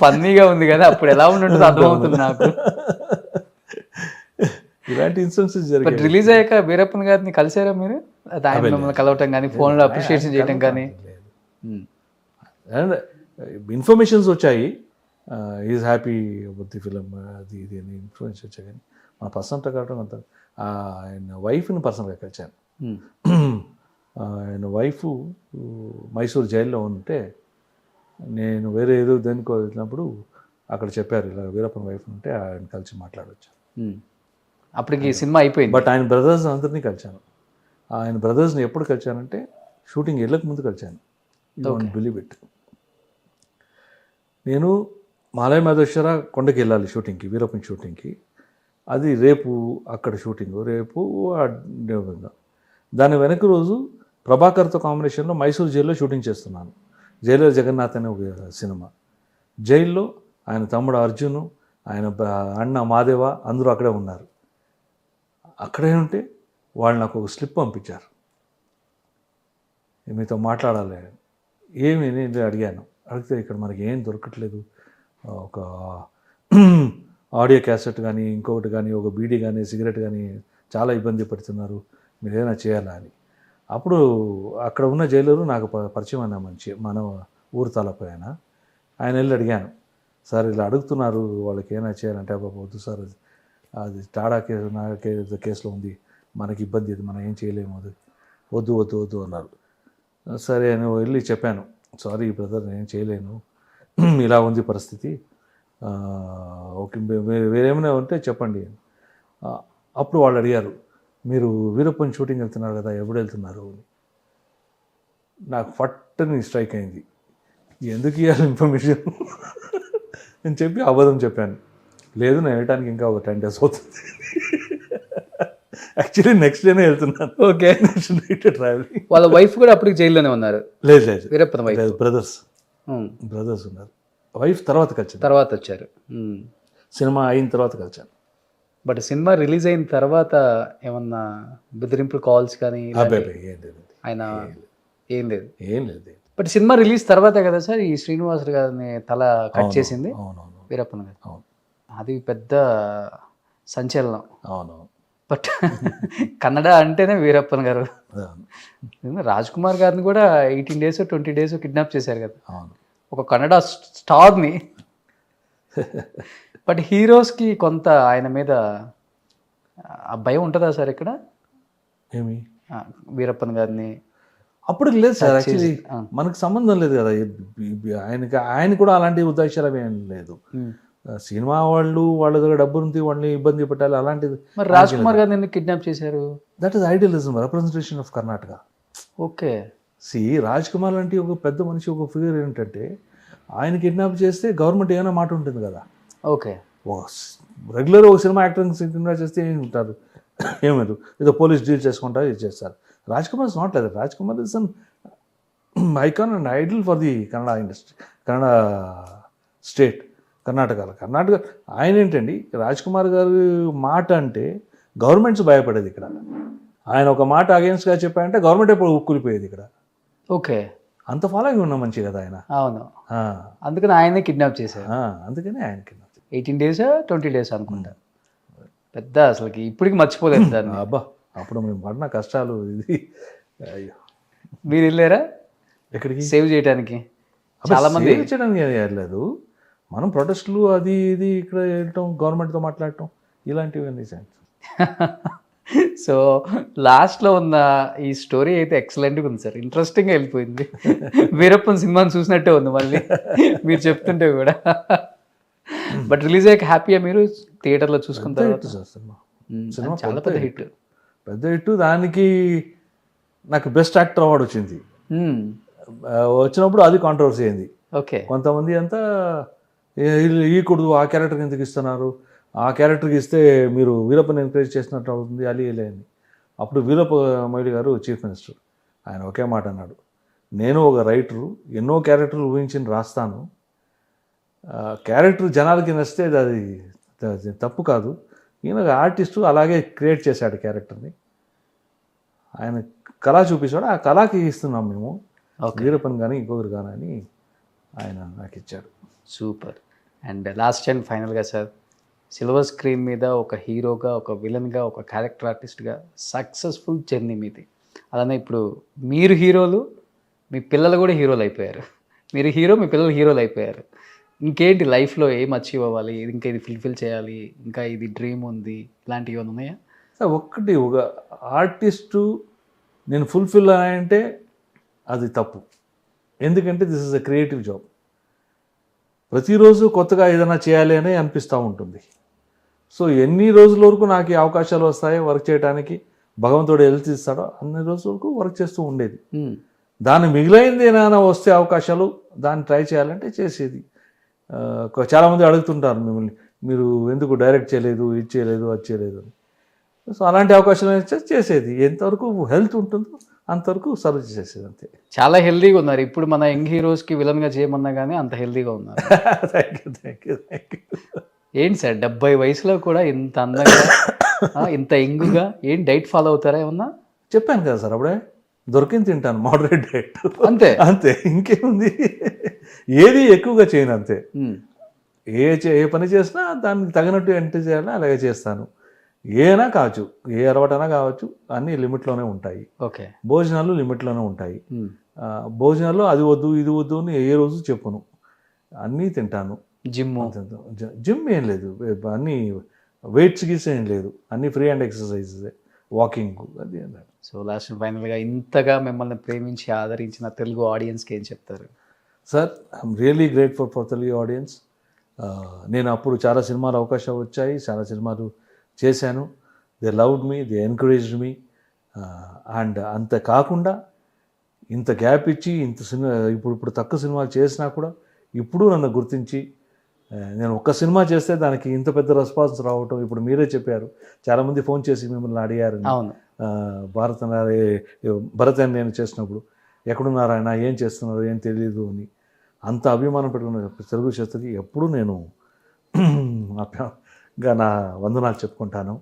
ఫన్నీగా ఉంది కదా, అప్పుడు ఎలా ఉంటుందో అర్థమవుతుంది నాకు. ఇలాంటి ఇన్సిడెంట్స్ జరిగాయి. రిలీజ్ అయ్యాక వీరప్పన్ గారిని కలిసారా మీరు? ఆయన మిమ్మల్ని కలవటం కానీ, ఫోన్లో అప్రిషియేషన్ చేయడం కానీ? అండ్ ఇన్ఫర్మేషన్స్ వచ్చాయి, is happy about the film, అది ఇది అని ఇన్ఫర్మేషన్ వచ్చాయి. కానీ మన పర్సనల్గా కావడం అంత, ఆయన వైఫ్ని పర్సనల్గా కలిసాను. ఆయన వైఫ్ మైసూర్ జైల్లో ఉంటే నేను వేరే ఏదో దానికి వెళ్ళినప్పుడు అక్కడ చెప్పారు ఇలా వీరప్పన్ వైఫ్ ఉంటే ఆయన కలిసి మాట్లాడవచ్చు. అప్పటికి సినిమా అయిపోయింది. బట్ ఆయన బ్రదర్స్ అందరినీ కలిశాను. ఆయన బ్రదర్స్ని ఎప్పుడు కలిశానంటే షూటింగ్ వెళ్ళక ముందు కలిశాను. Don't believe it. నేను మాలయ మాధవేశ్వర కొండకి వెళ్ళాలి షూటింగ్కి, వీరప్పన్ షూటింగ్కి. అది రేపు అక్కడ షూటింగ్, రేపు దాని వెనక రోజు ప్రభాకర్తో కాంబినేషన్లో మైసూర్ జైల్లో షూటింగ్ చేస్తున్నాను. జైలర్ జగన్నాథ్ అనే ఒక సినిమా. జైల్లో ఆయన తమ్ముడు అర్జును, ఆయన అన్న మాదేవ అందరూ అక్కడే ఉన్నారు. అక్కడే ఉంటే వాళ్ళు నాకు ఒక స్లిప్ పంపించారు, మీతో మాట్లాడాలి. ఏమి నేను అడిగాను, అడిగితే ఇక్కడ మనకి ఏం దొరకట్లేదు, ఒక ఆడియో క్యాసెట్ కానీ ఇంకొకటి కానీ ఒక బీడీ కానీ సిగరెట్ కానీ చాలా ఇబ్బంది పడుతున్నారు, మీరు ఏదైనా చేయాలా అని. అప్పుడు అక్కడ ఉన్న జైలరు నాకు పరిచయం అన్న మంచి మన ఊరు తలపై ఆయన వెళ్ళి అడిగాను, సార్ ఇలా అడుగుతున్నారు వాళ్ళకి ఏమైనా చేయాలంటే బాబు వద్దు సార్, అది టాడా కేసు నా కేసులో ఉంది, మనకి ఇబ్బంది, అది మనం ఏం చేయలేము, అది వద్దు వద్దు వద్దు అన్నారు. సరే అని వెళ్ళి చెప్పాను, సారీ బ్రదర్ నేను చేయలేను, ఇలా ఉంది పరిస్థితి, ఓకే వేరేమైనా ఉంటే చెప్పండి. అప్పుడు వాళ్ళు అడిగారు, మీరు వీరప్పన్ షూటింగ్ వెళ్తున్నారు కదా, ఎప్పుడు వెళ్తున్నారు అని. నాకు ఫట్టని స్ట్రైక్ అయింది, ఎందుకు ఇవ్వాలి ఇన్ఫర్మేషన్ అని చెప్పి అబద్ధం చెప్పాను. లేదు నేను వెళ్ళటానికి ఇంకా ఒక 10 days అవుతుంది. యాక్చువల్లీ నెక్స్ట్ డేనే వెళ్తున్నాను. Okay, next night travelling. వాళ్ళ వైఫ్ కూడా అప్పటికి జైల్లోనే ఉన్నారు? లేదు లేదు, వీరప్పన్ వైఫ్ బ్రదర్స్ ఉన్నారు. వైఫ్ తర్వాత కలిసి తర్వాత వచ్చారు, సినిమా అయిన తర్వాత కలిసాను. బట్ సినిమా రిలీజ్ అయిన తర్వాత ఏమన్నా బెదిరింపులు కాల్స్ కానీ ఆయన ఏం లేదు? బట్ సినిమా రిలీజ్ తర్వాతే కదా సార్ ఈ శ్రీనివాస్ గారిని తల కట్ చేసింది వీరప్పన్ గారు. అది పెద్ద సంచలనం. అవును. బట్ కన్నడ అంటేనే వీరప్పన్ గారు. రాజ్ కుమార్ గారిని కూడా 18 days 20 days కిడ్నాప్ చేశారు కదా, ఒక కన్నడ స్టార్ని. బట్ హీరోస్కి కొంత ఆయన మీద భయం ఉంటుందా సార్ ఇక్కడ? ఏమి వీరప్పన్ గారిని అప్పుడు లేదు సార్, యాక్చువల్లీ మనకు సంబంధం లేదు కదా ఆయన కూడా అలాంటి ఉద్దేశాలు ఏం లేదు. సినిమా వాళ్ళ దగ్గర డబ్బు ఉంది, వాళ్ళని ఇబ్బంది పెట్టాలి అలాంటిది. మరి రాజ్ కుమార్ గారిని ఎందుకు కిడ్నాప్ చేశారు? That is idealism, representation of Karnataka. Okay, Raj Kumar లాంటి ఒక పెద్ద మనిషి, ఒక ఫిగర్ ఏంటంటే ఆయన కిడ్నాప్ చేస్తే గవర్నమెంట్ ఏమైనా మాట ఉంటుంది కదా. ఓకే, రెగ్యులర్ ఒక సినిమా యాక్టర్ని కిడ్నాప్ చేస్తే ఏమి ఉంటారు, ఏమదు ఏదో పోలీస్ డీల్ చేసుకుంటారు, ఇది చేస్తారు. రాజ్ కుమార్ ఇస్ నాట్ లేదు. Raj Kumar is an icon and Idol for the Kannada industry, Kannada state, Karnataka. ఆయన ఏంటండి, రాజ్ కుమార్ గారు మాట అంటే గవర్నమెంట్స్ భయపడేది ఇక్కడ. ఆయన ఒక మాట అగేన్స్ట్గా చెప్పారంటే గవర్నమెంట్ ఎప్పుడు ఉక్కులిపోయేది ఇక్కడ. ఓకే, అంత ఫాలోయింగ్ ఉన్న మంచి కదా ఆయన. అవును, అందుకని ఆయనే కిడ్నాప్ చేశారు. అందుకని ఆయన కిడ్నాప్ 18 days 20 days అనుకుంటా. పెద్ద అసలుకి ఇప్పటికి మర్చిపోలేదు దాన్ని. అబ్బా అప్పుడు మేము పడిన కష్టాలు ఇది అయ్యో. మీరు వెళ్ళారా ఎక్కడికి సేవ్ చేయడానికి? అబ్బే, చాలా మంది సేవ్ చేయడానికి ఏం లేదు, మనం ప్రొటెస్టులు అది ఇది ఇక్కడ వెళ్ళటం, గవర్నమెంట్తో మాట్లాడటం, ఇలాంటివన్నీ చేయండి. సో లాస్ట్లో ఉన్న ఈ స్టోరీ అయితే ఎక్సలెంట్గా ఉంది సార్, ఇంట్రెస్టింగ్గా వెళ్ళిపోయింది. వీరప్పన్ సినిమాని చూసినట్టే ఉంది మళ్ళీ మీరు చెప్తుంటే కూడా. బట్ రిలీజ్ అయ్యాక హ్యాపీయా మీరు థియేటర్లో చూసుకున్న పెద్ద తర్వాత? Hit sir cinema. సినిమా చాలా పెద్ద హిట్. పెద్ద హిట్. దానికి నాకు బెస్ట్ యాక్టర్ అవార్డు వచ్చింది. వచ్చినప్పుడు అది కాంట్రవర్సీ అయింది. ఓకే. కొంతమంది అంతా ఈకూడదు, ఆ క్యారెక్టర్కి ఎందుకు ఇస్తున్నారు, ఆ క్యారెక్టర్కి ఇస్తే మీరు వీరప్పని ఎంకరేజ్ చేసినట్టు అవుతుంది, అలీ అని. అప్పుడు వీరప్ప మొయిలీ గారు చీఫ్ మినిస్టర్, ఆయన ఒకే మాట అన్నాడు, నేను ఒక రైటరు, ఎన్నో క్యారెక్టర్లు ఊహించి రాస్తాను, క్యారెక్టర్ జనాలకి నచ్చితే అది తప్పు కాదు, ఈయన ఆర్టిస్టు అలాగే క్రియేట్ చేశాడు క్యారెక్టర్ని, ఆయన కళ చూపించాడు, ఆ కళకి ఇస్తున్నాం మేము వీరప్పన్ కానీ ఇంకొకరు కానీ అని ఆయన నాకు ఇచ్చాడు. సూపర్. అండ్ లాస్ట్ అండ్ ఫైనల్గా సార్, సిల్వర్ స్క్రీన్ మీద ఒక హీరోగా, ఒక విలన్గా, ఒక క్యారెక్టర్ ఆర్టిస్ట్గా సక్సెస్ఫుల్ జర్నీ మీది. అలానే ఇప్పుడు మీరు హీరోలు, మీ పిల్లలు కూడా హీరోలు అయిపోయారు. మీరు హీరో, మీ పిల్లలు హీరోలు అయిపోయారు. ఇంకేంటి లైఫ్లో ఏం అచీవ్ అవ్వాలి, ఇంకా ఇది ఫుల్ఫిల్ చేయాలి, ఇంకా ఇది డ్రీమ్ ఉంది, ఇలాంటివి ఏమైనా ఉన్నాయా? ఒక్కటి, ఒక ఆర్టిస్టు నేను ఫుల్ఫిల్ అంటే అది తప్పు. ఎందుకంటే this is a creative job. ప్రతిరోజు కొత్తగా ఏదైనా చేయాలి అని అనిపిస్తూ ఉంటుంది. సో ఎన్ని రోజుల వరకు నాకు ఈ అవకాశాలు వస్తాయో వర్క్ చేయడానికి, భగవంతుడు హెల్త్ ఇస్తాడో అన్ని రోజుల వరకు వర్క్ చేస్తూ ఉండేది. దాన్ని మిగిలింది ఏమైనా వస్తే అవకాశాలు, దాన్ని ట్రై చేయాలంటే చేసేది. చాలామంది అడుగుతుంటారు మిమ్మల్ని, మీరు ఎందుకు డైరెక్ట్ చేయలేదు, ఇది చేయలేదు, అది చేయలేదు అని. సో అలాంటి అవకాశాలు చేసేది. ఎంతవరకు హెల్త్ ఉంటుందో అంతవరకు సర్వ్ చేసేది, అంతే. చాలా హెల్దీగా ఉన్నారు. ఇప్పుడు మన యంగ్ హీరోస్కి విలన్గా చేయమన్నా కానీ అంత హెల్దీగా ఉన్నారు. Thank you. ఏంటి సార్ 70 వయసులో కూడా ఇంత అందంగా, ఇంత యంగ్గా, ఏం డైట్ ఫాలో అవుతారా ఏమన్నా? చెప్పాను కదా సార్ అప్పుడే, దొరికింది తింటాను, మోడరేట్ డైట్, అంతే అంతే, ఇంకేముంది. ఏది ఎక్కువగా చేయను, అంతే. ఏ పని చేసినా దానికి తగినట్టు ఎంత చేయాలో అలాగే చేస్తాను. ఏనా కావచ్చు, ఏ అలవాటైనా కావచ్చు, అన్నీ లిమిట్లోనే ఉంటాయి. ఓకే. భోజనాలు లిమిట్లోనే ఉంటాయి. భోజనాల్లో అది వద్దు ఇది వద్దు అని ఏ రోజు చెప్పును, అన్నీ తింటాను. జిమ్ ఏం లేదు, అన్నీ వెయిట్స్ గీస్ ఏం లేదు, అన్నీ ఫ్రీ హ్యాండ్ ఎక్సర్సైజెస్, వాకింగ్, అది. సో లాస్ట్ ఫైనల్గా ఇంతగా మిమ్మల్ని ప్రేమించి ఆదరించిన తెలుగు ఆడియన్స్కి ఏం చెప్తారు? Sir, I'm really grateful for Telugu audience. నేను అప్పుడు చాలా సినిమాలు అవకాశాలు వచ్చాయి, చాలా సినిమాలు చేశాను. They loved me, they encouraged me. And అంత కాకుండా ఇంత గ్యాప్ ఇచ్చి ఇంత సినిమా ఇప్పుడు తక్కువ సినిమాలు చేసినా కూడా ఇప్పుడు నన్ను గుర్తించి, నేను ఒక్క సినిమా చేస్తే దానికి ఇంత పెద్ద రెస్పాన్స్ రావటం, ఇప్పుడు మీరే చెప్పారు, చాలామంది ఫోన్ చేసి మిమ్మల్ని అడిగారు. అవును. భరత్ అని నేను చేసినప్పుడు, ఎక్కడున్నారు ఆయన, ఏం చేస్తున్నారు, ఏం తెలియదు అని అంత అభిమానం పెట్టుకున్న తెలుగు శాస్త్రికి ఎప్పుడు నేను నా వందనాలు చెప్పుకుంటాను.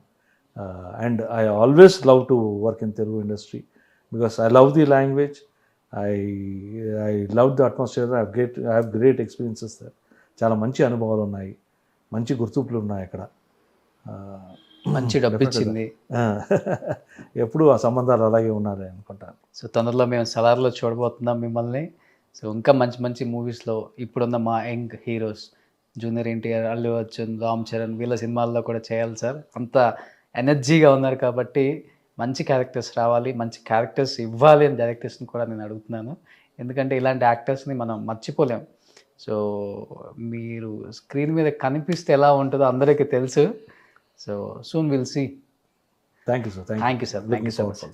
And I always love to work in Telugu industry because I love the language, I love the atmosphere, I have great experiences there. చాలా మంచి అనుభవాలు ఉన్నాయి, మంచి గుర్తింపులు ఉన్నాయి అక్కడ. మంచి డబ్బు ఇచ్చింది. ఎప్పుడు ఆ సంబంధాలు అలాగే ఉండాలి అనుకుంటాను. సో తొందరలో మేము సలార్లో చూడబోతున్నాం మిమ్మల్ని. సో ఇంకా మంచి మంచి మూవీస్లో ఇప్పుడున్న మా young heroes junior NTR, Allu Arjun, Ram Charan, వీళ్ళ సినిమాల్లో కూడా చేయాలి సార్. అంత ఎనర్జీగా ఉన్నారు కాబట్టి మంచి క్యారెక్టర్స్ రావాలి, మంచి క్యారెక్టర్స్ ఇవ్వాలి అని డైరెక్టర్స్ని కూడా నేను అడుగుతున్నాను. ఎందుకంటే ఇలాంటి యాక్టర్స్ని మనం మర్చిపోలేం. సో మీరు స్క్రీన్ మీద కనిపిస్తే ఎలా ఉంటుందో అందరికీ తెలుసు. So soon will see. Thank you sir. Thank you sir. Thank you so much.